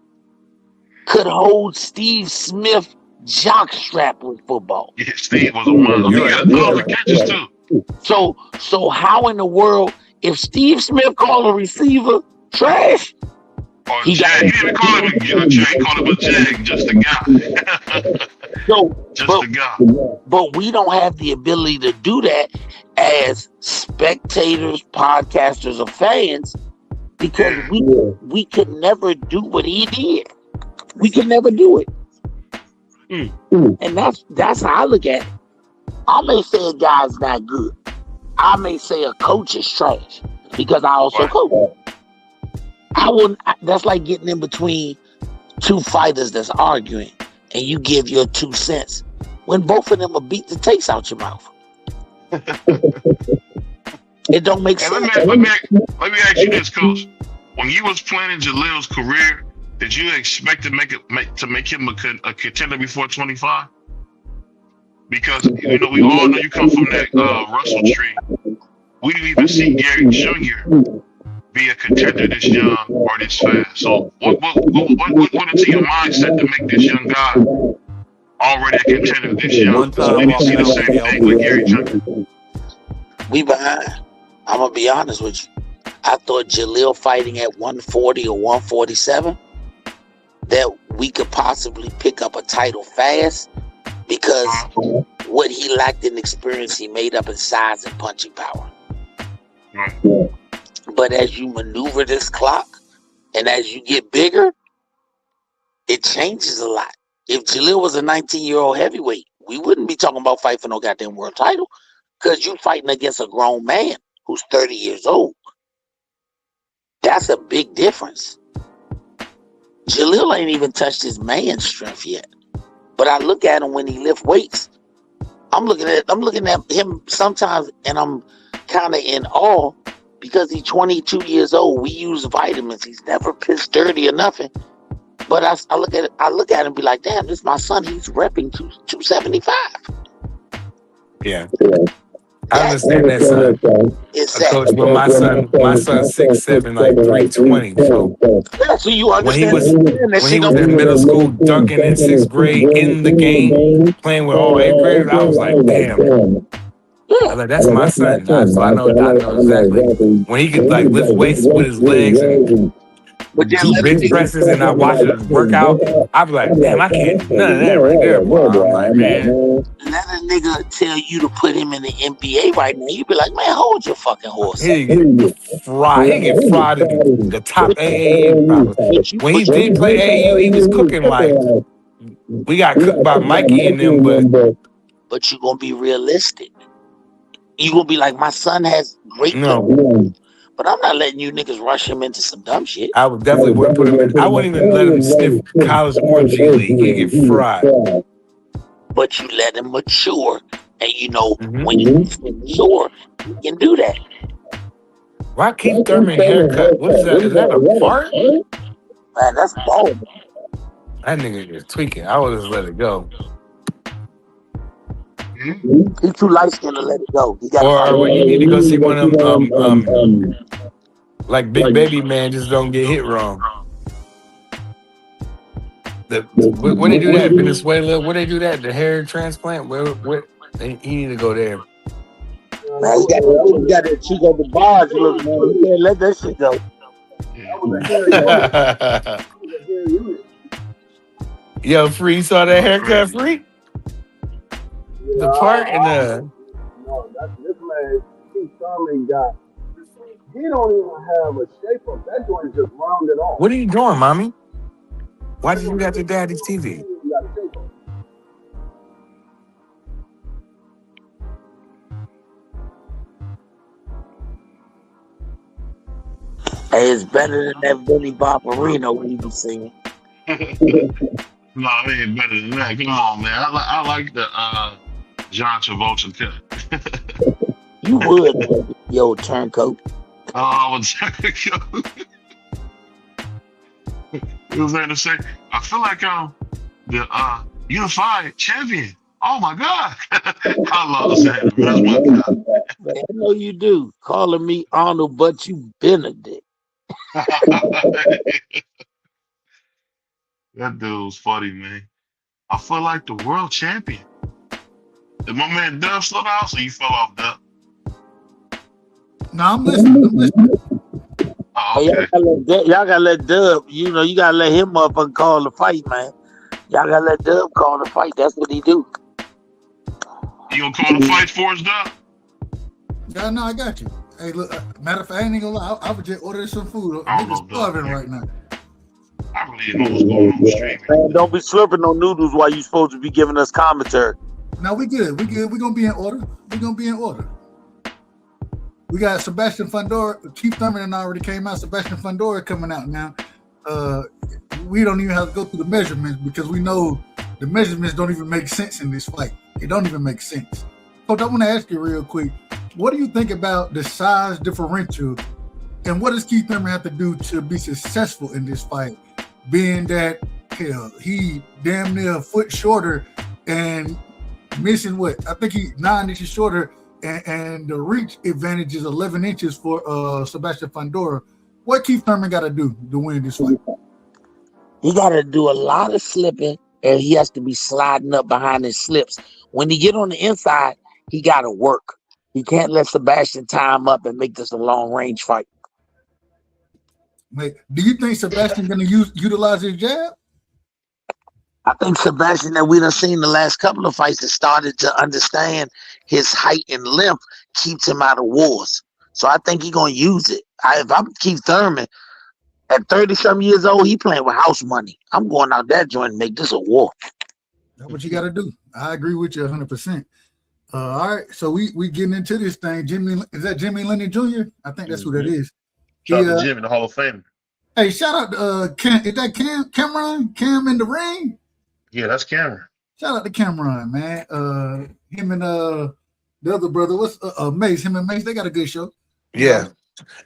S6: could hold Steve Smith jockstrap with football.
S13: Yeah, Steve was a monster. He had 1,000 catches too.
S6: So how in the world, if Steve Smith called a receiver trash,
S13: he didn't even call him a jag, he called him a jag, just a guy. A guy.
S6: But we don't have the ability to do that as spectators, podcasters, or fans, because we could never do what he did. We could never do it. And that's how I look at it. I may say a guy's not good. I may say a coach is trash because I also coach. That's like getting in between two fighters that's arguing and you give your 2 cents when both of them will beat the taste out your mouth. It don't make sense.
S13: Let me ask you this, Coach. When you was planning Jalil's career, did you expect to make him a contender before 25? Because we all know you come from that Russell tree. We didn't even see Gary Jr. be a contender this young or this fast. So what went into your mindset to make this young guy already a contender this young? So we didn't see the same thing with Gary Jr.
S6: We behind. I'm gonna be honest with you. I thought Jalil fighting at 140 or 147 that we could possibly pick up a title fast, because what he lacked in experience, he made up in size and punching power. But as you maneuver this clock and as you get bigger, it changes a lot. If Jalil was a 19-year-old heavyweight, we wouldn't be talking about fight for no goddamn world title, because you're fighting against a grown man who's 30 years old. That's a big difference. Jalil ain't even touched his man strength yet. But I look at him when he lift weights. I'm looking at him sometimes, and I'm kind of in awe because he's 22 years old. We use vitamins. He's never pissed dirty or nothing. But I look at him and be like, damn, this is my son. He's repping 275.
S17: Yeah. I understand that, son. Coach, but my son's 6'7", like 320. So
S6: so you
S17: when he
S6: understand
S17: was in middle school, dunking in 6th grade in the game, playing with all 8th graders, I was like, damn. I was like, that's my son. So I know exactly when he could like lift weights with his legs and do bench presses, and I watch it work out. I be like, damn, I can't do none of that right there, boy. I'm like, man.
S6: Let a nigga tell you to put him in the NBA right now. You be like, man, hold your fucking horse.
S17: He get fried. He get fried at the top AAU. When he did play AAU, he was cooking like we got cooked by Mikey and them,
S6: but you're gonna be realistic. You gonna be like, my son has great potential, but I'm not letting you niggas rush him into some dumb shit.
S17: I would definitely wouldn't put him in. I wouldn't even let him sniff college or G League. He'd get fried.
S6: But you let him mature, and you know when you mature, you can do that.
S17: Why Keith Thurman haircut? What is that? Is that a part?
S6: Man, that's bald.
S17: That nigga is tweaking. I would just let it go.
S6: He's too light skinned to let it go.
S17: Or you need to go see one of them. Like Big Baby Man, just don't get hit wrong. Where they do that? Venezuela? Where they do that? The hair transplant? Where he need to go there.
S6: Man, he got that Chico the Barge look, man. You can't let that shit go.
S17: Yo, Free, you saw that haircut, Free? The part in the...
S1: No, that's this man, Keith Thurman got... He don't even have a shape up. That joint is just rounded off.
S17: What are you doing, mommy? Why did you got your daddy's TV?
S6: Hey, it's better than that Vinny Barbarino we be singing.
S13: No, it ain't better than that. Come on, man. I like the John Travolta cut.
S6: You would, yo, turncoat.
S13: Oh, turncoat. It was there to say, I feel like I'm the unified champion. Oh my God. I love that. That's my God.
S6: Man, I know you do. Calling me Arnold, but you Benedict.
S13: That dude was funny, man. I feel like the world champion. Did my man Dub slow down, so you fell off, Dub?
S18: No, I'm listening.
S13: Oh, okay.
S6: Y'all gotta let Dub, you know, you gotta let him up and call the fight, man. Y'all gotta let Dub call the fight. That's what he do.
S13: You gonna call the fight for us, Dub?
S18: Yeah, no, I got you. Hey, look, matter of fact, I ain't gonna lie. I would just order some food. Niggas starving right now.
S13: I really didn't know what's going on the stream.
S6: Man, don't be slurping no noodles while you supposed to be giving us commentary.
S18: No, we good. We're gonna be in order. We got Sebastian Fundora. Keith Thurman already came out. Sebastian Fundora coming out now. We don't even have to go through the measurements because we know the measurements don't even make sense in this fight. It don't even make sense. Coach, I want to ask you real quick. What do you think about the size differential, and what does Keith Thurman have to do to be successful in this fight? Being that he damn near a foot shorter and missing what? I think he's 9 inches shorter, and the reach advantage is 11 inches for Sebastian Fundora. What Keith Thurman got to do to win this fight?
S6: He got to do a lot of slipping, and he has to be sliding up behind his slips. When he get on the inside, he got to work. He can't let Sebastian tie him up and make this a long-range fight.
S18: Wait, do you think Sebastian going to utilize his jab?
S6: I think Sebastian, that we done seen the last couple of fights, that started to understand his height and length keeps him out of wars. So I think he's going to use it. If I'm Keith Thurman, at 30-something years old, he playing with house money. I'm going out that joint and make this a war.
S18: That's what you got to do. I agree with you 100%. All right, so we getting into this thing. Is that Jimmy Lennon Jr.? I think that's who that is.
S13: Shout out to Jimmy, the Hall of Fame.
S18: Hey, shout out to Cam. Is that Cameron? Cam in the ring?
S13: Yeah, that's Cameron.
S18: Shout out to Cameron, man. Him and the other brother, what's Mace? Him and Mace, they got a good show.
S17: Yeah.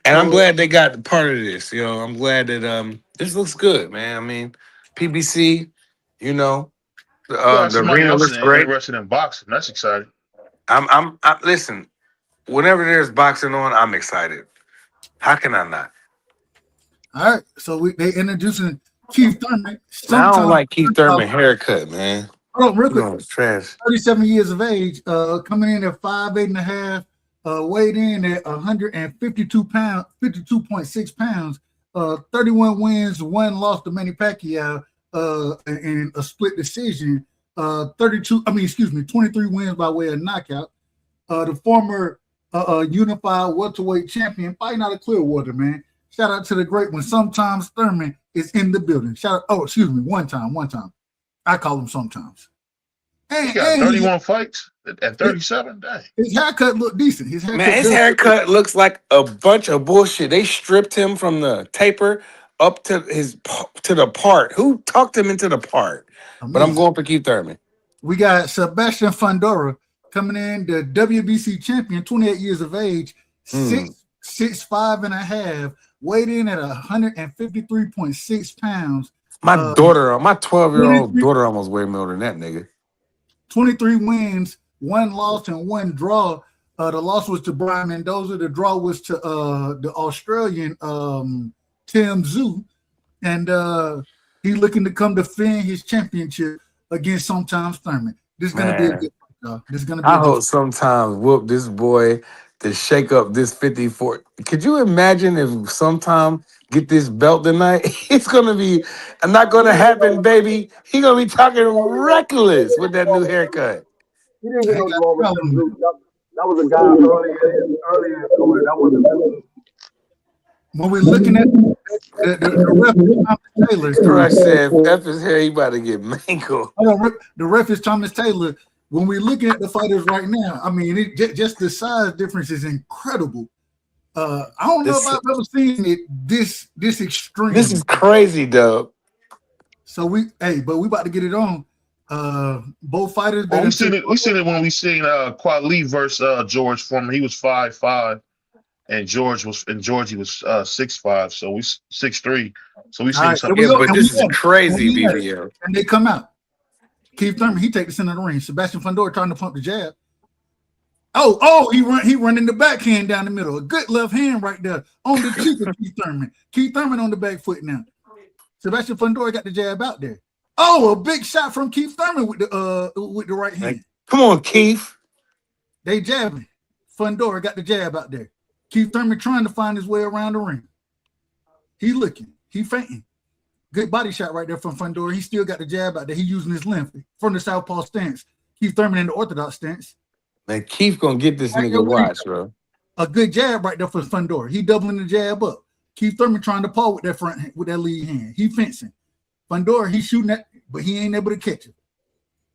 S17: And I'm
S18: So
S17: glad they got part of this. I'm glad that this looks good, man. I mean, PBC, you know,
S13: You got
S17: the
S13: somebody
S17: arena
S13: else
S17: looks great.
S13: interested in boxing. That's exciting.
S17: Listen. Whenever there's boxing on, I'm excited. How can I not?
S18: all right, so they introducing Keith Thurman.
S17: Man, I don't
S18: Sometimes
S17: like Keith Thurman haircut, man.
S18: hold on, real quick.
S17: No, it's trash.
S18: 37 years of age, coming in at 5'8.5", weighed in at 152 pounds, 52.6 pounds, 31 wins, 1 loss to Manny Pacquiao, and a split decision. 23 wins by way of knockout. The former unified welterweight champion, fighting out of Clearwater, man. Shout out to the great one. Sometimes Thurman is in the building. One time. I call him sometimes.
S13: He got 31 fights at 37. Dang.
S18: His haircut looked decent. His
S17: haircut looks like a bunch of bullshit. They stripped him from the taper up to the part. Who talked him into the part?
S18: Amazing.
S17: But I'm going for Keith Thurman.
S18: We got Sebastian Fundora coming in, the WBC champion, 28 years of age, 6'5.5", weighed in at 153.6 pounds.
S17: My 12-year-old daughter almost weighed more than that nigga. 23
S18: wins, 1 loss, and 1 draw. The loss was to Brian Mendoza. The draw was to the Australian Tim Zhu. And he's looking to come defend his championship against Sometimes Thurman. This is going to be a good fight, y'all. This is going to be
S17: I hope sometimes whoop this boy to shake up this 54. Could you imagine if sometime get this belt tonight? It's gonna be not gonna happen, baby. He gonna be talking reckless with that new haircut.
S1: He didn't get no draw with Tim. That was a guy earlier in his career. That wasn't him.
S18: When we're looking at the ref is Thomas Taylor.
S17: Crush said, F his hair, he about to get mangled.
S18: The ref is Thomas Taylor. When we're looking at the fighters right now, I mean, just the size difference is incredible. I don't know if I've ever seen it this extreme.
S17: This is crazy, though.
S18: So we about to get it on. Both fighters.
S13: We seen it when we seen Quali versus George Foreman. He was 5'5", and Georgie was 6'5", so we 6'3". So we seen something.
S17: Yeah, but this is crazy, BBL.
S18: And they come out. Keith Thurman, he take the center of the ring. Sebastian Fundora trying to pump the jab. He running the backhand down the middle. A good left hand right there on the cheek of Keith Thurman. Keith Thurman on the back foot now. Sebastian Fundora got the jab out there. A big shot from Keith Thurman with the right hand.
S17: Come on, Keith.
S18: They jabbing. Fundora got the jab out there. Keith Thurman trying to find his way around the ring. He looking. He fainting. Good body shot right there from Fundora. He still got the jab out there. He using his length from the southpaw stance. Keith Thurman in the orthodox stance.
S17: Man, Keith gonna get this nigga watch, bro.
S18: A good jab right there for Fundora. He doubling the jab up. Keith Thurman trying to paw with that lead hand. He fencing. Fundora, he shooting that, but he ain't able to catch it.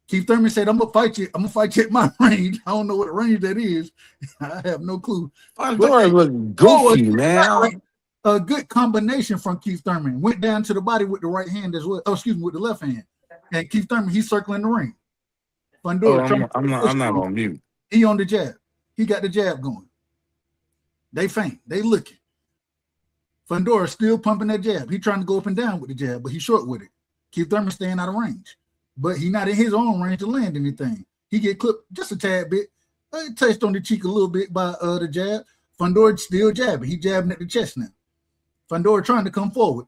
S18: Keith Thurman said, I'm gonna fight you. I'm gonna fight you at my range. I don't know what range that is. I have no clue.
S17: Fundora look goofy, man.
S18: A good combination from Keith Thurman. Went down to the body with the right hand as well. With the left hand. And Keith Thurman, he's circling the ring. Fundora.
S17: I'm not on mute.
S18: He on the jab. He got the jab going. They faint. They looking. Fundora still pumping that jab. He trying to go up and down with the jab, but he's short with it. Keith Thurman staying out of range. But he not in his own range to land anything. He get clipped just a tad bit. Touched on the cheek a little bit by the jab. Fundora still jabbing. He jabbing at the chest now. Fundora trying to come forward.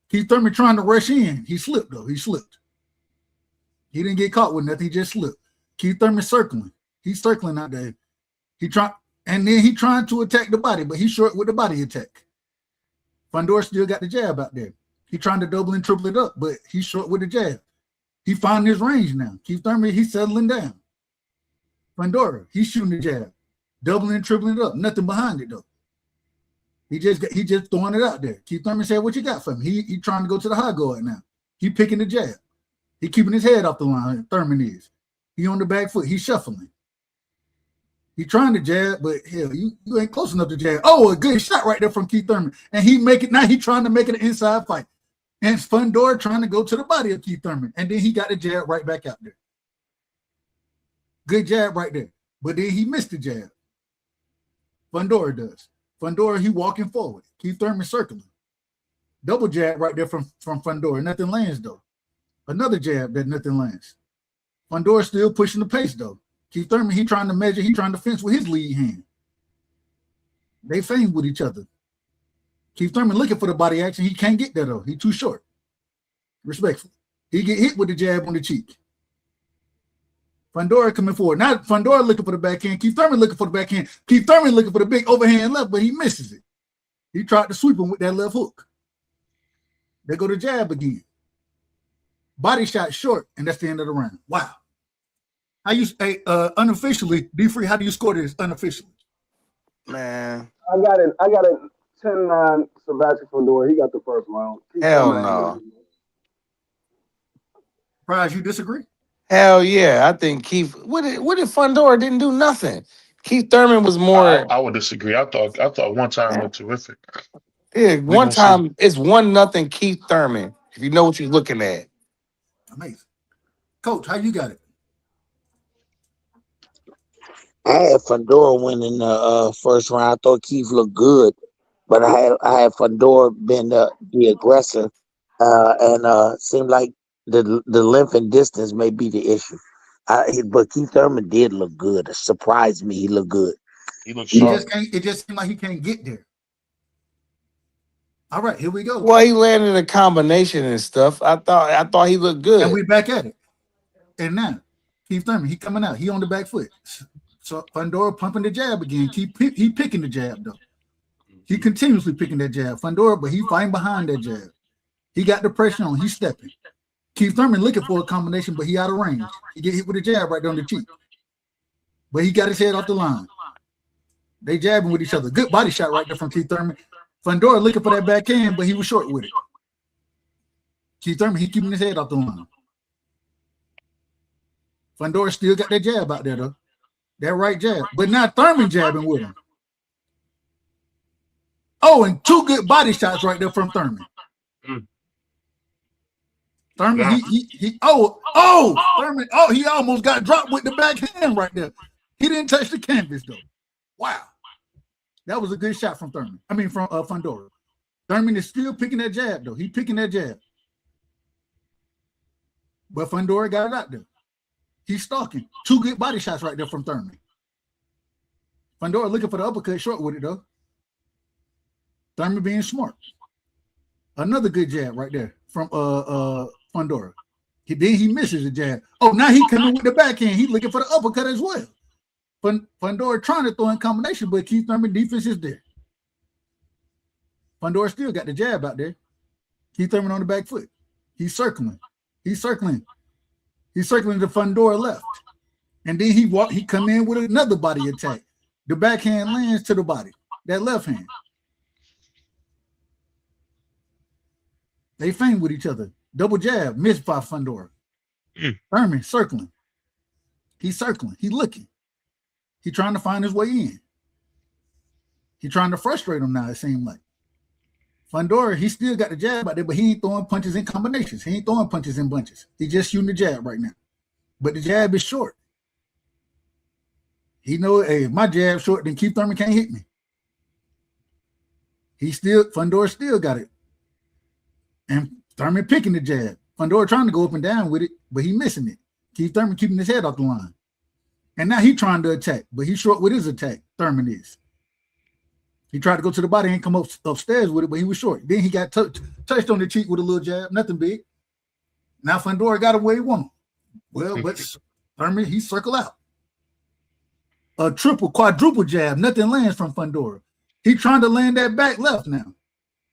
S18: Keith Thurman trying to rush in. He slipped, though. He slipped. He didn't get caught with nothing. He just slipped. Keith Thurman circling. He's circling out there. He trying to attack the body, but he's short with the body attack. Fundora still got the jab out there. He trying to double and triple it up, but he's short with the jab. He found his range now. Keith Thurman, he's settling down. Fundora, he's shooting the jab, doubling and tripling it up. Nothing behind it though. He just throwing it out there. Keith Thurman said, "What you got for me?" He trying to go to the high guard now. He picking the jab. He keeping his head off the line. Thurman is. He on the back foot. He's shuffling. He trying to jab, but hell, you ain't close enough to jab. A good shot right there from Keith Thurman. And he trying to make it an inside fight. And Fundora trying to go to the body of Keith Thurman. And then he got the jab right back out there. Good jab right there. But then he missed the jab. Fundora does. Fundora, he walking forward. Keith Thurman circling. Double jab right there from Fundora. Nothing lands, though. Another jab that nothing lands. Fundora still pushing the pace, though. Keith Thurman, he trying to measure, he trying to fence with his lead hand. They feint with each other. Keith Thurman looking for the body action. He can't get there, though. He too short. Respectful. He get hit with the jab on the cheek. Fundora coming forward. Now Fundora looking for the backhand. Keith Thurman looking for the backhand. Keith Thurman looking for the big overhand left, but he misses it. He tried to sweep him with that left hook. They go to jab again. Body shot short, and that's the end of the round. Wow. How you unofficially, D-Free, how do you score this unofficially?
S17: Man.
S1: I got it 10-9 Sebastian Fundora. He got the first round.
S17: Hell no.
S18: Prize, you disagree?
S17: Hell yeah. I think Keith, what if Fundora didn't do nothing? Keith Thurman was more.
S13: I would disagree. I thought one time looked terrific.
S17: Yeah, one time it's 1-0 Keith Thurman, if you know what you're looking at.
S18: Amazing. Coach, how you got it?
S6: I had Fundora win in the first round. I thought Keith looked good, but I had Fundora been the aggressor, and seemed like the length and distance may be the issue. But Keith Thurman did look good. It surprised me. He looked good.
S13: He looked sharp.
S18: It just seemed like he can't get there. All right, here we go.
S17: Well, he landed a combination and stuff. I thought he looked good.
S18: And we back at it. And now, Keith Thurman, he coming out. He on the back foot. So Fundora pumping the jab again. He picking the jab, though. He continuously picking that jab. Fundora, but he fighting behind that jab. He got the pressure on. He's stepping. Keith Thurman looking for a combination, but he out of range. He get hit with a jab right on the cheek. But he got his head off the line. They jabbing with each other. Good body shot right there from Keith Thurman. Fundora looking for that backhand, but he was short with it. Keith Thurman, he keeping his head off the line. Fundora still got that jab out there, though. That right jab. But now Thurman jabbing with him. Oh, and two good body shots right there from Thurman. Thurman, Thurman, he almost got dropped with the backhand right there. He didn't touch the canvas, though. Wow. That was a good shot from Thurman. I mean, from Fundora. Thurman is still picking that jab, though. He picking that jab. But Fundora got it out there. He's stalking. Two good body shots right there from Thurman. Fundora looking for the uppercut short with it, though. Thurman being smart. Another good jab right there from Fundora. He misses the jab. Oh, now he coming with the backhand. He looking for the uppercut as well. Fundora trying to throw in combination, but Keith Thurman defense is there. Fundora still got the jab out there. Keith Thurman on the back foot. He's circling. He's circling to Fundora left. And then he come in with another body attack. The backhand lands to the body. That left hand. They feint with each other. Double jab, missed by Fundora. Thurman circling. He's circling. He's looking. He's trying to find his way in. He's trying to frustrate him now, it seems like. Fundora, he still got the jab out there, but he ain't throwing punches in combinations. He ain't throwing punches in bunches. He's just shooting the jab right now. But the jab is short. He know, hey, if my jab's short, then Keith Thurman can't hit me. Fundora still got it. And Thurman picking the jab. Fundora trying to go up and down with it, but he missing it. Keith Thurman keeping his head off the line. And now he trying to attack, but he's short with his attack. Thurman is. He tried to go to the body and come upstairs with it, but he was short. Then he got touched on the cheek with a little jab, nothing big. Now Fundora got away he won. Well, but Thurman, he circle out. A quadruple jab, nothing lands from Fundora. He trying to land that back left now.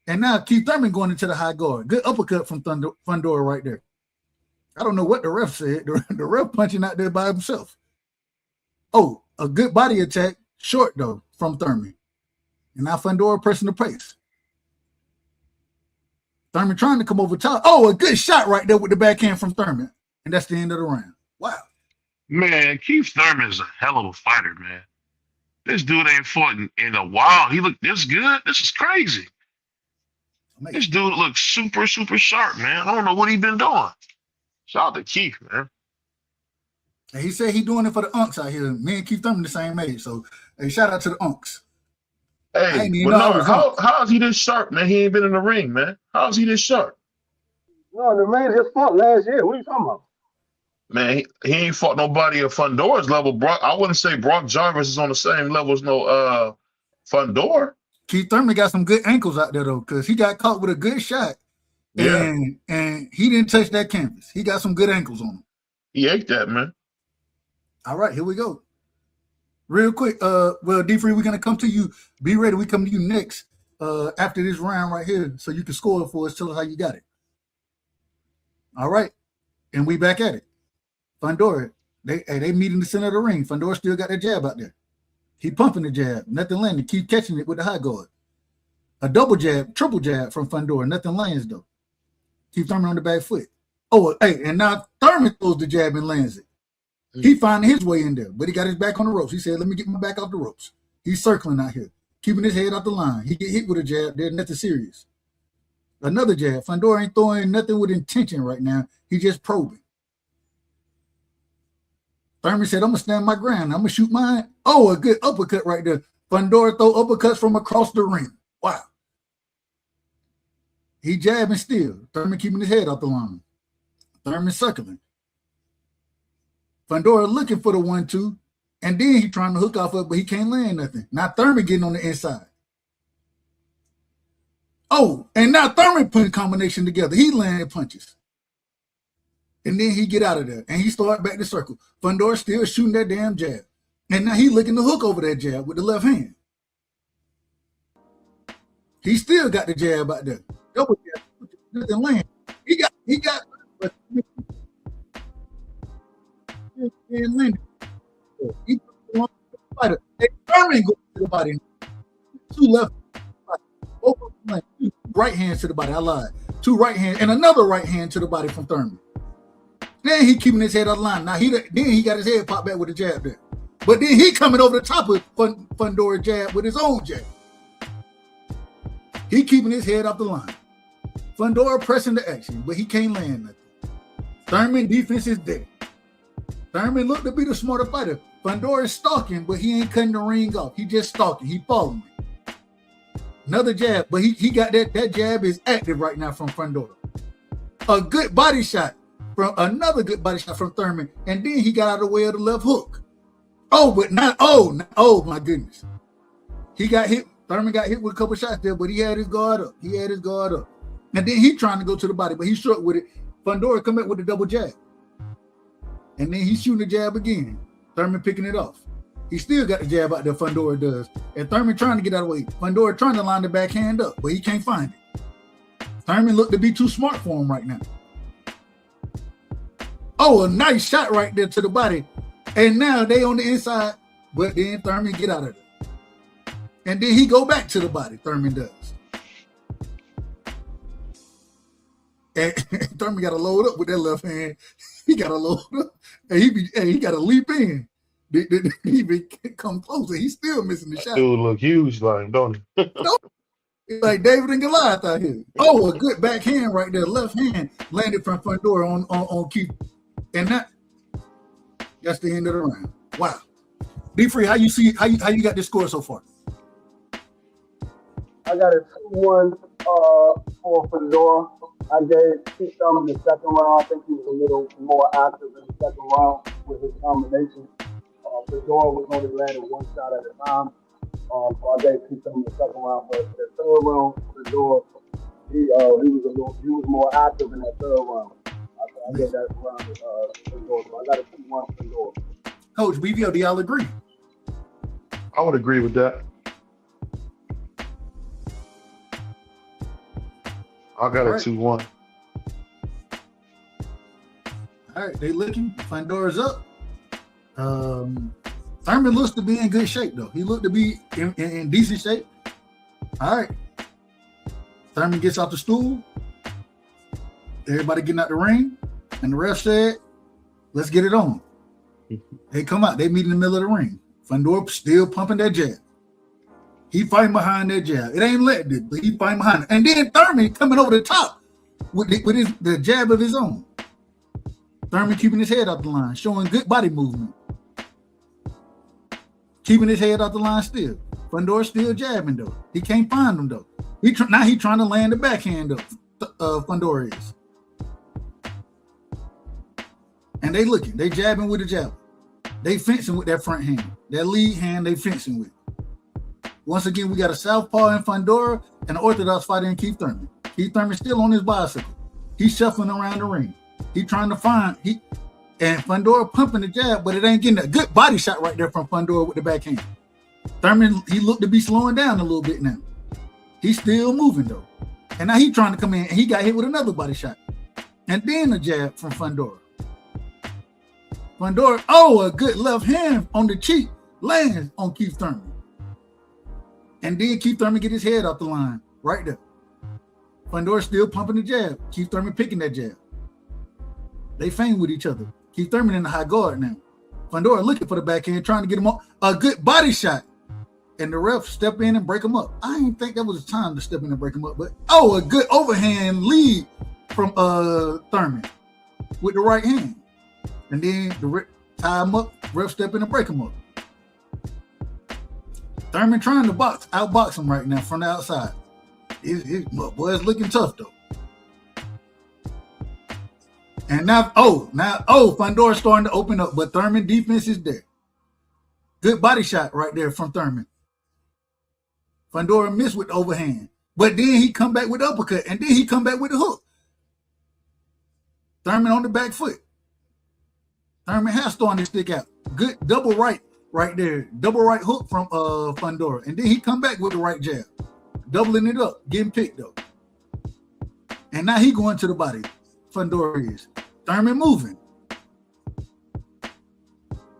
S18: And now Keith Thurman going into the high guard. Good uppercut from Fundora right there. I don't know what the ref said. The ref punching out there by himself. Oh, a good body attack, short though, from Thurman. And now Fundora pressing the pace. Thurman trying to come over top. Oh, a good shot right there with the backhand from Thurman. And that's the end of the round. Wow.
S13: Man, Keith Thurman is a hell of a fighter, man. This dude ain't fought in a while. He looked this good. This is crazy. Amazing. This dude looks super, super sharp, man. I don't know what he been doing. Shout out to Keith, man.
S18: And he said he doing it for the unks out here. Me and Keith Thurman the same age. So, hey, shout out to the unks. I
S13: Hey,
S18: ain't even know I
S13: Bernard,
S18: was on.
S13: how is he this sharp, man? He ain't been in the ring, man. How is he this sharp?
S1: No, the man just fought last year. What are you talking about?
S13: Man, he ain't fought nobody at Fundora's level. Brock, I wouldn't say Brock Jarvis is on the same level as no Fundora.
S18: Keith Thurman got some good ankles out there though, because he got caught with a good shot,
S13: Yeah,
S18: and he didn't touch that canvas. He got some good ankles on him.
S13: he ate that, man.
S18: All right, here we go. Real quick, well, D-Free, we're gonna come to you. Be ready. We come to you next after this round right here, so you can score it for us. Tell us how you got it. All right, and we back at it. Fundora, they meet in the center of the ring. Fundora still got that jab out there. He pumping the jab, nothing landing. Keep catching it with the high guard. A double jab, triple jab from Fundora, nothing lands though. Keep Thurman on the back foot. Oh, hey, and now Thurman throws the jab and lands it. He finding his way in there, but he got his back on the ropes. He said, let me get my back off the ropes. He's circling out here, keeping his head off the line. He get hit with a jab. There's nothing serious. Another jab. Fundora ain't throwing nothing with intention right now. He just probing. Thurman said, I'm going to stand my ground. I'm going to shoot mine. Oh, a good uppercut right there. Fundora throw uppercuts from across the ring. Wow. He jabbing still. Thurman keeping his head off the line. Thurman circling. Fundora looking for the 1-2, and then he trying to hook off it, but he can't land nothing. Now Thurman getting on the inside. Oh, and now Thurman putting combination together. He landed punches. And then he get out of there, and he start back to circle. Fundora still shooting that damn jab. And now he looking to hook over that jab with the left hand. He still got the jab out there. Double jab. Nothing land. He got and landed. He fighter. Hey, Thurman goes to the body. Two left. Both of them two right hands to the body. I lied. Two right hands and another right hand to the body from Thurman. Then he keeping his head on the line. Now then he got his head popped back with a jab there. But then he coming over the top of Fundora jab with his own jab. He keeping his head off the line. Fundora pressing the action, but he can't land nothing. Thurman defense is dead. Thurman looked to be the smarter fighter. Fundora is stalking, but he ain't cutting the ring off. He just stalking. He following. Another jab, but he got that jab is active right now from Fundora. A good body shot from another good body shot from Thurman, and then he got out of the way of the left hook. Oh, but not oh my goodness. He got hit. Thurman got hit with a couple shots there, but he had his guard up. And then he trying to go to the body, but he struck with it. Fundora come back with the double jab. And then he's shooting the jab again. Thurman picking it off. He still got the jab out there, Fundora does. And Thurman trying to get out of the way. Fundora trying to line the backhand up, but he can't find it. Thurman looked to be too smart for him right now. Oh, a nice shot right there to the body. And now they on the inside, but then Thurman get out of there. And then he go back to the body, Thurman does. And Thurman got to load up with that left hand. He got to load up, and he got to leap in. He be come closer. He's still missing the shot.
S13: Dude look huge, like don't he?
S18: It's like David and Goliath out here. Oh, a good backhand right there. Left hand landed from Fundora on Keith. And that's the end of the round. Wow. D-Free, how you got this score so far?
S1: I got a 2-1 for Fundora. I gave Keith Thurman the second round. I think he was a little more active in the second round with his combination. Fundora was only landing one shot at a time. So I gave Keith Thurman the second round. But the third round, Fundora, he was more active in that third round. I gave that round to Fundora. So I got a 2-1 Fundora.
S18: Coach BVO, do y'all agree?
S13: I would agree with that. I got a 2-1.
S18: All right, they looking. Fundora's up. Thurman looks to be in good shape, though. He looked to be in decent shape. All right. Thurman gets off the stool. Everybody getting out the ring. And the ref said, let's get it on. They come out. They meet in the middle of the ring. Fundora still pumping that jab. He fighting behind that jab. It ain't letting it, but he fighting behind it. And then Thurman coming over the top with the jab of his own. Thurman keeping his head off the line, showing good body movement. Keeping his head off the line still. Fundora still jabbing though. He can't find him though. Now he trying to land the backhand though. Fundora is. And they looking. They jabbing with the jab. They fencing with that front hand. That lead hand they fencing with. Once again, we got a southpaw in Fundora and an orthodox fighter in Keith Thurman. Keith Thurman still on his bicycle. He's shuffling around the ring. He trying to find and Fundora pumping the jab, but it ain't getting a good body shot right there from Fundora with the backhand. Thurman, he looked to be slowing down a little bit now. He's still moving though. And now he's trying to come in and he got hit with another body shot. And then a jab from Fundora. Fundora, a good left hand on the cheek lands on Keith Thurman. And then Keith Thurman get his head off the line right there. Fundora still pumping the jab. Keith Thurman picking that jab. They feign with each other. Keith Thurman in the high guard now. Fundora looking for the backhand, trying to get him on a good body shot. And the ref step in and break him up. I didn't think that was the time to step in and break him up, but a good overhand lead from Thurman with the right hand. And then the tie him up, ref step in and break him up. Thurman trying to outbox him right now from the outside. Boy, it's looking tough though. And now Fundora's starting to open up, but Thurman defense is there. Good body shot right there from Thurman. Fundora missed with the overhand, but then he come back with the uppercut, and then he come back with the hook. Thurman on the back foot. Thurman has starting to stick out. Good double right there. Double right hook from Fundora, and then he come back with the right jab. Doubling it up, getting picked up. And now he going to the body. Fundora is. Thurman moving.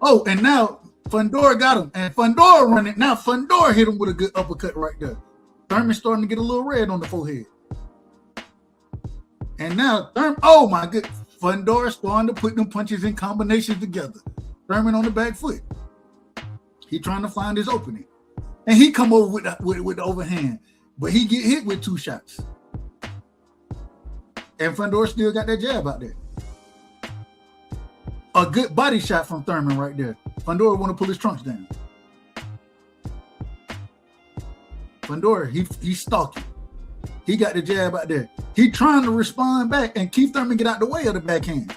S18: And now Fundora got him. And Fundora running. Now Fundora hit him with a good uppercut right there. Thurman starting to get a little red on the forehead. And now Thurman, my good. Fundora starting to put them punches in combinations together. Thurman on the back foot. He trying to find his opening. And he come over with the overhand. But he get hit with 2 shots. And Fundora still got that jab out there. A good body shot from Thurman right there. Fundora want to pull his trunks down. Fundora, he's stalking. He got the jab out there. He trying to respond back, and Keith Thurman get out the way of the backhand.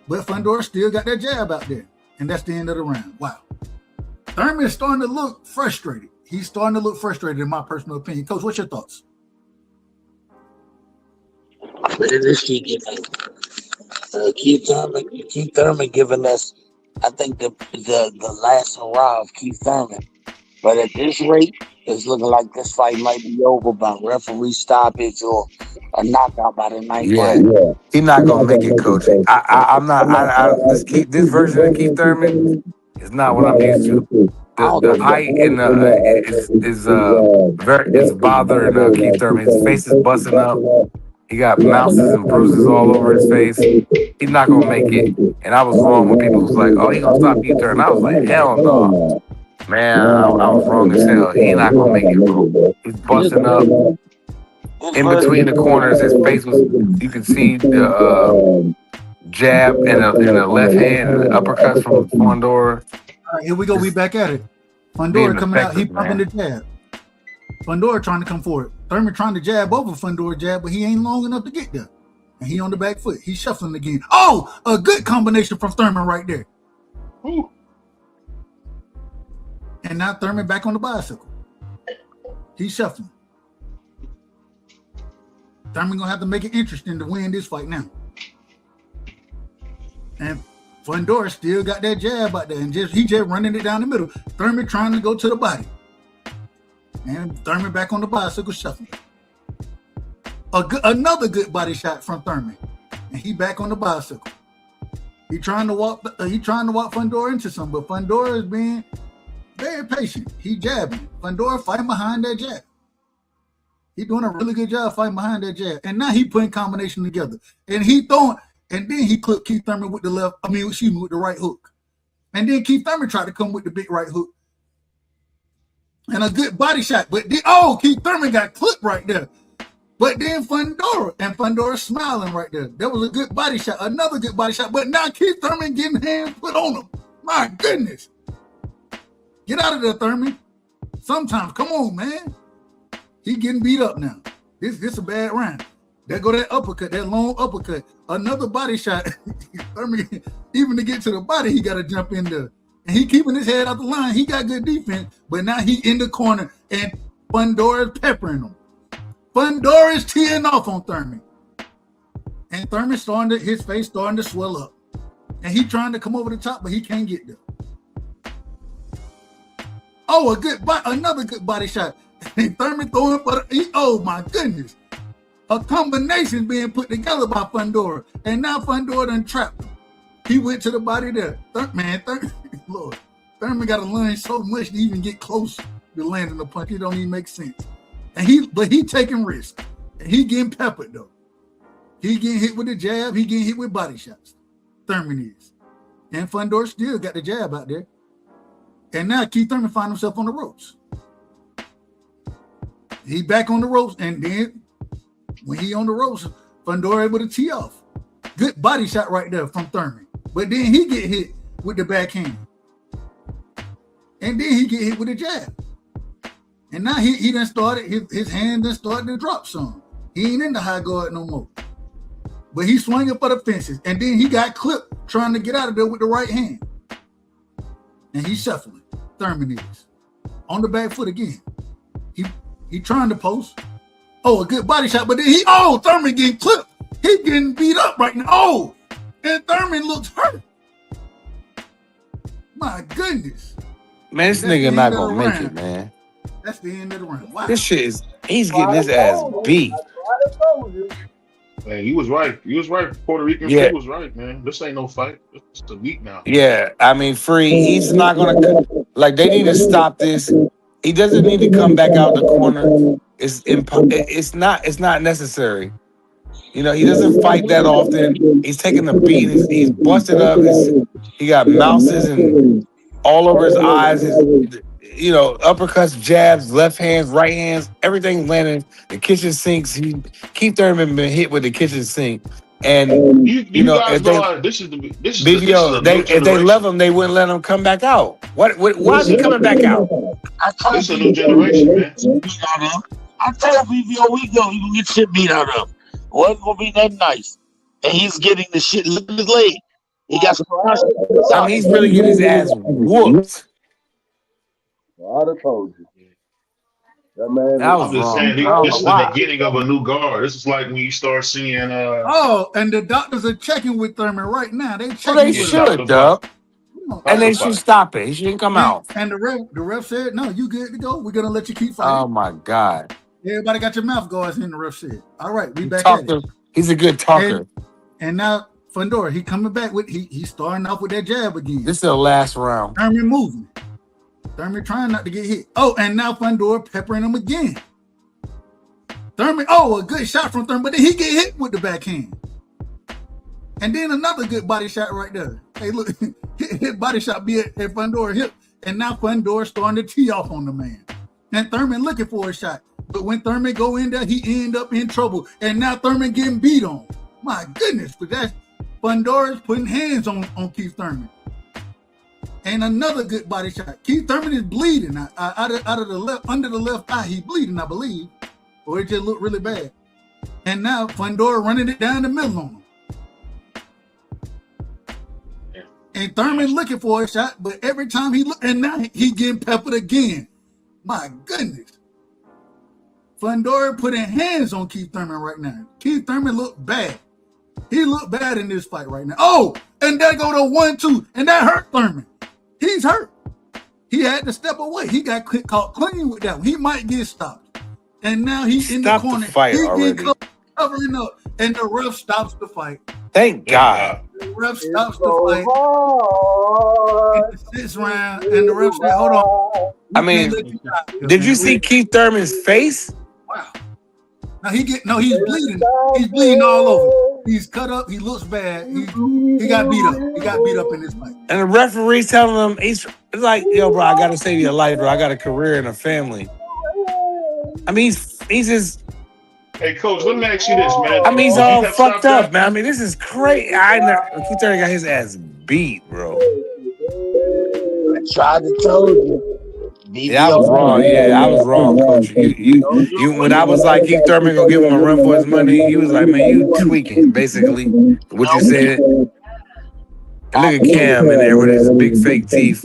S18: But Fundora still got that jab out there. And that's the end of the round. Wow. Thurman is starting to look frustrated. He's starting to look frustrated, in my personal opinion. Coach, what's your thoughts?
S6: This Keith Thurman giving us, I think, the last hurrah of Keith Thurman. But at this rate, it's looking like this fight might be over by referee stoppage or a knockout by the ninth round.
S17: Yeah, he's not gonna make it, Coach. This version of Keith Thurman is not what I'm used to. The height and is bothering Keith Thurman. His face is busting up. He got mounces and bruises all over his face. He's not gonna make it. And I was wrong when people was like, "Oh, he gonna stop Keith Thurman." I was like, "Hell no, man! I was wrong as hell. He not gonna make it, bro. He's busting up in between the corners. His face was. You could see the jab and a left hand and uppercuts from Fundora.
S18: All right, here we go. We back at it. Fundora coming out. He pumping the jab. Fundora trying to come forward. Thurman trying to jab over Fundora jab, but he ain't long enough to get there. And he on the back foot. He's shuffling again. A good combination from Thurman right there. Ooh. And now Thurman back on the bicycle. He's shuffling. Thurman gonna have to make it interesting to win this fight now. And Fundora still got that jab out there, and he just running it down the middle. Thurman trying to go to the body. And Thurman back on the bicycle shuffling. Another good body shot from Thurman. And he back on the bicycle. He trying to walk Fundora into something, but Fundora is being very patient. He jabbing. Fundora fighting behind that jab. He doing a really good job fighting behind that jab. And now he putting combination together. And he throwing, and then he clipped Keith Thurman with the with the right hook. And then Keith Thurman tried to come with the big right hook. And a good body shot. But Keith Thurman got clipped right there. But then Fundora smiling right there. That was a good body shot. Another good body shot. But now Keith Thurman getting hands put on him. My goodness. Get out of there, Thurman. Sometimes, come on, man. He getting beat up now. This a bad round. There go that uppercut, that long uppercut. Another body shot. Thurman, even to get to the body, he got to jump in there. And he keeping his head out the line. He got good defense, but now he in the corner, and Fundora is peppering him. Fundora is teeing off on Thurman. And Thurman his face starting to swell up. And he trying to come over the top, but he can't get there. Oh, another good body shot. And Thurman throwing oh my goodness. A combination being put together by Fundora. And now Fundora done trapped him. He went to the body there. Lord. Thurman got to lunge so much to even get close to landing the punch. It don't even make sense. But he taking risks. And he getting peppered though. He getting hit with the jab. He getting hit with body shots. Thurman is. And Fundora still got the jab out there. And now Keith Thurman find himself on the ropes. He back on the ropes, and then when he on the ropes, Fundora able to tee off. Good body shot right there from Thurman. But then he get hit with the backhand. And then he get hit with a jab. And now he done started, his hand done started to drop some. He ain't in the high guard no more. But he's swinging for the fences. And then he got clipped trying to get out of there with the right hand. And he's shuffling. Thurman is. On the back foot again. He trying to post. Oh, a good body shot. But then Thurman getting clipped. He getting beat up right now. Oh, and Thurman looks hurt. My goodness.
S17: Man, this nigga not gonna make it, man.
S18: That's the end of the round. Wow.
S17: This shit is, he's getting his ass beat.
S13: Man, you was right. You was right. Puerto Rican Free was right, man. This ain't no fight. It's a week now.
S17: Yeah, I mean, Free, he's not gonna, like, they need to stop this. He doesn't need to come back out the corner. It's not necessary. You know, he doesn't fight that often. He's taking the beat. He's busted up. He got mouses and all over his eyes. Uppercuts, jabs, left hands, right hands, everything landing. The kitchen sinks. Keith Thurman been hit with the kitchen sink. And
S13: if they
S17: love him, they wouldn't let him come back out. Why is he coming back out?
S13: It's a new generation, man.
S6: I told BBO we gonna get shit beat out of him. Wasn't gonna be that nice. And he's getting the shit. Look at his leg. He got some.
S17: I mean, he's really getting his ass whooped.
S1: I'd have told you. That man.
S13: I'm just saying, this is the beginning of a new guard. This is like when you start seeing.
S18: And the doctors are checking with Thurman right now. They checking.
S17: They should, Doug. And they should stop it. He shouldn't come out.
S18: And the ref said, "No, you good to go. We're gonna let you keep fighting."
S17: Oh my God!
S18: Everybody got your mouth guards in. The ref said, "All right, we back at it."
S17: He's a good talker.
S18: And now Fundora, he coming back with he's starting off with that jab again.
S17: This is the last round.
S18: Thurman moving. Thurman trying not to get hit. Oh, and now Fundora peppering him again. Thurman, a good shot from Thurman, but then he get hit with the backhand. And then another good body shot right there. Hey, look, hit body shot be at Fundora hip. And now Fundora starting to tee off on the man. And Thurman looking for a shot. But when Thurman go in there, he end up in trouble. And now Thurman getting beat on. My goodness, but that's Fundora's putting hands on Keith Thurman. And another good body shot. Keith Thurman is bleeding out of the left, under the left eye. He bleeding, I believe, or it just looked really bad. And now Fundora running it down the middle on him. And Thurman looking for a shot, but every time he look, and now he getting peppered again. My goodness. Fundora putting hands on Keith Thurman right now. Keith Thurman looked bad. He looked bad in this fight right now. Oh, and there go the 1-2, and that hurt Thurman. He's hurt. He had to step away. He got caught clean with that one. He might get stopped. And now he's in the corner. He get covering up, and the ref stops the fight.
S17: Thank God.
S18: The ref stops the fight. It's 6th round, and the ref said, "Hold on."
S17: I mean, did you see Keith Thurman's face?
S18: Wow. Now he's bleeding. He's bleeding all over. He's cut up. He looks bad. He got beat up. He got beat up in this fight.
S17: And the referee's telling him, it's like, yo, bro, I gotta save your life, bro. I got a career and a family. I mean, he's just.
S13: Hey, coach, let me ask you this, man.
S17: I mean, he's all fucked up, man. I mean, this is crazy. Keith Thurman got his ass beat, bro.
S6: I tried to tell you.
S11: Yeah, I was wrong. Yeah, I was wrong, Coach. You. When I was like, Keith Thurman gonna give him a run for his money, he was like, man, you tweaking, basically. What you said. And look at Cam in there with his big fake teeth.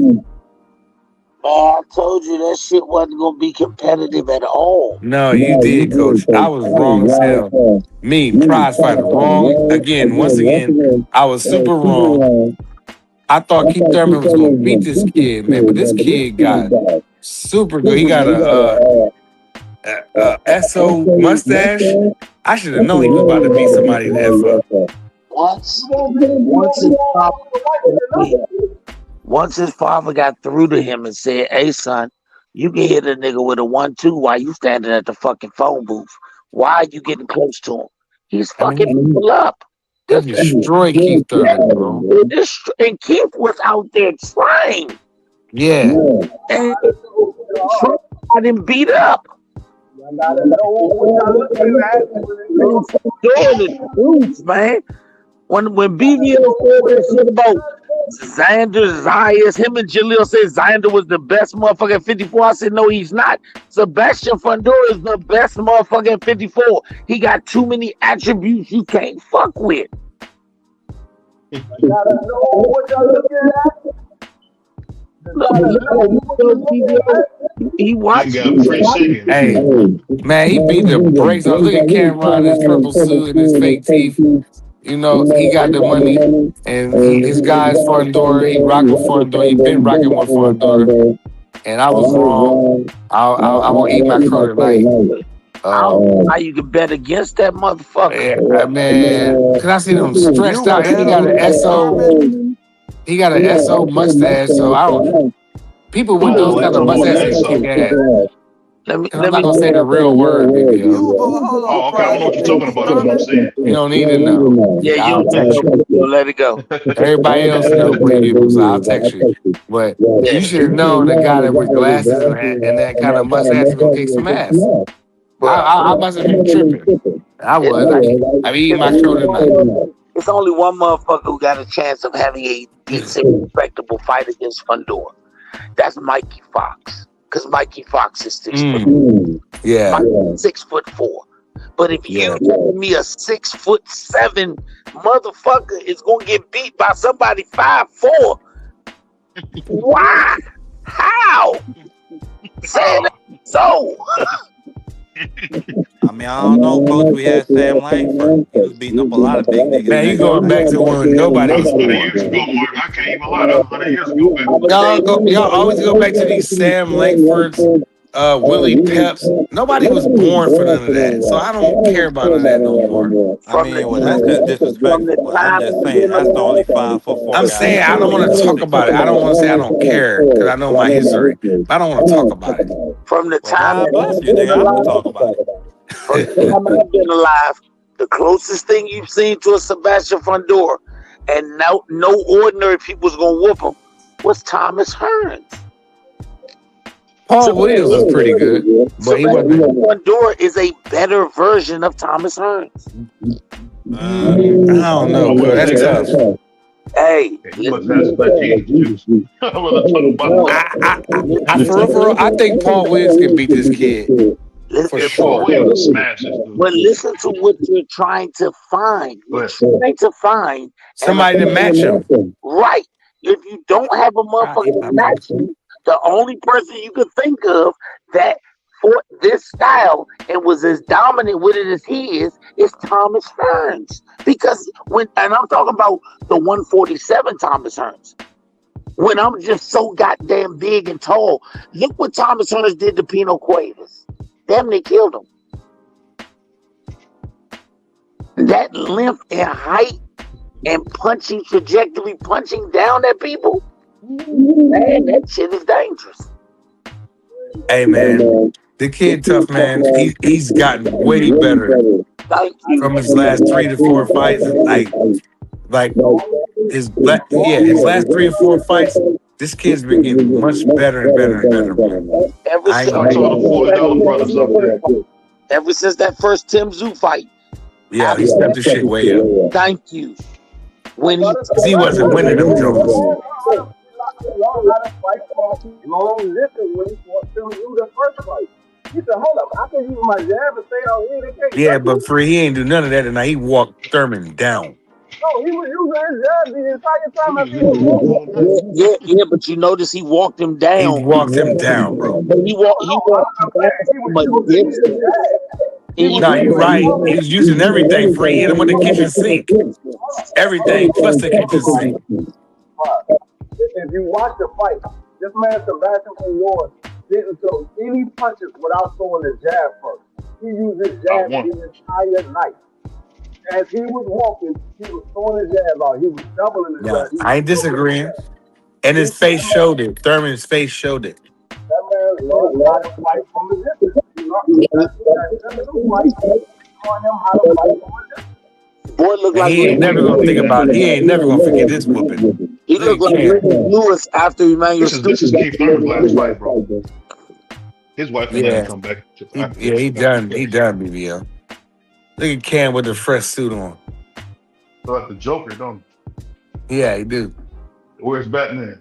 S6: I told you that shit wasn't gonna be competitive at all.
S11: No, you did, Coach. I was wrong as hell. Me, prize fighter, wrong again. Once again, I was super wrong. I thought Keith Thurman was gonna beat this kid, man, but this kid got super good. He got a SO mustache. I should have known he was about to beat somebody the F up.
S6: Once his father got through to him and said, "Hey son, you can hit a nigga with a 1-2 while you standing at the fucking phone booth. Why are you getting close to him? He's fucking people up."
S11: That destroyed Keith Thurman, bro.
S6: And Keith was out there trying.
S11: Yeah.
S6: And got him beat up. Man. When BVL said that shit about Xander Zayas, him and Jaleel said Xander was the best motherfucker at 54. I said, no, he's not. Sebastian Fundora is the best motherfucker at 54. He got too many attributes you can't fuck with. He watched.
S11: Hey, man, he beat the brakes off. Look at Cameron in his purple suit and his fake teeth. You know, he got the money, and his guy's Fundora. He rocking Fundora. He been rocking with Fundora. And I was wrong. I won't eat my crow tonight.
S6: I don't know how you can bet against that motherfucker.
S11: Yeah, man, cause I seen him stretched out. He got an SO. He got an SO mustache. So I don't. People with those kind of mustaches kick ass. I'm not gonna say the real word, baby.
S13: Oh, okay. I don't know what you're talking about. That's what I'm saying.
S11: You don't need to know.
S6: Yeah,
S11: I'll text
S6: you. Let it go.
S11: Everybody else knows what you do, so I'll text you. But you should have known the guy that with glasses and that kind of mustache is gonna kick some ass. I must have been tripping. I was. I eating my crow tonight.
S6: It's only one motherfucker who got a chance of having a decent, respectable fight against Fundora. That's Mikey Fox. Because Mikey Fox is 6 foot.
S11: Yeah.
S6: 6'4". But if you give me a 6'7" motherfucker is gonna get beat by somebody 5'4", why? How? Say that so.
S2: I mean, I don't know, Coach. We had Sam Langford. He was beating up a lot of big niggas.
S11: Man, you going back to when nobody was born.
S13: Years ago, Mark. I can't even lie. That was 100 years ago.
S11: Y'all always go back to these Sam Langfords, Willie Peps. Nobody was born for none of that, so I don't care about none of that no more.
S2: I mean, well, that's just disrespectful. I'm just saying that's the only 5'4"
S11: I'm saying I don't want to talk about it. I don't want to say I don't care because I know my history. But I don't want to talk about it.
S6: From the time
S2: God bless you, nigga. I can talk about it.
S6: From the time I've been alive, the closest thing you've seen to a Sebastian Fundora, and no ordinary people's gonna whoop him, was Thomas Hearns.
S11: Paul Williams was pretty good, but he wasn't.
S6: Fundora is a better version of Thomas Hearns.
S11: I don't know, bro. That's tough.
S6: Hey,
S13: you must have some juice.
S11: For real, I think Paul Williams can beat this kid. For sure.
S6: But listen to what you're trying to find. You're trying to find
S11: somebody to match him.
S6: Right. If you don't have a motherfucker to match him, the only person you can think of that fought this style and was as dominant with it as he is Thomas Hearns. Because and I'm talking about the 147 Thomas Hearns. When I'm just so goddamn big and tall, look what Thomas Hearns did to Pino Cuevas. Damn, they killed him. That length and height and punching trajectory, punching down at people, man, that shit is dangerous.
S11: Hey, man, the kid tough, man. He's gotten way better from his last 3 to 4 fights. Like his last 3 or 4 fights. This kid's been getting much better and better and better, man.
S6: Ever since that first Tim Tszyu fight.
S11: Yeah, he stepped his shit way up.
S6: Thank you.
S11: When he wasn't winning them Jones.
S1: learned how to fight long distance when he fought Phil in the first fight. He said, hold up, I can use my jab and stay out here. They can't
S17: Yeah,
S1: touch me.
S17: but he ain't do none of that tonight. He walked Thurman down.
S1: No, he was using his jab the entire time as he was walking.
S6: Yeah, but you notice he walked him down.
S17: He walked him down, bro.
S6: He walked him down from a distance.
S17: No, you're right. He was using everything. Free hit him with the kitchen sink. Everything plus the kitchen sink.
S1: If you watch the fight, this man Sebastian Figueroa didn't throw any punches without throwing the jab first. He used his jab the entire night. As he was walking, he was throwing his jab out. He was doubling his jab.
S17: I ain't disagreeing. And his face showed it. Thurman's face showed it.
S1: That man learned how to fight from a distance. He learned how to fight from a distance.
S6: Boy looked like
S17: he ain't never gonna think about it. He ain't never gonna forget this whooping.
S6: He looked like Lewis after Emmanuel.
S13: This is Keith Thurman's last fight, bro. His wife ain't gonna come back.
S17: He done. He done, BBL. Look at Cam with the fresh suit on.
S13: So like the Joker, don't
S17: he? Yeah, he do.
S13: Where's Batman?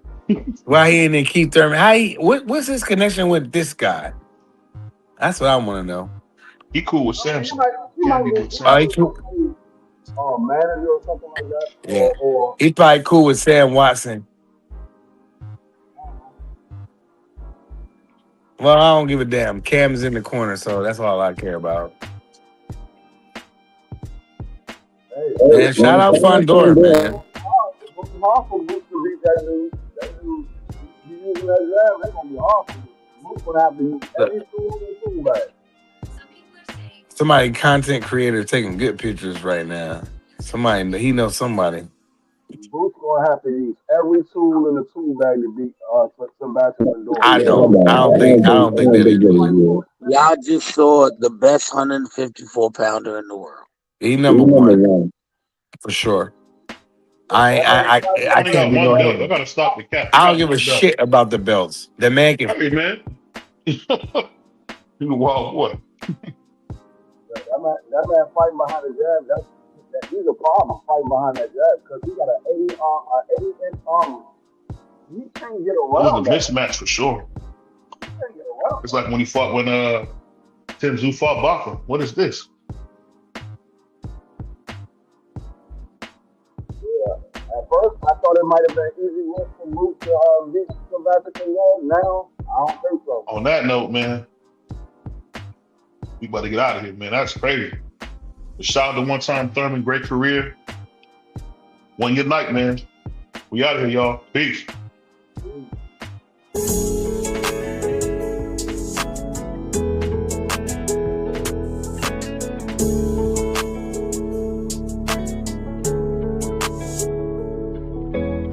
S17: Why he ain't in Keith Thurman? What's his connection with this guy? That's what I want to know.
S13: He cool with Samson.
S1: He might be
S17: cool.
S1: Manager or something like that.
S17: Yeah.
S1: Or
S17: He's probably cool with Sam Watson. Well, I don't give a damn. Cam's in the corner, so that's all I care about. Man, shout out Fondora, man.
S1: It's hard for Moose to beat that dude. That dude, you using that jab, that's gonna be hard for Moose. Moose gonna have to use every tool in the tool bag.
S17: Somebody, content creator, taking good pictures right now. Somebody, he knows somebody.
S1: Moose gonna have to use every tool in the tool bag to beat Sebastian Figueroa.
S17: I don't think that he really.
S6: Y'all just saw the best 154-pounder in the world.
S17: He number one for sure. I can't be no hater.
S13: I gotta stop the cap.
S17: I don't give a shit about the belts. The man can.
S13: Hey man, you the wild boy.
S1: That man fighting behind the jab. He's a problem fighting behind that jab because he got an 80-inch arm. He can't get around.
S13: It was a mismatch for sure. It's like when he fought Tim Tszyu fought Baca. What is this?
S1: At first, I thought it might have been easy win for Moose to beat Sebastian Figueroa. Now, I don't think so.
S13: On that note, man, we about to get out of here, man. That's crazy. But shout out to one-time Thurman, great career. Won your night, man. We out of here, y'all. Peace.